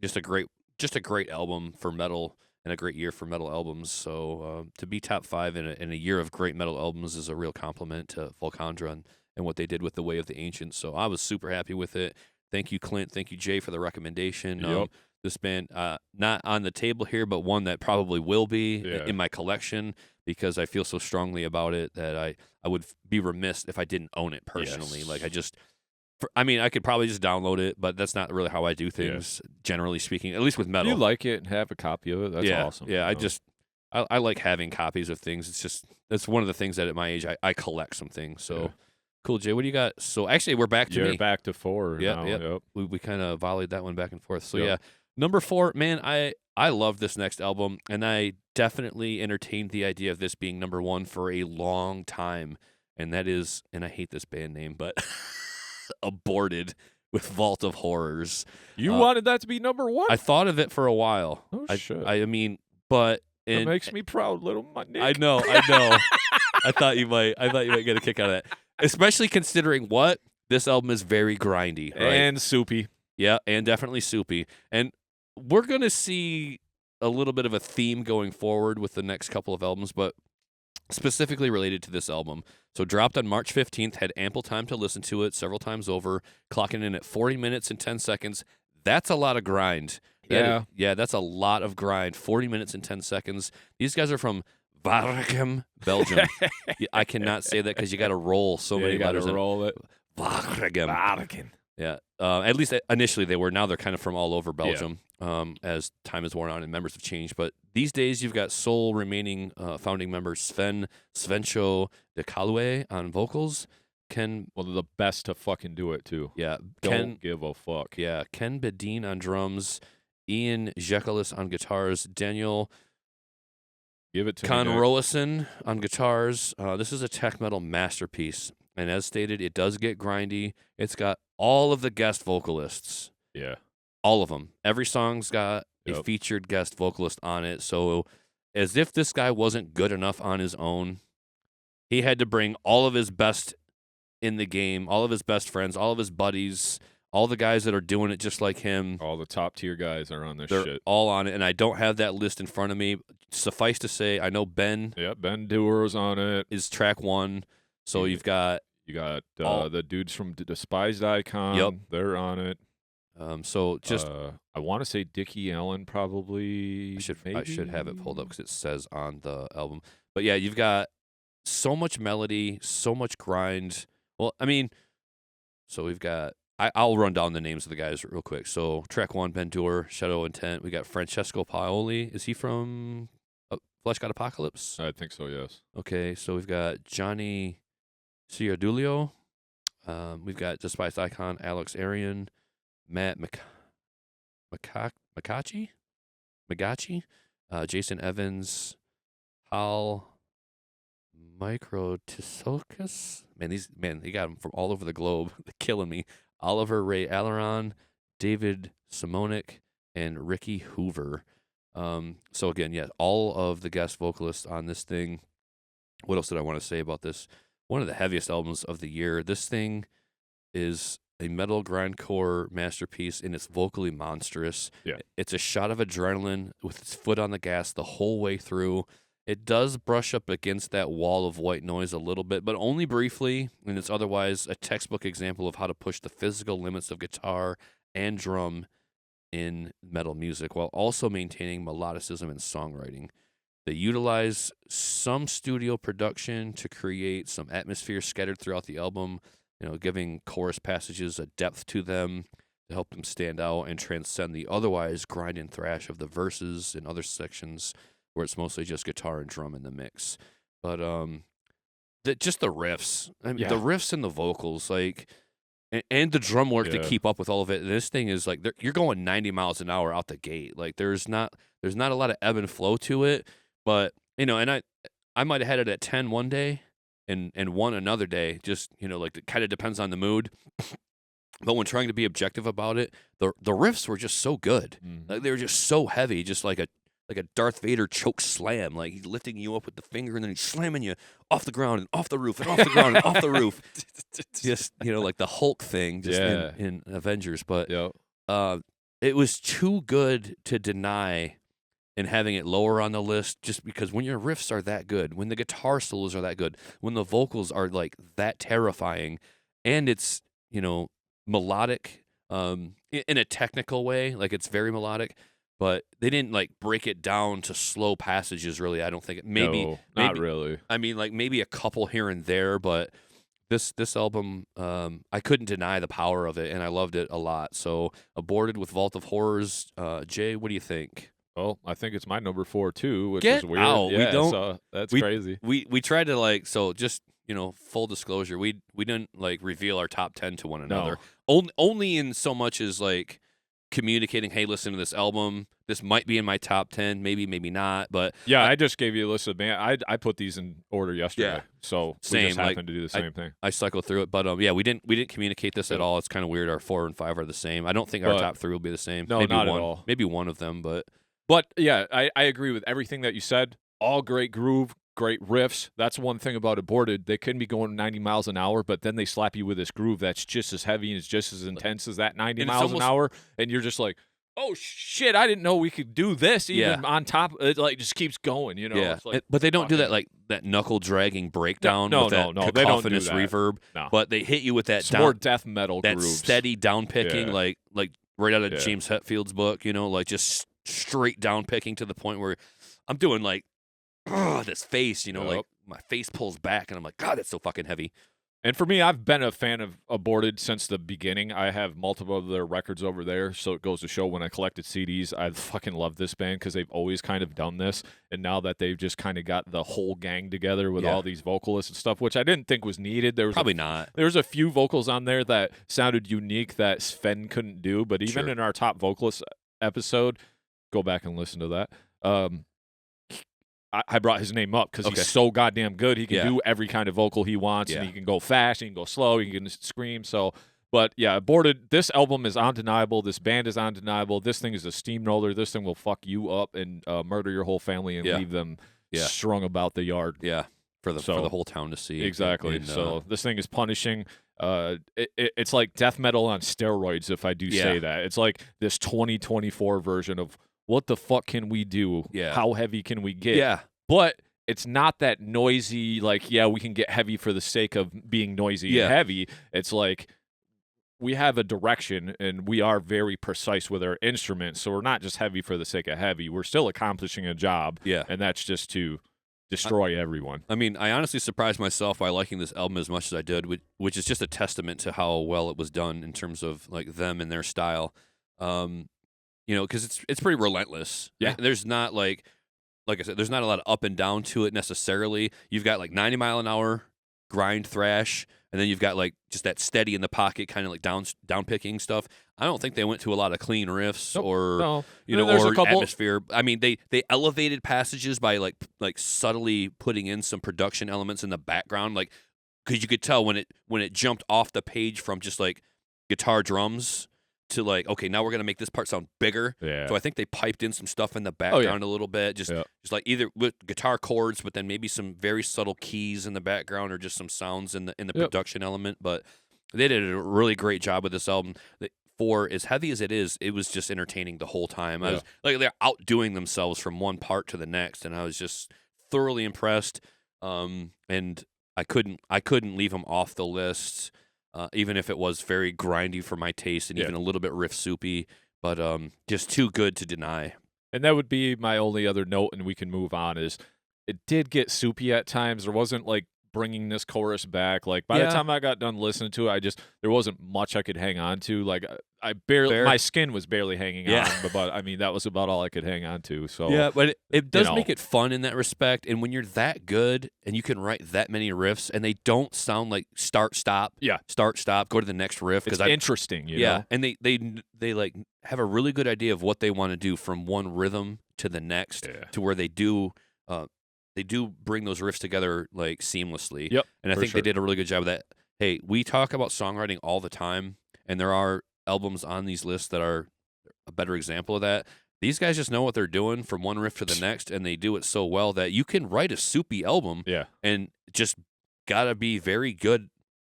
just a great album for metal and a great year for metal albums. So to be top 5 in a year of great metal albums is a real compliment to Volcandra and what they did with The Way of the Ancients. So I was super happy with it. Thank you, Clint. Thank you, Jay, for the recommendation. Yep. This band, not on the table here, but one that probably will be in my collection, because I feel so strongly about it that I would be remiss if I didn't own it personally. Yes. Like I mean, I could probably just download it, but that's not really how I do things, generally speaking, at least with metal. If you like it and have a copy of it, that's awesome. Yeah, I like having copies of things. It's just, that's one of the things that at my age, I collect some things. So, cool, Jay, what do you got? So, actually, we're back to me. You're back to 4 now. Yep. We kind of volleyed that one back and forth. So, yeah, number 4, man, I love this next album, and I definitely entertained the idea of this being number 1 for a long time, and that is, and I hate this band name, but Aborted with Vault of Horrors. You wanted that to be number 1? I thought of it for a while. Oh, shit. I mean, but... It makes me proud, little Nick. I know. I thought you might get a kick out of that. Especially considering what? This album is very grindy. Right? And soupy. Yeah, and definitely soupy. And we're going to see a little bit of a theme going forward with the next couple of albums, but specifically related to this album. So dropped on March 15th, had ample time to listen to it several times over, clocking in at 40 minutes and 10 seconds. That's a lot of grind. That's a lot of grind. 40 minutes and 10 seconds. These guys are from Waregem, Belgium. I cannot say that because you got to roll so many letters. You got to roll it. Waregem. Yeah. At least initially they were. Now they're kind of from all over Belgium as time has worn on and members have changed. But these days you've got sole remaining founding members Svencho de Calue on vocals. Ken, well, they're the best to fucking do it too. Yeah, don't give a fuck. Yeah, Ken Bedeen on drums, Ian Jekalis on guitars, Daniel Conroison on guitars. This is a tech metal masterpiece, and as stated, it does get grindy. It's got all of the guest vocalists. Yeah, all of them. Every song's got a featured guest vocalist on it. So, as if this guy wasn't good enough on his own, he had to bring all of his best in the game, all of his best friends, all of his buddies, all the guys that are doing it just like him. All the top tier guys are on this They're shit. all on it, and I don't have that list in front of me. Suffice to say, I know Ben. Yeah, Ben Duer's on it. Is track 1. So you've got the dudes from Despised Icon. Yep. They're on it. So just I want to say Dickie Allen probably. I should have it pulled up because it says on the album. But yeah, you've got so much melody, so much grind. Well, I mean, so we've got, I'll run down the names of the guys real quick. So track 1, Ben Duer, Shadow Intent. We got Francesco Paoli. Is he from Flesh God Apocalypse? I think so, yes. Okay, so we've got Johnny Ciardulio. We've got Despised Icon, Alex Arian, Matt Magachi, Jason Evans, Hal Microtisocus. Man, he got them from all over the globe. They're killing me. Oliver Ray Alleron, David Simonik, and Ricky Hoover. So again, yeah, all of the guest vocalists on this thing. What else did I want to say about this? One of the heaviest albums of the year. This thing is a metal grindcore masterpiece, and it's vocally monstrous. Yeah. It's a shot of adrenaline with its foot on the gas the whole way through. It does brush up against that wall of white noise a little bit, but only briefly, and it's otherwise a textbook example of how to push the physical limits of guitar and drum in metal music while also maintaining melodicism and songwriting. They utilize some studio production to create some atmosphere scattered throughout the album, giving chorus passages a depth to them to help them stand out and transcend the otherwise grind and thrash of the verses and other sections where it's mostly just guitar and drum in the mix. But just the riffs, the riffs and the vocals, and the drum work to keep up with all of it. This thing is you're going 90 miles an hour out the gate. There's not a lot of ebb and flow to it, but and I might have had it at 10 one day and 1 another day. Just it kind of depends on the mood. But when trying to be objective about it, the riffs were just so good. They were just so heavy, just like a Darth Vader choke slam, he's lifting you up with the finger and then he's slamming you off the ground and off the roof and off the ground and off the roof. Just, like the Hulk thing just in Avengers. But it was too good to deny in having it lower on the list just because when your riffs are that good, when the guitar solos are that good, when the vocals are that terrifying, and it's, melodic in a technical way, it's very melodic. But they didn't break it down to slow passages. Really, I don't think. Maybe not really. I mean, maybe a couple here and there, but this album, I couldn't deny the power of it, and I loved it a lot. So Aborted with Vault of Horrors. Jay, what do you think? Oh, I think it's my number 4 too, which Get is weird. out. Yeah, We don't. so that's we, crazy. We tried to like so just full disclosure. We didn't like reveal our top 10 to one another. Only in so much as like communicating. Hey, listen to this album. This might be in my top 10. Maybe not. But yeah, I just gave you a list of band. I put these in order yesterday, Yeah. so Same, we just like, happened to do the same thing. I cycled through it. But yeah, we didn't communicate this at all. It's kind of weird. Our 4 and 5 are the same. I don't think our But- top 3 will be the same. No, maybe not at one, all. Maybe one of them, but. But yeah, I agree with everything that you said. All great groove, great riffs. That's one thing about Aborted. They can be going 90 miles an hour, but then they slap you with this groove that's just as heavy and is just as intense as that 90 And it's miles almost- an hour, and you're just like, oh shit, I didn't know we could do this even on top. It like just keeps going, you know. Yeah, It's like, but they don't do fucking- that like that knuckle dragging breakdown No, with that no, they don't do cacophonous that. reverb. No. But they hit you with that It's more down, death metal that grooves. steady down picking, Yeah. like right out of Yeah. James Hetfield's book. Like just straight down picking to the point where I'm doing like this face. Like Yep. my face pulls back, and I'm like, God, that's so fucking heavy. And for me, I've been a fan of Aborted since the beginning. I have multiple of their records over there, so it goes to show when I collected CDs, I fucking love this band because they've always kind of done this. And now that they've just kind of got the whole gang together with Yeah. all these vocalists and stuff, which I didn't think was needed. There was Probably not. There's a few vocals on there that sounded unique that Sven couldn't do, but even Sure. in our top vocalist episode, go back and listen to that. I brought his name up because Okay. he's so goddamn good. He can Yeah. do every kind of vocal he wants, and Yeah. he can go fast, he can go slow, he can scream. So, but yeah, Aborted. This album is undeniable. This band is undeniable. This thing is a steamroller. This thing will fuck you up and murder your whole family and Yeah. leave them Yeah. strung about the yard. Yeah, for the So- whole town to see. Exactly. And, So this thing is punishing. It's like death metal on steroids, if I do say Yeah. that. It's like this 2024 version of what the fuck can we do? Yeah. How heavy can we get? yeah, But it's not that noisy, like, yeah, we can get heavy for the sake of being noisy Yeah. and heavy. It's like we have a direction and we are very precise with our instruments. So we're not just heavy for the sake of heavy. We're still accomplishing a job. yeah. And that's just to destroy everyone. I mean, I honestly surprised myself by liking this album as much as I did, which is just a testament to how well it was done in terms of like them and their style. Because it's pretty relentless. Yeah. There's not like I said, there's not a lot of up and down to it necessarily. You've got like 90 mile an hour grind thrash, and then you've got like just that steady in the pocket kind of like down picking stuff. I don't think they went to a lot of clean riffs Nope. or No. or a couple. atmosphere. I mean, they elevated passages by like subtly putting in some production elements in the background, like because you could tell when it jumped off the page from just like guitar drums to like, okay, now we're gonna make this part sound bigger. Yeah. So I think they piped in some stuff in the background a little bit, just like either with guitar chords, but then maybe some very subtle keys in the background or just some sounds in the production element. But they did a really great job with this album. For as heavy as it was just entertaining the whole time. I was like they're outdoing themselves from one part to the next, and I was just thoroughly impressed. And I couldn't leave them off the list. Even if it was very grindy for my taste and even a little bit riff soupy, but just too good to deny. And that would be my only other note, and we can move on, is it did get soupy at times. There wasn't like bringing this chorus back. Like by the time I got done listening to it, there wasn't much I could hang on to. Like I barely, my skin was barely hanging on, but I mean, that was about all I could hang on to. So yeah, but it does make it fun in that respect. And when you're that good and you can write that many riffs and they don't sound like start, stop, go to the next riff. It's interesting, you know? And they like have a really good idea of what they want to do from one rhythm to the next to where they do bring those riffs together like seamlessly. Yep, and I think they did a really good job of that. Hey, we talk about songwriting all the time, and there are albums on these lists that are a better example of that. These guys just know what they're doing from one riff to the next, and they do it so well that you can write a soupy album and just gotta be very good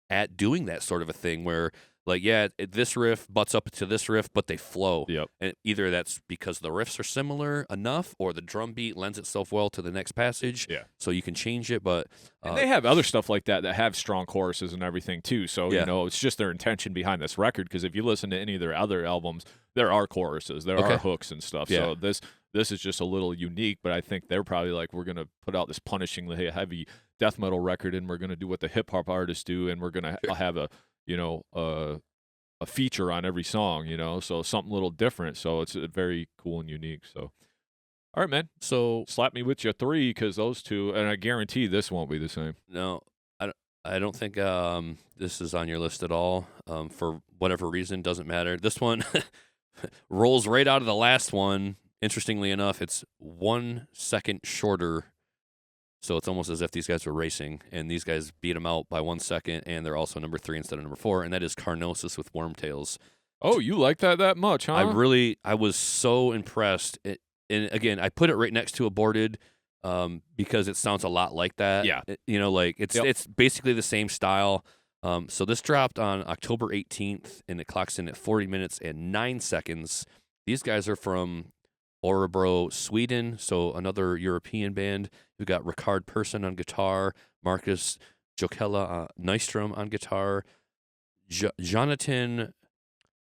at doing that sort of a thing where like, this riff butts up to this riff, but they flow. Yep. And either that's because the riffs are similar enough or the drum beat lends itself well to the next passage. Yeah. So you can change it, but... and they have other stuff like that have strong choruses and everything, too. So, you know, it's just their intention behind this record, because if you listen to any of their other albums, there are choruses, there are hooks and stuff. Yeah. So This is just a little unique, but I think they're probably like, we're gonna put out this punishingly heavy death metal record, and we're gonna do what the hip hop artists do, and we're gonna have a a feature on every song, so something a little different. So it's very cool and unique. So, all right, man. So slap me with your 3, because those two, and I guarantee this won't be the same. No, I don't think this is on your list at all. For whatever reason, doesn't matter. This one rolls right out of the last one. Interestingly enough, it's 1 second shorter. So it's almost as if these guys were racing, and these guys beat them out by 1 second, and they're also number 3 instead of number 4, and that is Carnosis with Wormtails. Oh, you like that much, huh? I was so impressed. And again, I put it right next to Aborted because it sounds a lot like that. Yeah. It's basically the same style. So this dropped on October 18th, and it clocks in at 40 minutes and 9 seconds. These guys are from Orebro, Sweden, so another European band. We've got Ricard Persson on guitar, Marcus Jokela Nystrom on guitar, Jonathan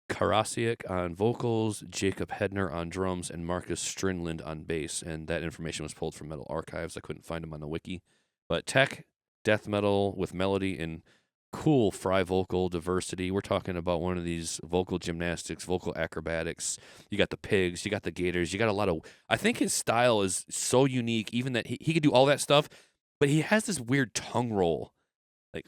Karasiak on vocals, Jacob Hedner on drums, and Marcus Strinland on bass. And that information was pulled from Metal Archives. I couldn't find them on the wiki. But tech, death metal with melody, and cool fry vocal diversity. We're talking about one of these vocal gymnastics, vocal acrobatics. You got the pigs, you got the gators, you got a lot of... I think his style is so unique, even that he could do all that stuff, but he has this weird tongue roll. Like,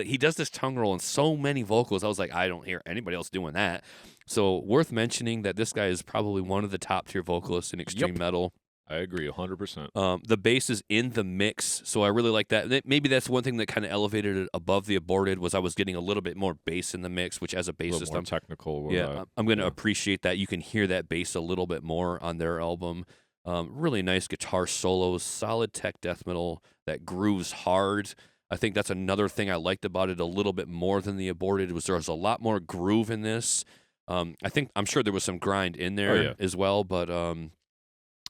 he does this tongue roll in so many vocals. I was like, I don't hear anybody else doing that. So worth mentioning that this guy is probably one of the top tier vocalists in extreme metal. I agree 100%. The bass is in the mix, so I really like that. Maybe that's one thing that kind of elevated it above the Aborted, was I was getting a little bit more bass in the mix, which as a bassist, more technical. I'm going to appreciate that. You can hear that bass a little bit more on their album. Really nice guitar solos, solid tech death metal that grooves hard. I think that's another thing I liked about it a little bit more than the Aborted, was there was a lot more groove in this. I'm sure there was some grind in there as well, but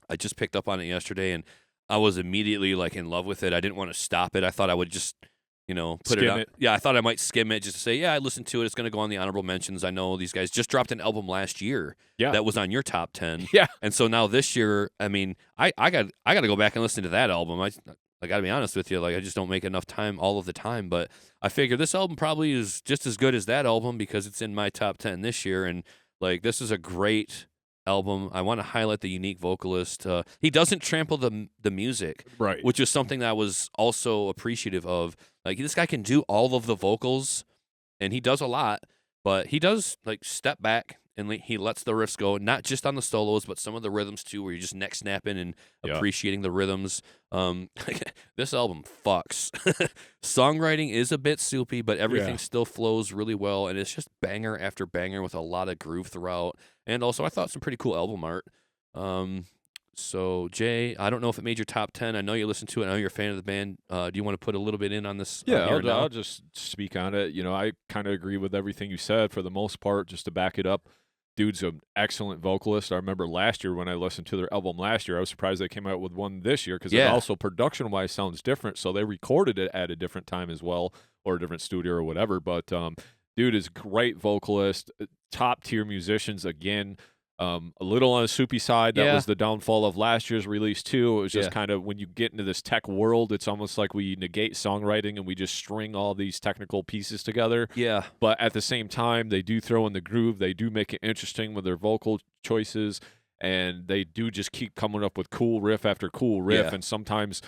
I just picked up on it yesterday, and I was immediately like in love with it. I didn't want to stop it. I thought I would just, put it up. Yeah, I thought I might skim it just to say, I listened to it. It's going to go on the honorable mentions. I know these guys just dropped an album last year that was on your top 10. Yeah. And so now this year, I mean, I got to go back and listen to that album. I got to be honest with you. Like, I just don't make enough time all of the time. But I figure this album probably is just as good as that album because it's in my top 10 this year. And, like, this is a great album. I want to highlight the unique vocalist. He doesn't trample the music, right? Which is something that I was also appreciative of. Like, this guy can do all of the vocals, and he does a lot, but he does like step back and he lets the riffs go, not just on the solos, but some of the rhythms too, where you're just neck snapping and appreciating the rhythms. This album fucks. Songwriting is a bit soupy, but everything still flows really well, and it's just banger after banger with a lot of groove throughout. And also, I thought some pretty cool album art. So, Jay, I don't know if it made your top 10. I know you listened to it. I know you're a fan of the band. Do you want to put a little bit in on this? Yeah, I'll just speak on it. I kind of agree with everything you said for the most part, just to back it up. Dude's an excellent vocalist. I remember last year when I listened to their album last year, I was surprised they came out with one this year because it also production-wise sounds different. So they recorded it at a different time as well, or a different studio or whatever. But dude is a great vocalist, top-tier musicians again. A little on the soupy side. That was the downfall of last year's release too. It was just kind of, when you get into this tech world, it's almost like we negate songwriting and we just string all these technical pieces together. Yeah. But at the same time, they do throw in the groove. They do make it interesting with their vocal choices, and they do just keep coming up with cool riff after cool riff. And sometimes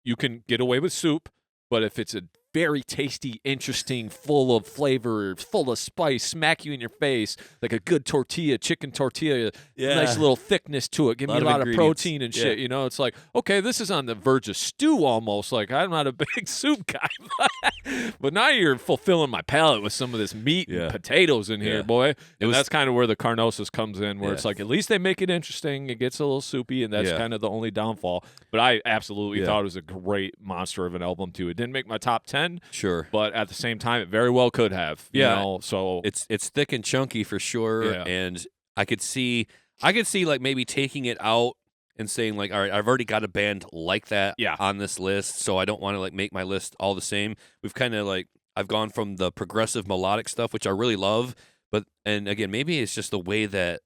you can get away with soup, but if it's a very tasty, interesting, full of flavor, full of spice, smack you in your face, like a good tortilla, chicken tortilla, nice little thickness to it, give me a lot of protein and shit, it's like, okay, this is on the verge of stew almost, like I'm not a big soup guy, but now you're fulfilling my palate with some of this meat and potatoes in here, boy, and that's kind of where the Carnosis comes in, where it's like, at least they make it interesting, it gets a little soupy, and that's kind of the only downfall, but I absolutely thought it was a great monster of an album too. It didn't make my top 10, sure, but at the same time, it very well could have. So it's thick and chunky for sure. And I could see like maybe taking it out and saying like, all right, I've already got a band like that on this list, so I don't want to like make my list all the same. We've kind of like, I've gone from the progressive melodic stuff, which I really love, and again, maybe it's just the way that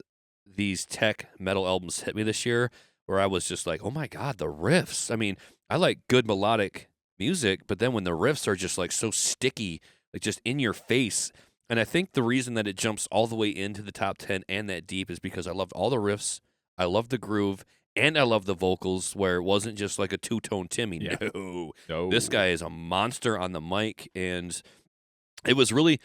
these tech metal albums hit me this year, where I was just like, oh my God, the riffs. I mean, I like good melodic music, but then when the riffs are just like so sticky, like just in your face. And I think the reason that it jumps all the way into the top 10 and that deep is because I loved all the riffs, I loved the groove, and I loved the vocals, where it wasn't just like a two-tone Timmy. Yeah. No. This guy is a monster on the mic, and it was really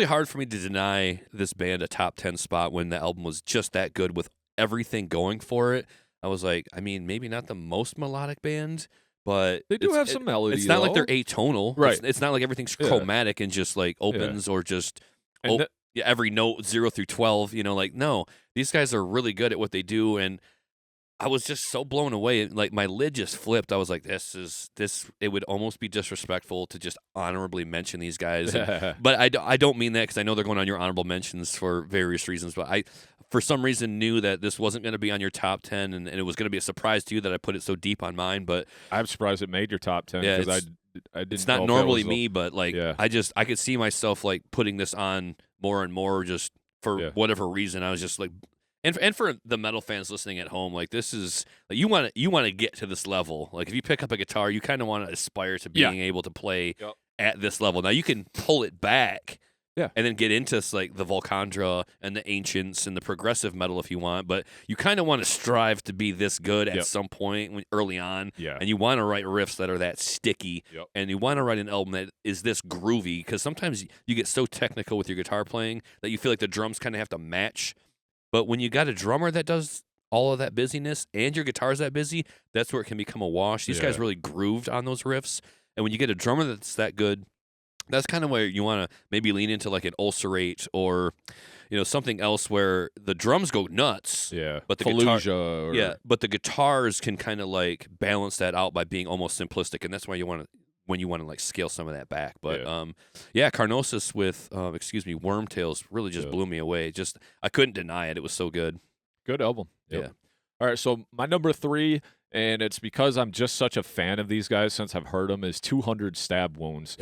hard for me to deny this band a top 10 spot when the album was just that good with everything going for it. I was like, I mean, maybe not the most melodic band, but they do have some melody. It's not like they're atonal. Right. It's not like everything's chromatic and just like opens or just every note 0 through 12. Like, no, these guys are really good at what they do, and I was just so blown away. Like, my lid just flipped. I was like, this. It would almost be disrespectful to just honorably mention these guys. But I don't mean that, because I know they're going on your honorable mentions for various reasons. But I, for some reason, knew that this wasn't going to be on your top 10, and it was going to be a surprise to you that I put it so deep on mine. But I'm surprised it made your top 10, because I didn't. It's not normally me, but like I could see myself like putting this on more and more just for whatever reason. I was just like. And for the metal fans listening at home, like, this is like, you want to get to this level. Like, if you pick up a guitar, you kind of want to aspire to being able to play at this level. Now you can pull it back, and then get into like the Volcandra and the Ancients and the progressive metal if you want. But you kind of want to strive to be this good at some point early on. And you want to write riffs that are that sticky, and you want to write an album that is this groovy, because sometimes you get so technical with your guitar playing that you feel like the drums kind of have to match. But when you got a drummer that does all of that busyness and your guitar's that busy, that's where it can become a wash. These guys really grooved on those riffs. And when you get a drummer that's that good, that's kind of where you want to maybe lean into like an Ulcerate or, something else where the drums go nuts. But the Fallujah but the guitars can kind of like balance that out by being almost simplistic. And that's why you want to, when you want to like scale some of that back. But Carnosus with Wormtails really just blew me away. Just, I couldn't deny it. It was so good. Good album. All right, so my number 3, and it's because I'm just such a fan of these guys since I've heard them, is 200 Stab Wounds.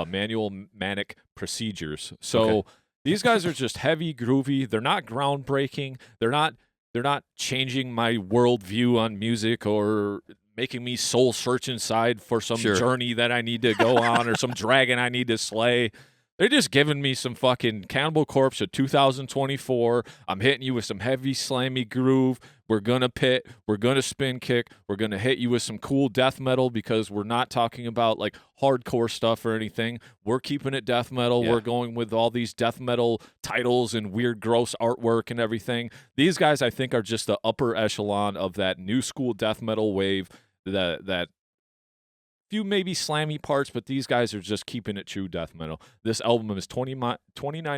Manual Manic Procedures. So these guys are just heavy, groovy. They're not groundbreaking. They're not changing my worldview on music or making me soul search inside for some journey that I need to go on or some dragon I need to slay. They're just giving me some fucking Cannibal Corpse of 2024. I'm hitting you with some heavy, slammy groove. We're going to pit. We're going to spin kick. We're going to hit you with some cool death metal, because we're not talking about like hardcore stuff or anything. We're keeping it death metal. We're going with all these death metal titles and weird, gross artwork and everything. These guys, I think, are just the upper echelon of that new school death metal wave. That few maybe slammy parts, but these guys are just keeping it true death metal. This album is 29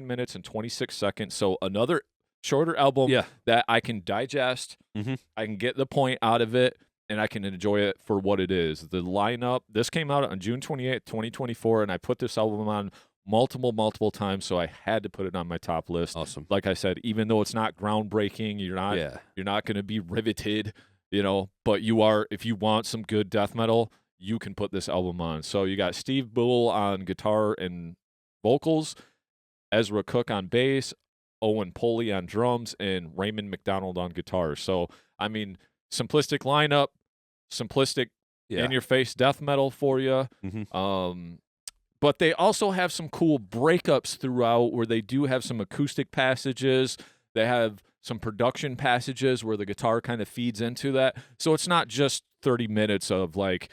minutes and 26 seconds, so another shorter album that I can digest. I can get the point out of it, and I can enjoy it for what it is. The lineup, this came out on June 28th, 2024, and I put this album on multiple times, so I had to put it on my top list. Awesome. Like I said, even though it's not groundbreaking, you're not going to be riveted. But you are, if you want some good death metal, you can put this album on. So you got Steve Bull on guitar and vocals, Ezra Cook on bass, Owen Poley on drums, and Raymond McDonald on guitar. So, I mean, simplistic lineup, simplistic in-your-face death metal for you. But they also have some cool breakups throughout where they do have some acoustic passages. They have some production passages where the guitar kind of feeds into that. So it's not just 30 minutes of like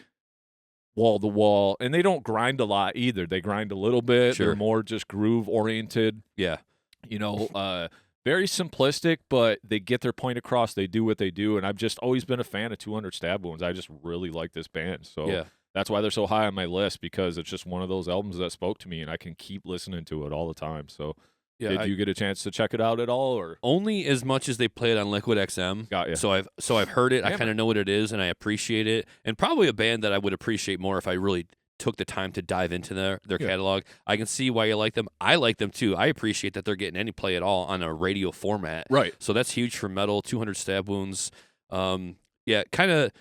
wall to wall. And they don't grind a lot either. They grind a little bit. They're more just groove oriented. Very simplistic, but they get their point across. They do what they do. And I've just always been a fan of 200 Stab Wounds. I just really like this band. So that's why they're so high on my list, because it's just one of those albums that spoke to me and I can keep listening to it all the time. So did you get a chance to check it out at all, or only as much as they play it on Liquid XM? Got you. So I've heard it. I kind of know what it is, and I appreciate it. And probably a band that I would appreciate more if I really took the time to dive into their catalog. I can see why you like them. I like them too. I appreciate that they're getting any play at all on a radio format. Right. So that's huge for metal. 200 Stab Wounds. Kind of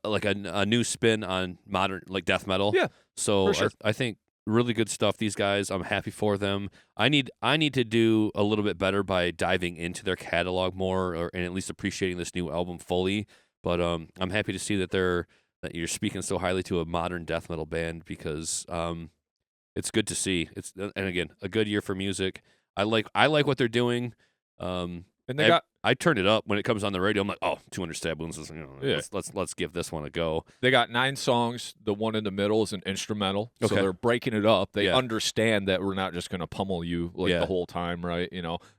like a new spin on modern like death metal. Yeah. So for sure. I think really good stuff. These guys, I'm happy for them. I need to do a little bit better by diving into their catalog more, and at least appreciating this new album fully. But I'm happy to see that you're speaking so highly to a modern death metal band, because it's good to see. And again, a good year for music. I like what they're doing. And they got I turn it up when it comes on the radio. I'm like, oh, 200 Stab Wounds. Yeah. Let's give this one a go. They got 9 songs. The one in the middle is an instrumental. Okay. So they're breaking it up. They Yeah. understand that we're not just going to pummel you Yeah. the whole time, right?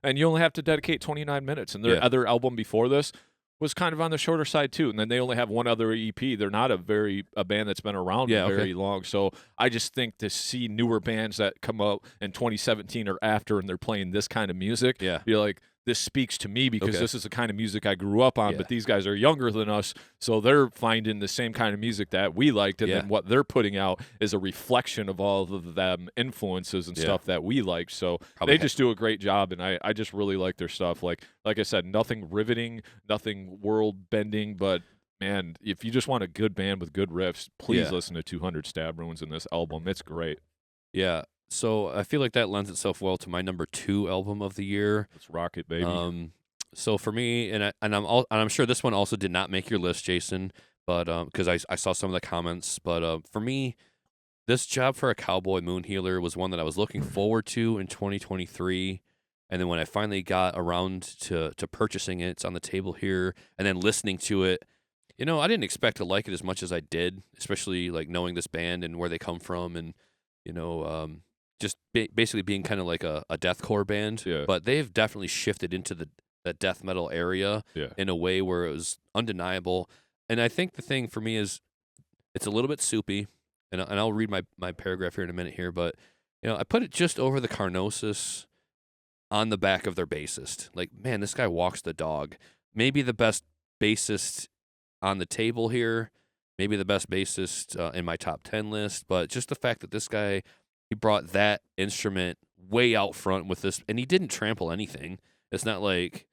And you only have to dedicate 29 minutes. And their Yeah. other album before this was kind of on the shorter side too. And then they only have one other EP. They're not a band that's been around very long. So I just think to see newer bands that come out in 2017 or after and they're playing this kind of music, you're like, this speaks to me because this is the kind of music I grew up on, but these guys are younger than us, so they're finding the same kind of music that we liked, and then what they're putting out is a reflection of all of them influences and stuff that we liked. So they just do a great job, and I just really like their stuff. Like I said, nothing riveting, nothing world-bending, but man, if you just want a good band with good riffs, please listen to 200 Stab Ruins in this album. It's great. Yeah. So I feel like that lends itself well to my number 2 album of the year. Let's rock it, baby. So for me, and I'm sure this one also did not make your list, Jason, but because I saw some of the comments. But for me, this Job for a Cowboy Moon Healer was one that I was looking forward to in 2023. And then when I finally got around to purchasing it, it's on the table here, and then listening to it, I didn't expect to like it as much as I did, especially like knowing this band and where they come from, and just basically being kind of like a deathcore band. Yeah. But they've definitely shifted into the death metal area in a way where it was undeniable. And I think the thing for me is it's a little bit soupy, and I'll read my paragraph here in a minute here, but I put it just over the Carnosus on the back of their bassist. Like, man, this guy walks the dog. Maybe the best bassist on the table here, maybe the best bassist in my top 10 list, but just the fact that this guy, he brought that instrument way out front with this, and he didn't trample anything. It's not like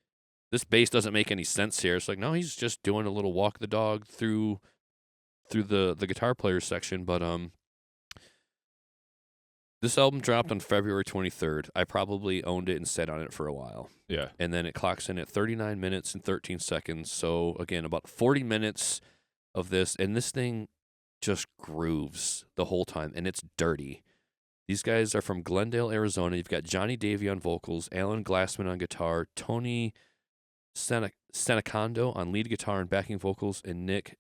this bass doesn't make any sense here. It's like, no, he's just doing a little walk the dog through the guitar player section. But this album dropped on February 23rd. I probably owned it and sat on it for a while. Yeah. And then it clocks in at 39 minutes and 13 seconds. So again, about 40 minutes of this, and this thing just grooves the whole time, and it's dirty. These guys are from Glendale, Arizona. You've got Johnny Davey on vocals, Alan Glassman on guitar, Tony Senacondo on lead guitar and backing vocals, and Nick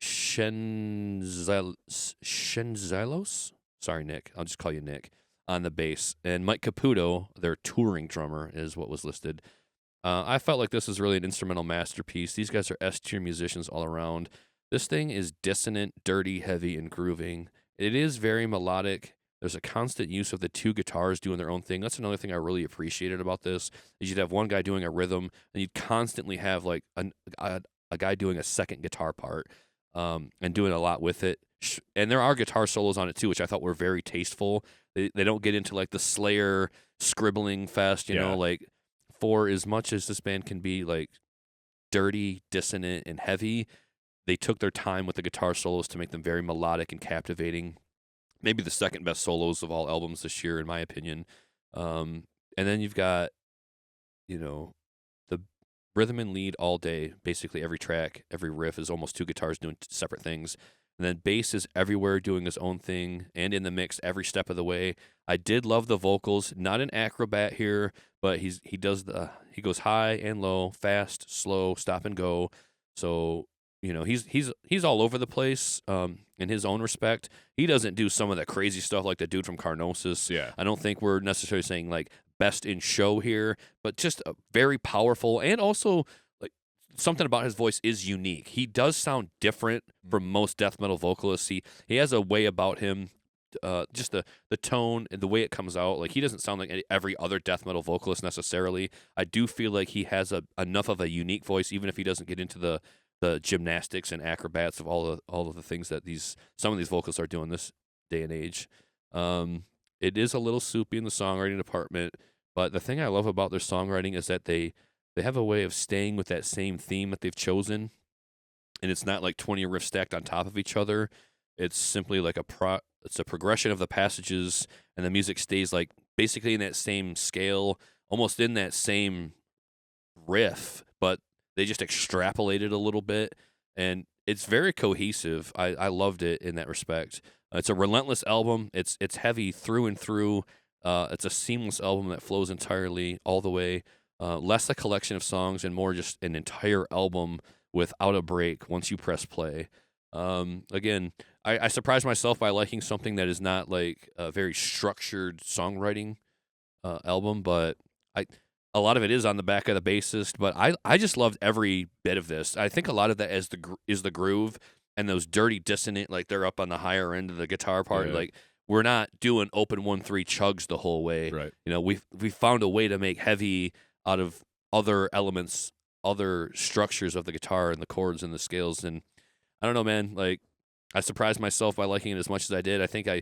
Shenzilos? Sorry, Nick. I'll just call you Nick, on the bass. And Mike Caputo, their touring drummer, is what was listed. I felt like this was really an instrumental masterpiece. These guys are S-tier musicians all around. This thing is dissonant, dirty, heavy, and grooving. It is very melodic. There's a constant use of the 2 guitars doing their own thing. That's another thing I really appreciated about this, is you'd have one guy doing a rhythm, and you'd constantly have like a guy doing a second guitar part, and doing a lot with it. And there are guitar solos on it too, which I thought were very tasteful. They don't get into like the Slayer scribbling fest, you know, like, for as much as this band can be like dirty, dissonant, and heavy, they took their time with the guitar solos to make them very melodic and captivating. Maybe the second best solos of all albums this year, in my opinion. And then you've got, the rhythm and lead all day. Basically every track, every riff is almost 2 guitars doing separate things. And then bass is everywhere doing his own thing and in the mix every step of the way. I did love the vocals. Not an acrobat here, but he goes high and low, fast, slow, stop and go. So he's all over the place in his own respect. He doesn't do some of that crazy stuff like the dude from Carnosus. Yeah. I don't think we're necessarily saying like best in show here, but just a very powerful, and also like something about his voice is unique. He does sound different from most death metal vocalists. He has a way about him, just the tone and the way it comes out. Like, he doesn't sound like every other death metal vocalist necessarily. I do feel like he has enough of a unique voice, even if he doesn't get into the gymnastics and acrobats of all of the things that some of these vocalists are doing this day and age. It is a little soupy in the songwriting department, but the thing I love about their songwriting is that they have a way of staying with that same theme that they've chosen, and it's not like 20 riffs stacked on top of each other. It's simply like it's a progression of the passages, and the music stays like basically in that same scale, almost in that same riff, but they just extrapolated a little bit, and it's very cohesive. I loved it in that respect. It's a relentless album. It's heavy through and through. It's a seamless album that flows entirely all the way. Less a collection of songs and more just an entire album without a break once you press play. Again, I surprised myself by liking something that is not like a very structured songwriting album, but a lot of it is on the back of the bassist. But I just loved every bit of this. I think a lot of that is the groove and those dirty dissonant, like they're up on the higher end of the guitar part. Yeah. Like we're not doing open 1-3 chugs the whole way. Right. You know, we found a way to make heavy out of other elements, other structures of the guitar and the chords and the scales. And I don't know, man, like I surprised myself by liking it as much as I did. I think I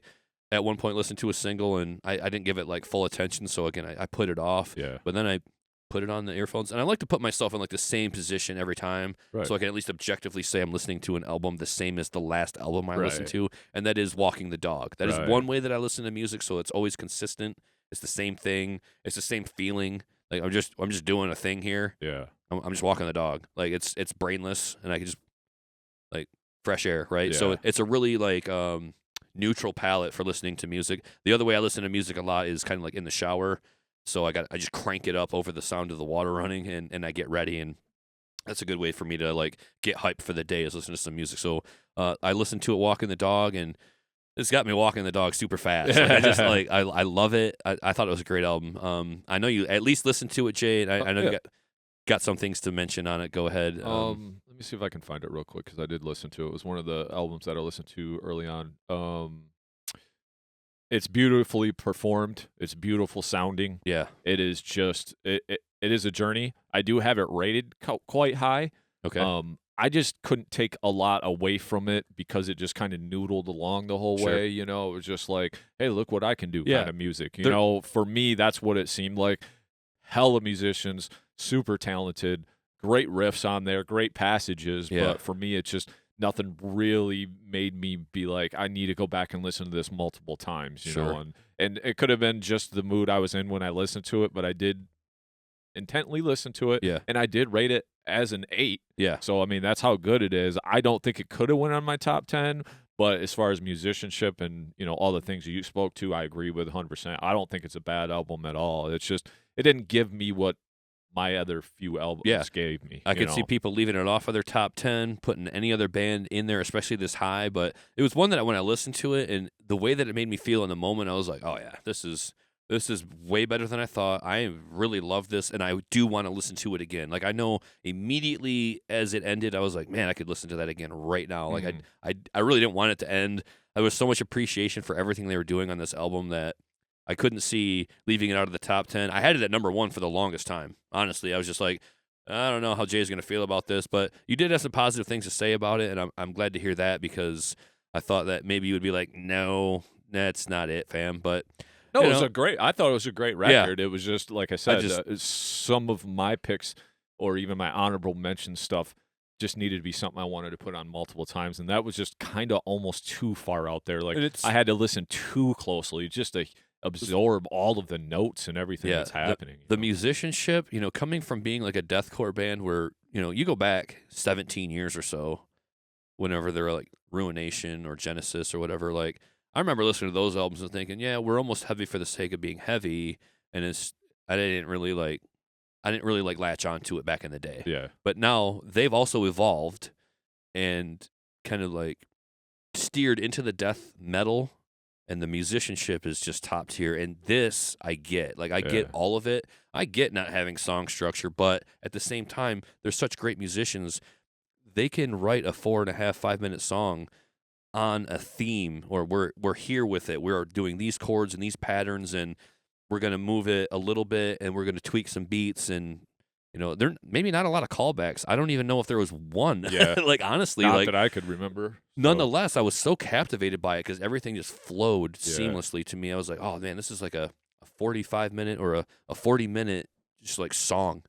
at one point listened to a single and I didn't give it like full attention. So again, I put it off, but then I put it on the earphones, and I like to put myself in like the same position every time. Right. So I can at least objectively say I'm listening to an album the same as the last album I Right. listened to. And that is walking the dog. That is Right. one way that I listen to music. So it's always consistent. It's the same thing. It's the same feeling. Like I'm just doing a thing here. Yeah. I'm just walking the dog. Like it's brainless, and I can just like fresh air, right? So Yeah. it's a really like neutral palette for listening to music. The other way I listen to music a lot is kind of like in the shower. So I just crank it up over the sound of the water running, and I get ready, and that's a good way for me to like get hyped for the day is listening to some music. So I listened to it walking the dog, and it's got me walking the dog super fast. Like, I just like I love it. I thought it was a great album. I know you at least listened to it, Jay, and I know you got some things to mention on it. Go ahead. Let me see if I can find it real quick because I did listen to it. It was one of the albums that I listened to early on. It's beautifully performed. It's beautiful sounding. Yeah. It is just it is a journey. I do have it rated quite high. Okay. I just couldn't take a lot away from it because it just kind of noodled along the whole way. You know, it was just like, hey, look what I can do kind of music. You know, for me, that's what it seemed like. Hella musicians, super talented, great riffs on there, great passages. Yeah. But for me, it's just nothing really made me be like, I need to go back and listen to this multiple times, you know. And it could have been just the mood I was in when I listened to it, but I did intently listen to it, and I did rate it as an 8. Yeah. So I mean, that's how good it is. I don't think it could have went on my top 10, but as far as musicianship and you know all the things you spoke to, I agree with 100%. I don't think it's a bad album at all. It's just it didn't give me what my other few albums gave me. I could see people leaving it off of their top 10, putting any other band in there, especially this high. But it was one that when I listened to it and the way that it made me feel in the moment, I was like, oh yeah, this is way better than I thought. I really love this, and I do want to listen to it again. Like I know immediately as it ended, I was like, man, I could listen to that again right now. Like I really didn't want it to end. There was so much appreciation for everything they were doing on this album that I couldn't see leaving it out of the top 10. I had it at number 1 for the longest time. Honestly, I was just like, I don't know how Jay's going to feel about this, but you did have some positive things to say about it, and I'm glad to hear that because I thought that maybe you would be like, no, that's not it, fam. But no, it was I thought it was a great record. Yeah. It was just like I said, some of my picks or even my honorable mention stuff just needed to be something I wanted to put on multiple times, and that was just kind of almost too far out there. Like I had to listen too closely just to absorb all of the notes and everything that's happening. The musicianship, you know, coming from being like a deathcore band where, you know, you go back 17 years or so, whenever they're like Ruination or Genesis or whatever, like I remember listening to those albums and thinking, yeah, we're almost heavy for the sake of being heavy, and I didn't really like latch onto it back in the day. Yeah. But now they've also evolved and kind of like steered into the death metal, and the musicianship is just top tier. And this I get. Like I get all of it. I get not having song structure, but at the same time, they're such great musicians. They can write a 4.5, 5-minute song on a theme, or we're here with it. We're doing these chords and these patterns, and we're going to move it a little bit, and we're going to tweak some beats, and you know, there maybe not a lot of callbacks. I don't even know if there was one. Yeah. Like honestly, not like that I could remember. Nonetheless, I was so captivated by it because everything just flowed seamlessly to me. I was like, oh man, this is like a 45-minute or a 40-minute just like song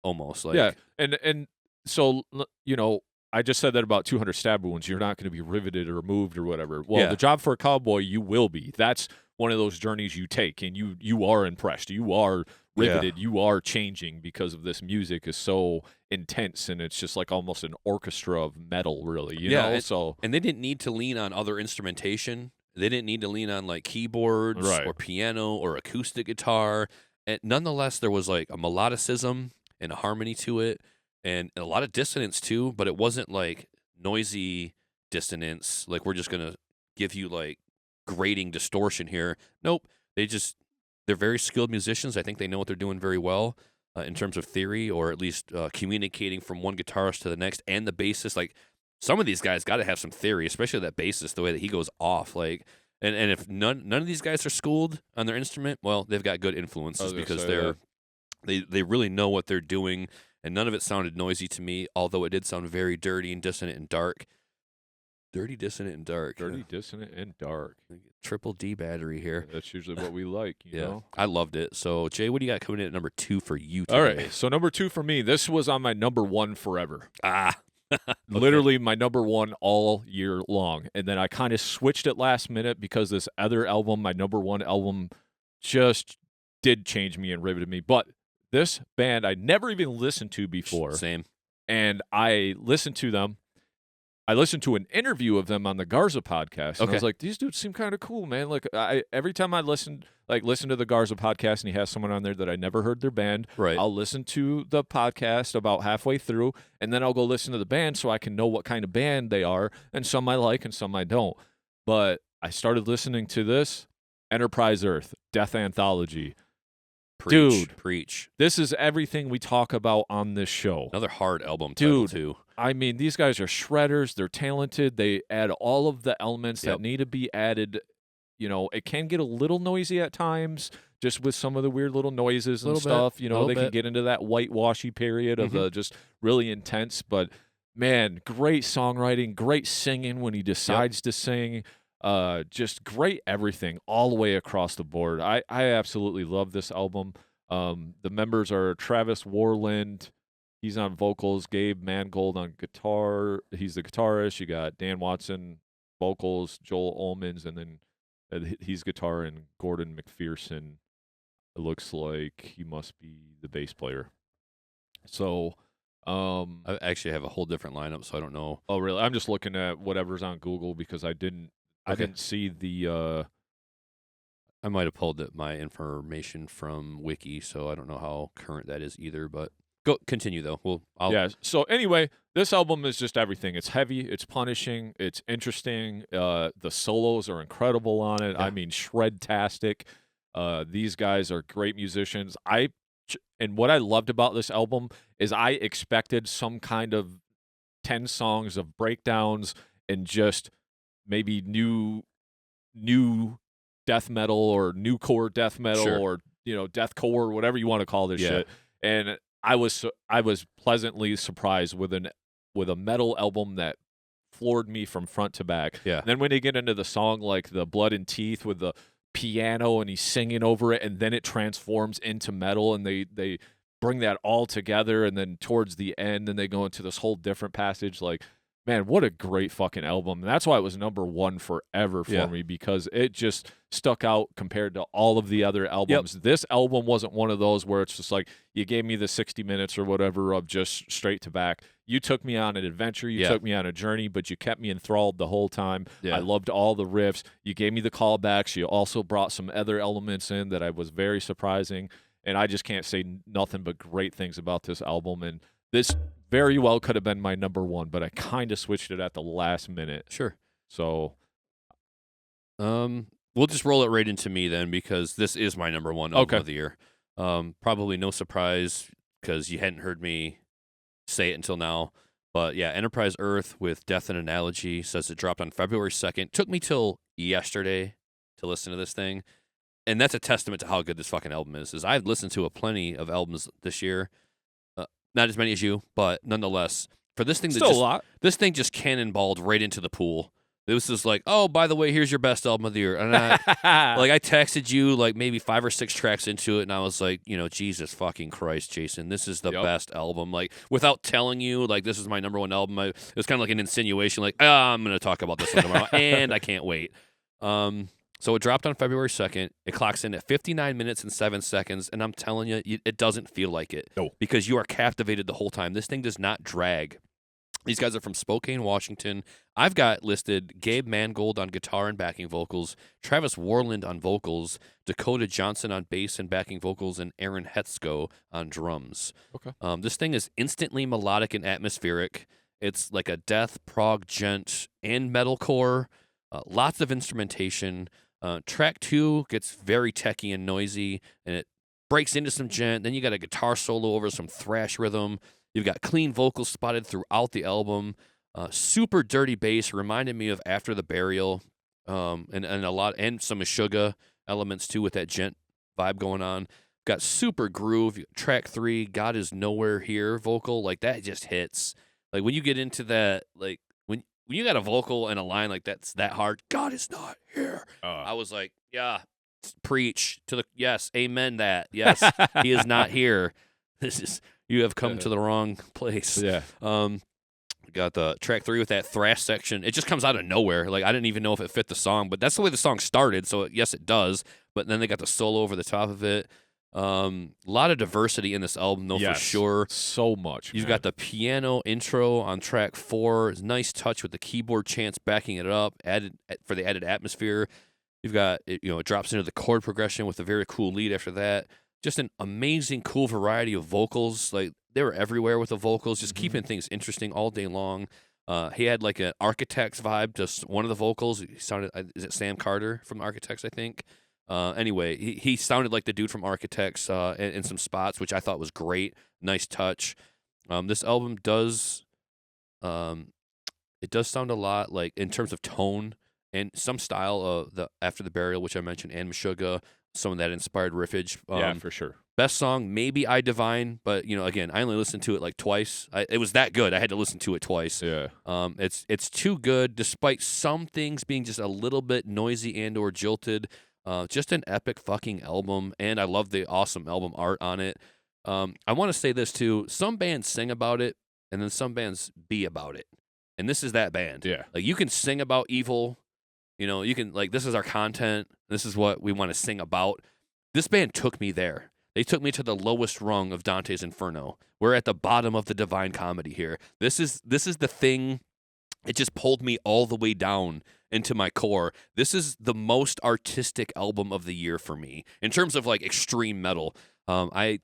almost. Like and so you know, I just said that about 200 Stab Wounds. You're not going to be riveted or moved or whatever. Well, The Job for a Cowboy, you will be. That's one of those journeys you take, and you are impressed. You are riveted. You are changing because of this music is so intense, and it's just like almost an orchestra of metal, really. You know? And they didn't need to lean on other instrumentation. They didn't need to lean on like keyboards or piano or acoustic guitar. And nonetheless, there was like a melodicism and a harmony to it, and a lot of dissonance too. But it wasn't like noisy dissonance. Like we're just gonna give you like grating distortion here. Nope. They're very skilled musicians. I think they know what they're doing very well in terms of theory, or at least communicating from one guitarist to the next, and the bassist. Like some of these guys got to have some theory, especially that bassist, the way that he goes off. Like, and if none of these guys are schooled on their instrument, well, they've got good influences because they really know what they're doing. And none of it sounded noisy to me, although it did sound very dirty and dissonant and dark. Dirty, dissonant, and dark. Dirty, dissonant, and dark. Triple D battery here. That's usually what we like, you know? I loved it. So, Jay, what do you got coming in at number 2 for you today? All right, so number 2 for me, this was on my number 1 forever. Okay. Literally my number 1 all year long. And then I kind of switched it last minute because this other album, my number 1 album, just did change me and riveted me. But this band I never even listened to before. Same. And I listened to them. I listened to an interview of them on the Garza podcast, and I was like, "These dudes seem kind of cool, man." Like, every time I listen to the Garza podcast, and he has someone on there that I never heard their band, I'll listen to the podcast about halfway through, and then I'll go listen to the band so I can know what kind of band they are. And some I like, and some I don't. But I started listening to this Enterprise Earth Death Anthology. Preach. This is everything we talk about on this show. Another hard album title, too. I mean, these guys are shredders. They're talented. They add all of the elements that need to be added. You know, it can get a little noisy at times, just with some of the weird little noises and stuff. You know, they can get into that whitewashy period of the just really intense. But, man, great songwriting, great singing when he decides to sing. Just great everything all the way across the board. I absolutely love this album. The members are Travis Warland. He's on vocals. Gabe Mangold on guitar. He's the guitarist. You got Dan Watson vocals, Joel Ullmans, and then he's guitar, and Gordon McPherson. It looks like he must be the bass player. So, I actually have a whole different lineup, so I don't know. Oh, really? I'm just looking at whatever's on Google because I didn't see the. I might have pulled my information from Wiki, so I don't know how current that is either. But continue though. So anyway, this album is just everything. It's heavy. It's punishing. It's interesting. The solos are incredible on it. Yeah. I mean, shred-tastic. These guys are great musicians. And what I loved about this album is I expected some kind of 10 songs of breakdowns and just maybe new death metal or new core death metal or deathcore or whatever you want to call this shit. And I was pleasantly surprised with a metal album that floored me from front to back. Yeah. And then when they get into the song like the Blood and Teeth with the piano and he's singing over it, and then it transforms into metal, and they bring that all together, and then towards the end, then they go into this whole different passage. Like, man, what a great fucking album. And that's why it was number 1 forever for me, because it just stuck out compared to all of the other albums. This album wasn't one of those where it's just like, you gave me the 60 minutes or whatever of just straight to back. You took me on an adventure. You took me on a journey, but you kept me enthralled the whole time. I loved all the riffs. You gave me the callbacks. You also brought some other elements in that I was very surprising. And I just can't say nothing but great things about this album. And this very well could have been my number 1, but I kind of switched it at the last minute. Sure. So, we'll just roll it right into me then, because this is my number 1 album of the year. Probably no surprise because you hadn't heard me say it until now. But yeah, Enterprise Earth with Death and Analogy says it dropped on February 2nd. Took me till yesterday to listen to this thing. And that's a testament to how good this fucking album is. I've listened to a plenty of albums this year. Not as many as you, but nonetheless, for this thing, a lot. This thing just cannonballed right into the pool This is like, oh, by the way, here's your best album of the year. And I texted you like maybe 5 or 6 tracks into it, and I was like, Jesus fucking Christ, Jason, this is the best album. Like, without telling you, like, this is my number one album. It was kind of like an insinuation, like, I'm going to talk about this one tomorrow, and I can't wait. So it dropped on February 2nd. It clocks in at 59 minutes and 7 seconds, and I'm telling you, it doesn't feel like it. No. Because you are captivated the whole time. This thing does not drag. These guys are from Spokane, Washington. I've got listed Gabe Mangold on guitar and backing vocals, Travis Warland on vocals, Dakota Johnson on bass and backing vocals, and Aaron Hetzko on drums. Okay. This thing is instantly melodic and atmospheric. It's like a death, prog, gent, and metalcore. Lots of instrumentation. Track 2 gets very techy and noisy, and it breaks into some gent. Then you got a guitar solo over some thrash rhythm. You've got clean vocals spotted throughout the album. Super dirty bass, reminded me of After the Burial, and some Meshuggah elements too with that gent vibe going on. Got super groove. Track 3, God Is Nowhere Here vocal, like that just hits. Like when you get into that, like when you got a vocal and a line like that's that hard, God is not here. I was like, yeah, preach to the yes, amen that. Yes, he is not here. You have come to the wrong place. Yeah. Got the track 3 with that thrash section. It just comes out of nowhere. Like, I didn't even know if it fit the song, but that's the way the song started. So yes, it does. But then they got the solo over the top of it. A lot of diversity in this album, though, for sure. So much. You've got the piano intro on track 4. It's nice touch with the keyboard chants backing it up, added for the added atmosphere. You've got it drops into the chord progression with a very cool lead after that. Just an amazing, cool variety of vocals. Like, they were everywhere with the vocals, just keeping things interesting all day long. He had like an Architects vibe, just one of the vocals. He sounded, is it Sam Carter from Architects, I think? Anyway, he sounded like the dude from Architects in some spots, which I thought was great. Nice touch. This album does, it does sound a lot like, in terms of tone and some style of the After the Burial, which I mentioned, and Meshuggah. Some of that inspired riffage. Yeah, for sure. Best song, maybe I Divine, but again, I only listened to it like twice. It was that good. I had to listen to it twice. Yeah. It's too good, despite some things being just a little bit noisy and or jilted. Just an epic fucking album, and I love the awesome album art on it. I want to say this too. Some bands sing about it, and then some bands be about it. And this is that band. Yeah. Like, you can sing about evil. You can, like, this is our content. This is what we want to sing about. This band took me there. They took me to the lowest rung of Dante's Inferno. We're at the bottom of the Divine Comedy here. This is the thing. It just pulled me all the way down into my core. This is the most artistic album of the year for me in terms of like extreme metal. I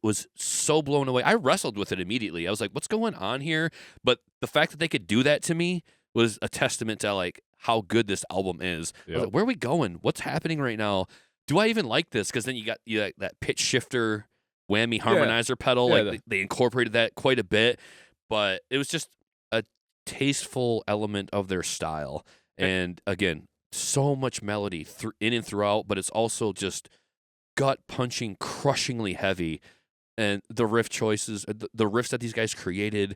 was so blown away. I wrestled with it immediately. I was like, what's going on here? But the fact that they could do that to me was a testament to like how good this album is. Yep. Like, where are we going? What's happening right now? Do I even like this? Because then you got that pitch shifter whammy harmonizer pedal. Like they incorporated that quite a bit, but it was just a tasteful element of their style. And again, so much melody in and throughout, but it's also just gut punching, crushingly heavy. And the riff choices, the riffs that these guys created.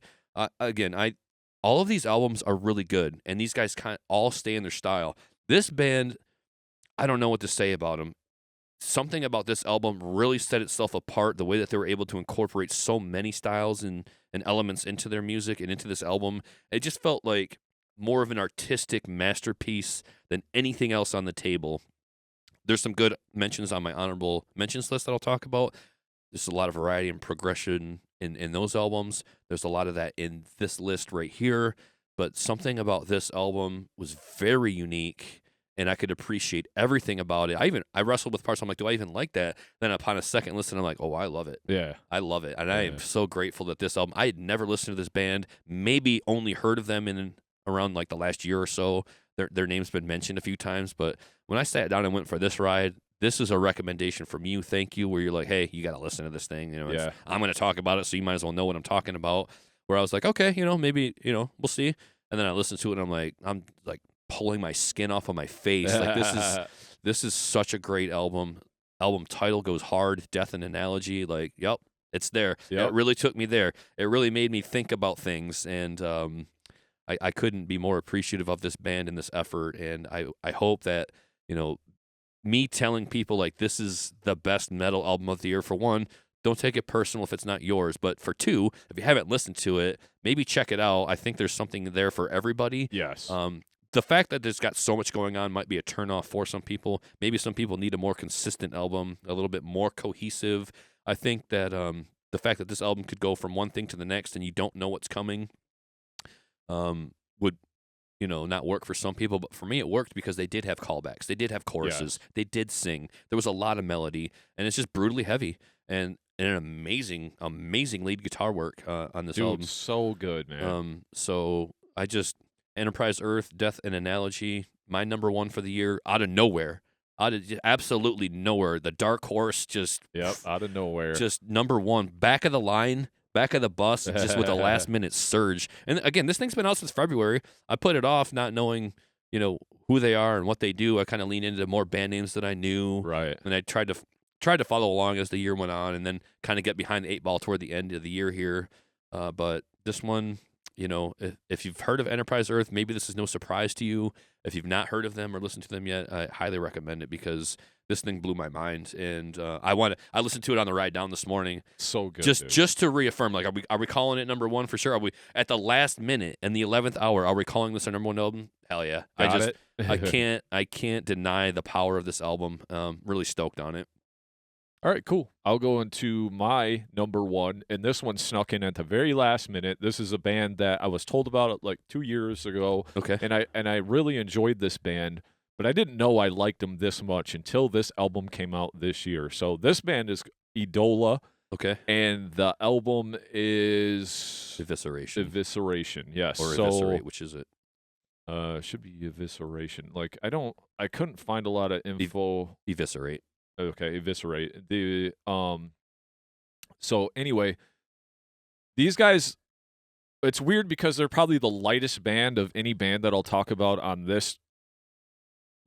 All of these albums are really good, and these guys kind of all stay in their style. This band, I don't know what to say about them. Something about this album really set itself apart, the way that they were able to incorporate so many styles and elements into their music and into this album. It just felt like more of an artistic masterpiece than anything else on the table. There's some good mentions on my honorable mentions list that I'll talk about. There's a lot of variety and progression in those albums. There's a lot of that in this list right here. But something about this album was very unique, and I could appreciate everything about it. I wrestled with parts. I'm like, do I even like that? Then upon a second listen, I'm like, oh, I love it. Yeah. I love it. And I am so grateful that this album, I had never listened to this band, maybe only heard of them in around like the last year or so. Their name's been mentioned a few times, but when I sat down and went for this ride, this is a recommendation from you. Thank you. Where you're like, hey, you got to listen to this thing. I'm going to talk about it, so you might as well know what I'm talking about. Where I was like, okay, maybe, we'll see. And then I listened to it, and I'm like pulling my skin off of my face. Like, this is such a great album. Album title goes hard. Death and Analogy. Like, yep, it's there. Yep. It really took me there. It really made me think about things, and I couldn't be more appreciative of this band and this effort, and I hope that, me telling people like this is the best metal album of the year, for one, don't take it personal if it's not yours, but for two, if you haven't listened to it, maybe check it out. I think there's something there for everybody. Yes. The fact that there's got so much going on might be a turnoff for some people. Maybe some people need a more consistent album, a little bit more cohesive. I think that the fact that this album could go from one thing to the next and you don't know what's coming would, not work for some people. But for me, it worked because they did have callbacks. They did have choruses. Yes. They did sing. There was a lot of melody, and it's just brutally heavy. And an amazing, amazing lead guitar work on this album. So good, man. So I just... Enterprise Earth, Death and Analogy, my number one for the year, out of nowhere. Out of absolutely nowhere. The Dark Horse just... Yep, out of nowhere. Just number one. Back of the line, back of the bus, just with a last-minute surge. And again, this thing's been out since February. I put it off not knowing, who they are and what they do. I kind of leaned into more band names that I knew. Right. And I tried to follow along as the year went on and then kind of get behind the 8 ball toward the end of the year here. But this one... if you've heard of Enterprise Earth, maybe this is no surprise to you. If you've not heard of them or listened to them yet, I highly recommend it because this thing blew my mind. And I listened to it on the ride down this morning. So good. Just to reaffirm, like, are we calling it number one for sure? Are we at the last minute in the 11th hour? Are we calling this our number one album? Hell yeah! I can't deny the power of this album. Really stoked on it. All right, cool. I'll go into my number one, and this one snuck in at the very last minute. This is a band that I was told about like 2 years ago. Okay. And I really enjoyed this band, but I didn't know I liked them this much until this album came out this year. So this band is Idola. Okay. And the album is Evisceration. Yes. Or Eviscerate, which is it? Should be Evisceration. Like I couldn't find a lot of info. Eviscerate. Okay, Eviscerate. So anyway, these guys, it's weird because they're probably the lightest band of any band that I'll talk about on this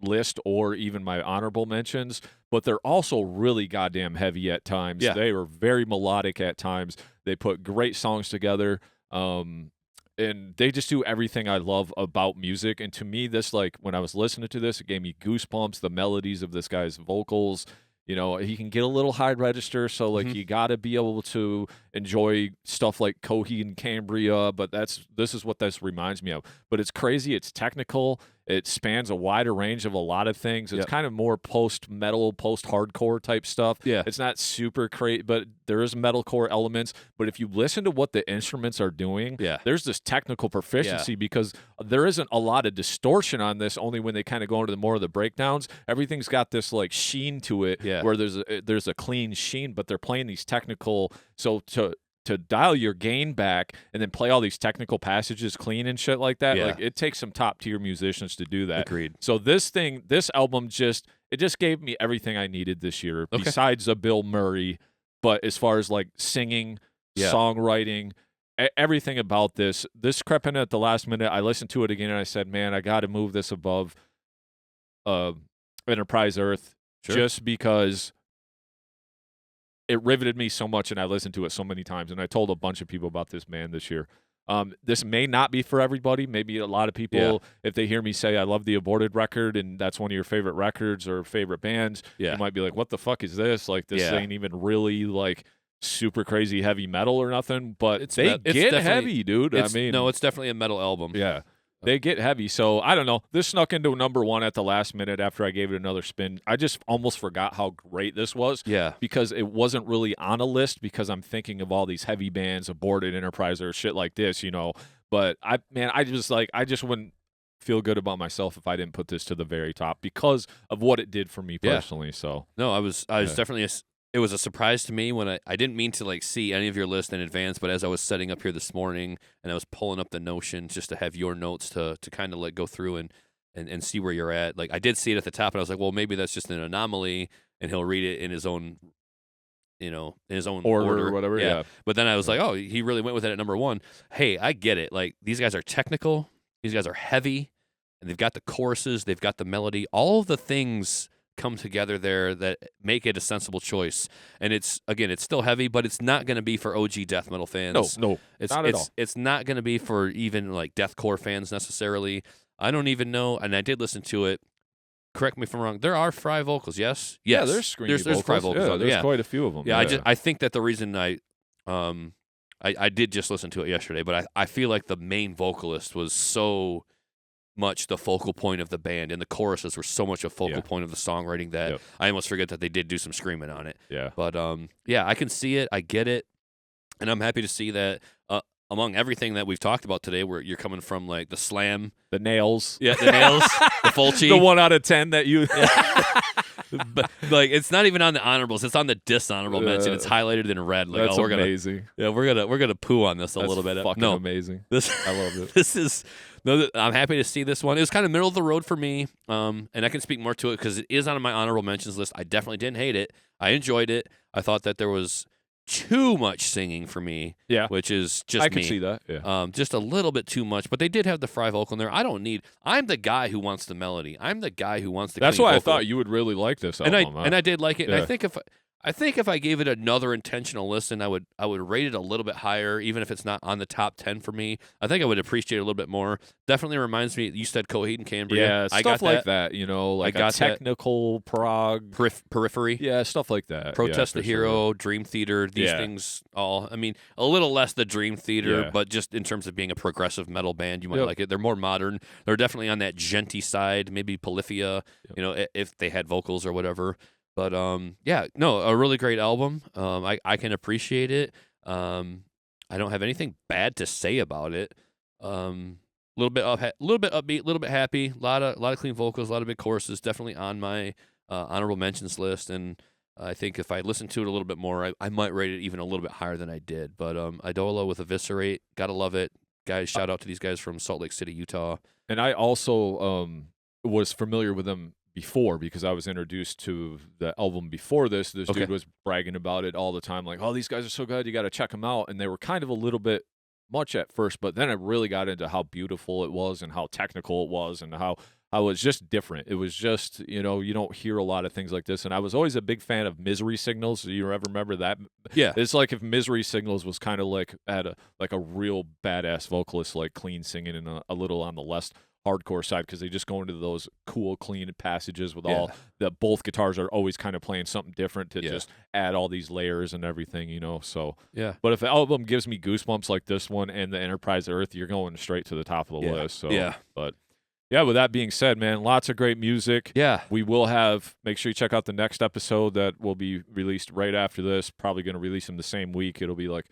list or even my honorable mentions, but they're also really goddamn heavy at times. Yeah. They are very melodic at times. They put great songs together. And they just do everything I love about music. And to me, this, like, when I was listening to this, it gave me goosebumps, the melodies of this guy's vocals. He can get a little high register, so, like, you got to be able to enjoy stuff like Coheed and Cambria, but this is what this reminds me of. But it's crazy. It's technical. It spans a wider range of a lot of things. It's kind of more post-metal, post-hardcore type stuff. Yeah. It's not super crazy, but there is metalcore elements. But if you listen to what the instruments are doing, there's this technical proficiency because there isn't a lot of distortion on this, only when they kind of go into more of the breakdowns. Everything's got this, like, sheen to it where there's a clean sheen, but they're playing these technical... So to dial your gain back and then play all these technical passages clean and shit like that, like, it takes some top tier musicians to do that. Agreed. So this album just gave me everything I needed this year, besides a Bill Murray. But as far as, like, singing, songwriting, everything about this crept in at the last minute. I listened to it again and I said, man, I got to move this above Enterprise Earth, just because it riveted me so much, and I listened to it so many times, and I told a bunch of people about this band this year. This may not be for everybody. Maybe a lot of people, if they hear me say I love the Aborted record, and that's one of your favorite records or favorite bands, you might be like, what the fuck is this? Like, this ain't even really, like, super crazy heavy metal or nothing, but they get heavy, dude. No, it's definitely a metal album. Yeah. They get heavy. So, I don't know. This snuck into number one at the last minute after I gave it another spin. I just almost forgot how great this was. Yeah. Because it wasn't really on a list because I'm thinking of all these heavy bands, Aborted, Enterprise, or shit like this, But, I just wouldn't feel good about myself if I didn't put this to the very top because of what it did for me personally. So, no, I was definitely... It was a surprise to me when I didn't mean to, like, see any of your list in advance, but as I was setting up here this morning and I was pulling up the Notion just to have your notes to kind of, like, go through and see where you're at, like, I did see it at the top and I was like, well, maybe that's just an anomaly and he'll read it in his own, order or whatever. Yeah. But then I was like, oh, he really went with it at number one. Hey, I get it. Like, these guys are technical, these guys are heavy, and they've got the choruses, they've got the melody, all of the things come together there that make it a sensible choice. And it's still heavy, but it's not going to be for OG death metal fans. No, not at all. It's not going to be for even like deathcore fans necessarily. I don't even know, and I did listen to it. Correct me if I'm wrong. There are fry vocals, yes. Yeah, there's screamy vocals. There's fry vocals. Yeah, there's quite a few of them. Yeah, I think that the reason I did just listen to it yesterday, but I feel like the main vocalist was so much the focal point of the band, and the choruses were so much a focal point of the songwriting that I almost forget that they did do some screaming on it. Yeah. But I can see it. I get it, and I'm happy to see that. Among everything that we've talked about today, where you're coming from, like the slam, the nails, the Fulci, the 1 out of 10 that you. But like, it's not even on the honorables; it's on the dishonorable mention. It's highlighted in red. Like, that's amazing. We're gonna poo on this a little bit. Fucking amazing. I love it. This is. No, I'm happy to see this one. It was kind of middle of the road for me, and I can speak more to it because it is on my honorable mentions list. I definitely didn't hate it. I enjoyed it. I thought that there was too much singing for me, which is just I can see that. Yeah. Just a little bit too much, but they did have the fry vocal in there. I'm the guy who wants the melody. I'm the guy who wants the. That's why vocal. I thought you would really like this album. And I did like it. And I think if I gave it another intentional listen, I would rate it a little bit higher, even if it's not on the top 10 for me. I think I would appreciate it a little bit more. Definitely reminds me. You said Coheed and Cambria. Yeah, I stuff got like that. You know, like a technical prog periphery. Yeah, stuff like that. Protest the Hero, Dream Theater. These things all. I mean, a little less the Dream Theater, but just in terms of being a progressive metal band, you might like it. They're more modern. They're definitely on that genty side. Maybe Polyphia. You know, if they had vocals or whatever. But a really great album. I can appreciate it. I don't have anything bad to say about it. A little bit upbeat, a little bit happy. A lot of clean vocals, a lot of big choruses. Definitely on my honorable mentions list. And I think if I listen to it a little bit more, I might rate it even a little bit higher than I did. But Idola with Eviscerate, gotta love it, guys. Shout out to these guys from Salt Lake City, Utah. And I also was familiar with them before because I was introduced to the album before this. This dude was bragging about it all the time, like, oh, these guys are so good, you got to check them out. And they were kind of a little bit much at first, but then I really got into how beautiful it was and how technical it was and how it was just different. It was just, you know, you don't hear a lot of things like this. And I was always a big fan of Misery Signals. Do you ever remember that? Yeah. It's like if Misery Signals was kind of like at a real badass vocalist, like clean singing and a little on the less hardcore side, because they just go into those cool, clean passages with all that both guitars are always kind of playing something different to just add all these layers and everything, you know. So but if the album gives me goosebumps like this one and the Enterprise Earth, you're going straight to the top of the list. So but with that being said, man, lots of great music. We will make sure you check out the next episode that will be released right after this. Probably going to release them the same week. It'll be like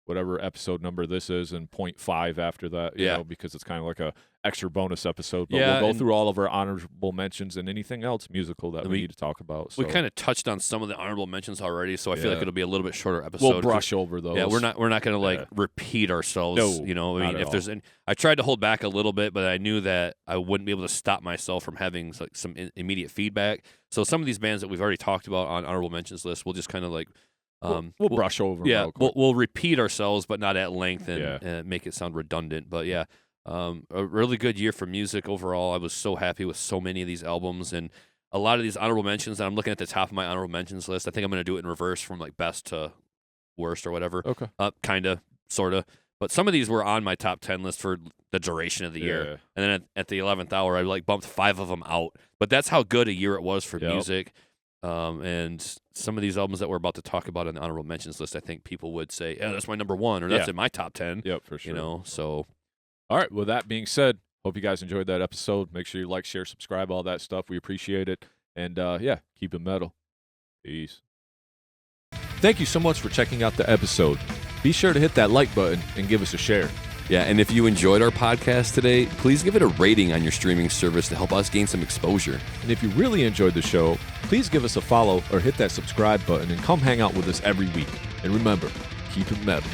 whatever episode number this is, and 0.5 after that, you know, because it's kind of like a extra bonus episode. But we'll go through all of our honorable mentions and anything else musical that we need to talk about. So. We kind of touched on some of the honorable mentions already, so I feel like it'll be a little bit shorter episode. We'll brush over those. Yeah, we're not going to like repeat ourselves. No, you know, I mean, if there's I tried to hold back a little bit, but I knew that I wouldn't be able to stop myself from having like some immediate feedback. So some of these bands that we've already talked about on honorable mentions list, we'll just kind of like. We'll brush over. Yeah, we'll repeat ourselves, but not at length, and make it sound redundant. But a really good year for music overall. I was so happy with so many of these albums, and a lot of these honorable mentions that I'm looking at the top of my honorable mentions list. I think I'm going to do it in reverse from like best to worst or whatever. Okay. Kind of, sort of. But some of these were on my top 10 list for the duration of the year. And then at the 11th hour, I like bumped 5 of them out. But that's how good a year it was for music. And some of these albums that we're about to talk about on the honorable mentions list, I think people would say, "Yeah, that's my number 1," or "That's in my top 10." Yep, for sure. You know, so. All right. With that being said, hope you guys enjoyed that episode. Make sure you like, share, subscribe, all that stuff. We appreciate it. And keep it metal. Peace. Thank you so much for checking out the episode. Be sure to hit that like button and give us a share. Yeah, and if you enjoyed our podcast today, please give it a rating on your streaming service to help us gain some exposure. And if you really enjoyed the show, please give us a follow or hit that subscribe button and come hang out with us every week. And remember, keep it metal.